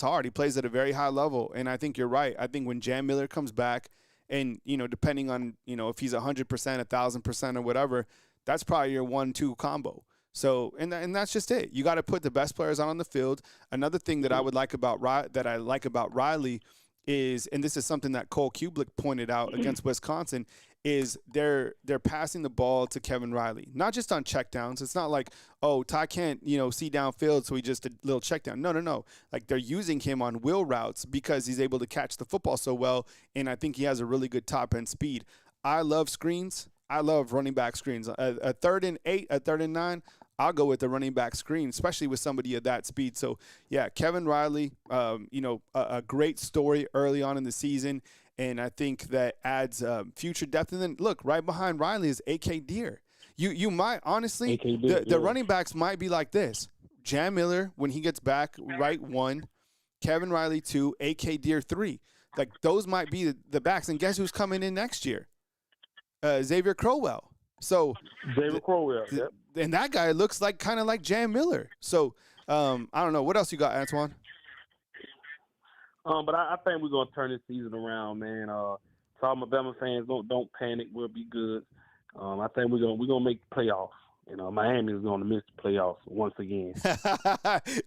[SPEAKER 1] hard. He plays at a very high level. And I think you're right. I think when Jan Miller comes back and, depending on, if he's 100%, 1,000% or whatever, that's probably your 1-2 combo. So, and that's just it. You got to put the best players on the field. Another thing that I like about Riley is, and this is something that Cole Kublik pointed out against Wisconsin, is they're passing the ball to Kevin Riley, not just on checkdowns. It's not like, oh, Ty can't, see downfield, so he just a little checkdown. No. Like they're using him on wheel routes because he's able to catch the football so well, and I think he has a really good top end speed. I love screens. I love running back screens. A 3rd and 8, a 3rd and 9, I'll go with the running back screen, especially with somebody of that speed. So, yeah, Kevin Riley, a great story early on in the season, and I think that adds future depth. And then, look, right behind Riley is A.K. Deere. You might, honestly, the running backs might be like this. Jan Miller, when he gets back, right 1, Kevin Riley 2, A.K. Deere 3. Like, those might be the backs. And guess who's coming in next year? Xavier Crowell. So
[SPEAKER 14] Xavier Crowell, yep.
[SPEAKER 1] And that guy looks like kind of like Jan Miller. So I don't know. What else you got, Antoine?
[SPEAKER 14] But I think we're gonna turn this season around, man. So all my Bama fans, don't panic. We'll be good. I think we're gonna make the playoffs. Miami is gonna miss the playoffs once again.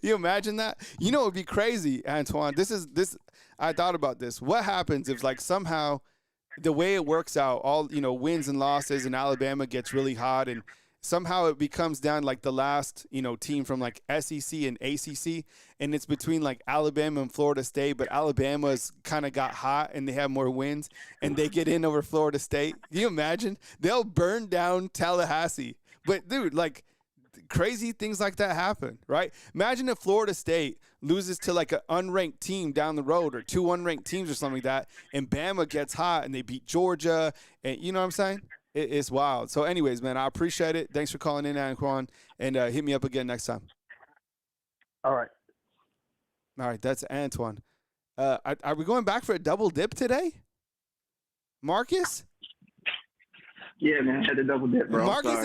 [SPEAKER 1] You imagine that? It would be crazy, Antoine. I thought about this. What happens if somehow the way it works out, all wins and losses, and Alabama gets really hot, and somehow it becomes down like the last team from like SEC and ACC, and it's between like Alabama and Florida State, but Alabama's kind of got hot and they have more wins, and they get in over Florida State. Can you imagine? They'll burn down Tallahassee. But dude, like, crazy things like that happen, right? Imagine if Florida State loses to like an unranked team down the road, or 2 unranked teams or something like that, and Bama gets hot and they beat Georgia, and you know what I'm saying? It's wild. So anyways, man, I appreciate it. Thanks for calling in, Anquan, and hit me up again next time.
[SPEAKER 12] All right.
[SPEAKER 1] All right, that's Antoine. Are we going back for a double dip today? Marcus?
[SPEAKER 7] Yeah, man, I had to double dip, bro.
[SPEAKER 1] Marcus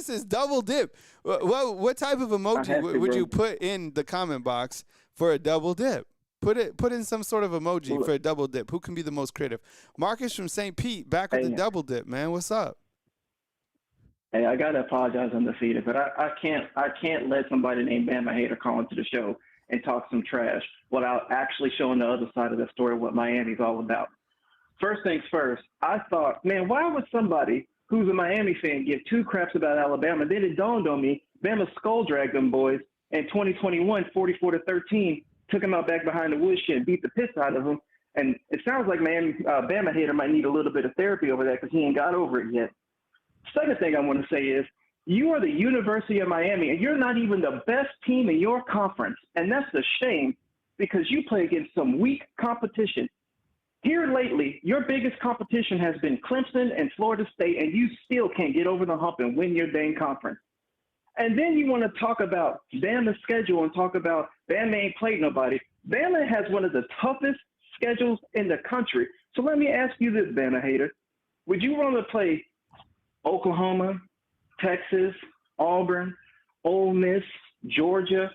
[SPEAKER 1] is double dip. What type of emoji would you put in the comment box for a double dip? Put in some sort of emoji for a double dip. Who can be the most creative? Marcus from St. Pete, back with the double dip, man. What's up?
[SPEAKER 7] Hey, I gotta apologize, I'm defeated, but I can't let somebody named Bama Hater call into the show and talk some trash without actually showing the other side of the story, what Miami's all about. First things first, I thought, man, why would somebody who's a Miami fan give 2 craps about Alabama? Then it dawned on me, Bama skull dragged them boys in 2021, 44-13, took them out back behind the woodshed and beat the piss out of them. And it sounds like Bama Hater might need a little bit of therapy over that because he ain't got over it yet. Second thing I want to say is, you are the University of Miami, and you're not even the best team in your conference. And that's a shame because you play against some weak competition. Here lately, your biggest competition has been Clemson and Florida State, and you still can't get over the hump and win your dang conference. And then you want to talk about Bama's schedule and talk about Bama ain't played nobody. Bama has one of the toughest schedules in the country. So let me ask you this, Bama Hater. Would you want to play Oklahoma, Texas, Auburn, Ole Miss, Georgia,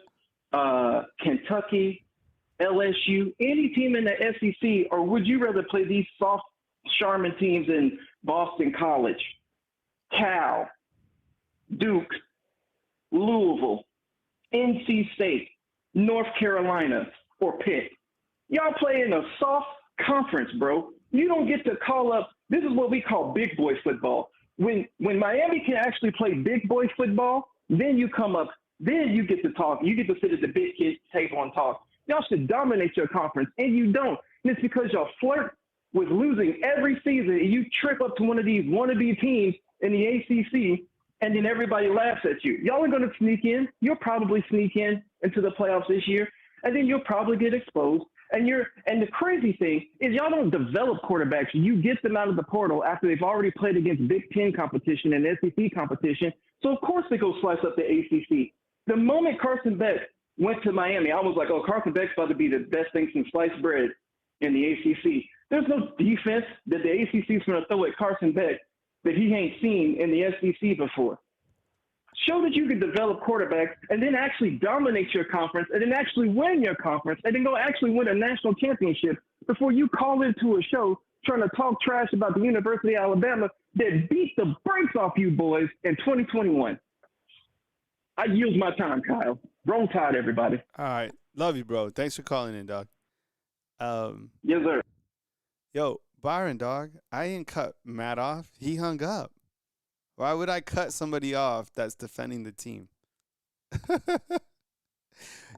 [SPEAKER 7] Kentucky, LSU, any team in the SEC, or would you rather play these soft Charmin teams in Boston College, Cal, Duke, Louisville, NC State, North Carolina, or Pitt? Y'all play in a soft conference, bro. You don't get to call up. This is what we call big boy football. When Miami can actually play big boy football, then you come up, then you get to talk. You get to sit at the big kid table and talk. Y'all should dominate your conference, and you don't. And it's because y'all flirt with losing every season, and you trip up to one of these wannabe teams in the ACC, and then everybody laughs at you. Y'all are going to sneak in. You'll probably sneak in into the playoffs this year, and then you'll probably get exposed. And the crazy thing is y'all don't develop quarterbacks. You get them out of the portal after they've already played against Big Ten competition and SEC competition. So, of course, they go slice up the ACC. The moment Carson Beck went to Miami, I was like, oh, Carson Beck's about to be the best thing since sliced bread in the ACC. There's no defense that the ACC is going to throw at Carson Beck that he ain't seen in the SEC before. Show that you can develop quarterbacks and then actually dominate your conference and then actually win your conference and then go actually win a national championship before you call into a show trying to talk trash about the University of Alabama that beat the brakes off you boys in 2021. I use my time, Kyle. Roll Tide, everybody.
[SPEAKER 1] All right. Love you, bro. Thanks for calling in, dog.
[SPEAKER 7] Yes, sir.
[SPEAKER 1] Yo, Byron, dog, I didn't cut Matt off. He hung up. Why would I cut somebody off that's defending the team?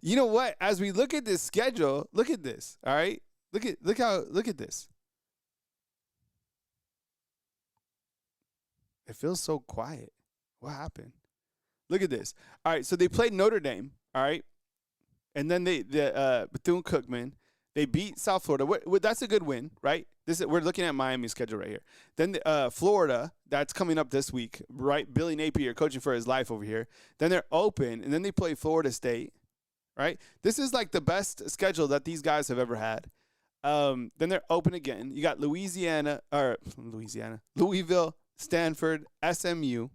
[SPEAKER 1] You know what? As we look at this schedule, look at this. All right? Look at this. It feels so quiet. What happened? Look at this. All right, so they played Notre Dame, all right? And then Bethune-Cookman, they beat South Florida. That's a good win, right? We're looking at Miami's schedule right here. Then Florida, that's coming up this week, right? Billy Napier coaching for his life over here. Then they're open, and then they play Florida State, right? This is like the best schedule that these guys have ever had. Then they're open again. You got Louisville, Stanford, SMU.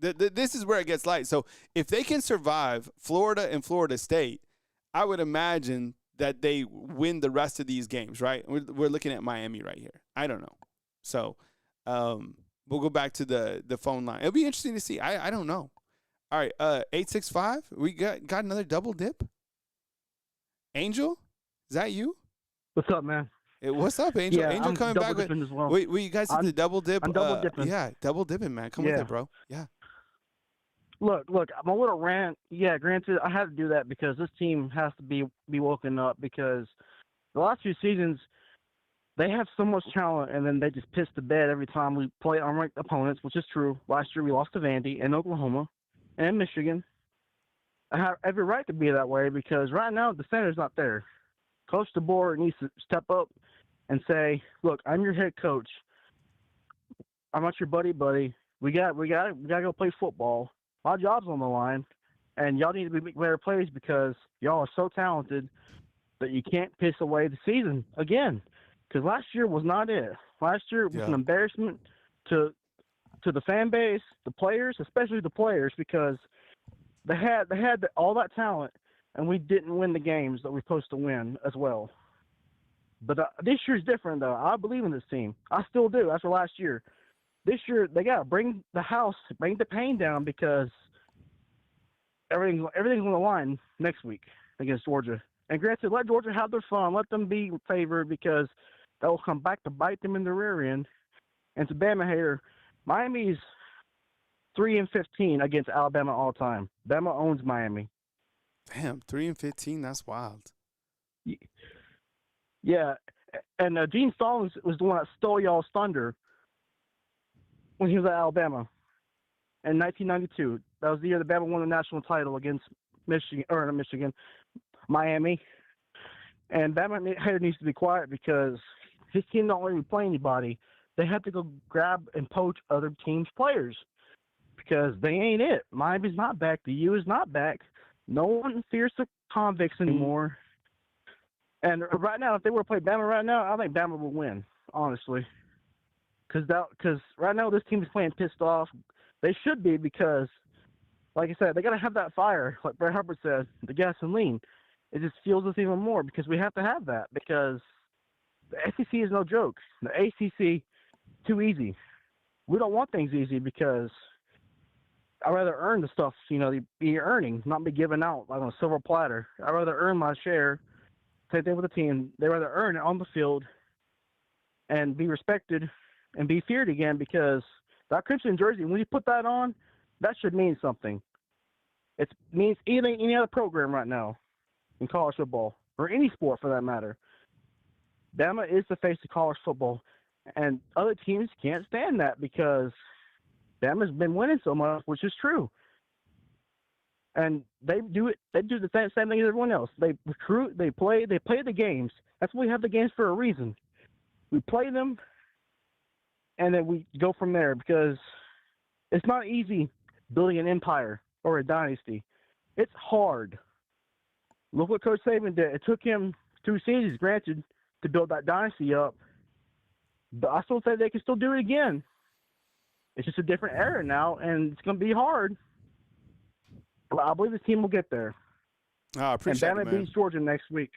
[SPEAKER 1] This is where it gets light. So if they can survive Florida and Florida State, I would imagine that they win the rest of these games, right? We're looking at Miami right here. I don't know. So we'll go back to the phone line. It'll be interesting to see. I don't know. All right, 865, we got another double dip? Angel, is that you?
[SPEAKER 8] What's up, man?
[SPEAKER 1] What's up, Angel?
[SPEAKER 8] Yeah,
[SPEAKER 1] Angel
[SPEAKER 8] I'm
[SPEAKER 1] coming
[SPEAKER 8] double
[SPEAKER 1] back with.
[SPEAKER 8] dipping as well.
[SPEAKER 1] Wait, you guys did the double dip?
[SPEAKER 8] I'm double dipping.
[SPEAKER 1] Yeah, double dipping, man. Come with it, bro. Yeah.
[SPEAKER 8] Look, my little rant. Yeah, granted, I had to do that because this team has to be woken up because the last few seasons they have so much talent and then they just piss the bed every time we play unranked opponents, which is true. Last year we lost to Vandy and Oklahoma and Michigan. I have every right to be that way because right now the center's not there. Coach DeBoer needs to step up and say, "Look, I'm your head coach. I'm not your buddy. We got to go play football. My job's on the line, and y'all need to be making better plays because y'all are so talented that you can't piss away the season again. Because last year was not it. Last year was an embarrassment to the fan base, the players, especially the players, because they had all that talent, and we didn't win the games that we're supposed to win as well. But this year's different, though. I believe in this team. I still do after last year. This year, they got to bring the pain down because everything's on the line next week against Georgia. And granted, let Georgia have their fun. Let them be favored because that will come back to bite them in the rear end. And to Bama hater, Miami's 3-15 against Alabama all time. Bama owns Miami.
[SPEAKER 1] Damn, 3-15. That's wild.
[SPEAKER 8] Yeah, and Gene Stallings was the one that stole y'all's thunder when he was at Alabama in 1992. That was the year that Bama won the national title against Miami. And Bama needs to be quiet because his team don't really play anybody. They have to go grab and poach other teams' players because they ain't it. Miami's not back. The U is not back. No one fears the convicts anymore. And right now, if they were to play Bama right now, I think Bama will win, honestly. Because right now this team is playing pissed off. They should be because, like I said, they got to have that fire. Like Brett Hubbard said, the gasoline. It just fuels us even more because we have to have that because the SEC is no joke. The ACC, too easy. We don't want things easy because I'd rather earn the stuff, be earning, not be giving out like on a silver platter. I'd rather earn my share. Same thing with the team. They'd rather earn it on the field and be respected and be feared again because that Crimson jersey, when you put that on, that should mean something. It means any other program right now in college football or any sport for that matter. Bama is the face of college football, and other teams can't stand that because Bama's been winning so much, which is true. And they do it. They do the same thing as everyone else. They recruit. They play the games. That's why we have the games for a reason. We play them, and then we go from there because it's not easy building an empire or a dynasty. It's hard. Look what Coach Saban did. It took him 2 seasons, granted, to build that dynasty up. But I still think they can still do it again. It's just a different era now, and it's going to be hard. But I believe the team will get there.
[SPEAKER 1] I appreciate
[SPEAKER 8] and
[SPEAKER 1] it,
[SPEAKER 8] Bama
[SPEAKER 1] man.
[SPEAKER 8] beats Georgia next week.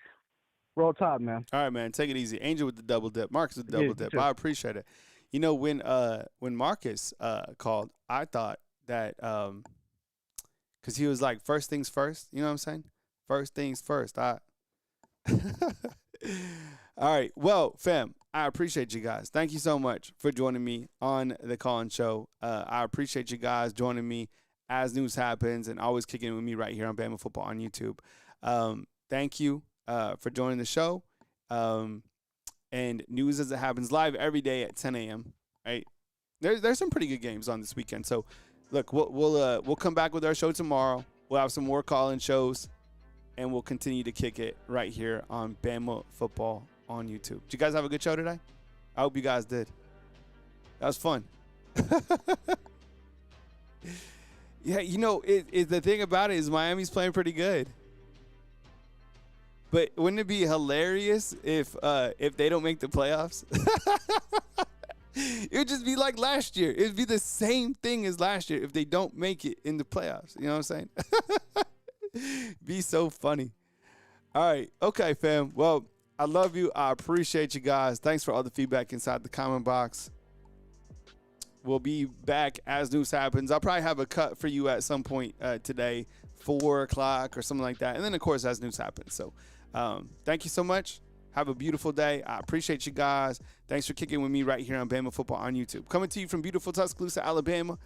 [SPEAKER 8] Roll Tide, man.
[SPEAKER 1] All right, man. Take it easy. Angel with the double dip. Marcus with the double dip. I appreciate it. When Marcus called, I thought that because he was like, first things first. You know what I'm saying? First things first. All right. Well, fam, I appreciate you guys. Thank you so much for joining me on the Call-In Show. I appreciate you guys joining me as news happens and always kicking it with me right here on Bama Football on YouTube. Thank you for joining the show. And news as it happens live every day at 10 a.m. Right? There's some pretty good games on this weekend. So, look, we'll come back with our show tomorrow. We'll have some more call-in shows, and we'll continue to kick it right here on Bama Football on YouTube. Did you guys have a good show today? I hope you guys did. That was fun. Yeah, the thing about it is Miami's playing pretty good. But wouldn't it be hilarious if they don't make the playoffs? It would just be like last year. It would be the same thing as last year if they don't make it in the playoffs. You know what I'm saying? Be so funny. All right. Okay, fam. Well, I love you. I appreciate you guys. Thanks for all the feedback inside the comment box. We'll be back as news happens. I'll probably have a cut for you at some point today, 4 o'clock or something like that. And then, of course, as news happens. So thank you so much. Have a beautiful day. I appreciate you guys. Thanks for kicking with me right here on Bama Football on YouTube. Coming to you from beautiful Tuscaloosa, Alabama.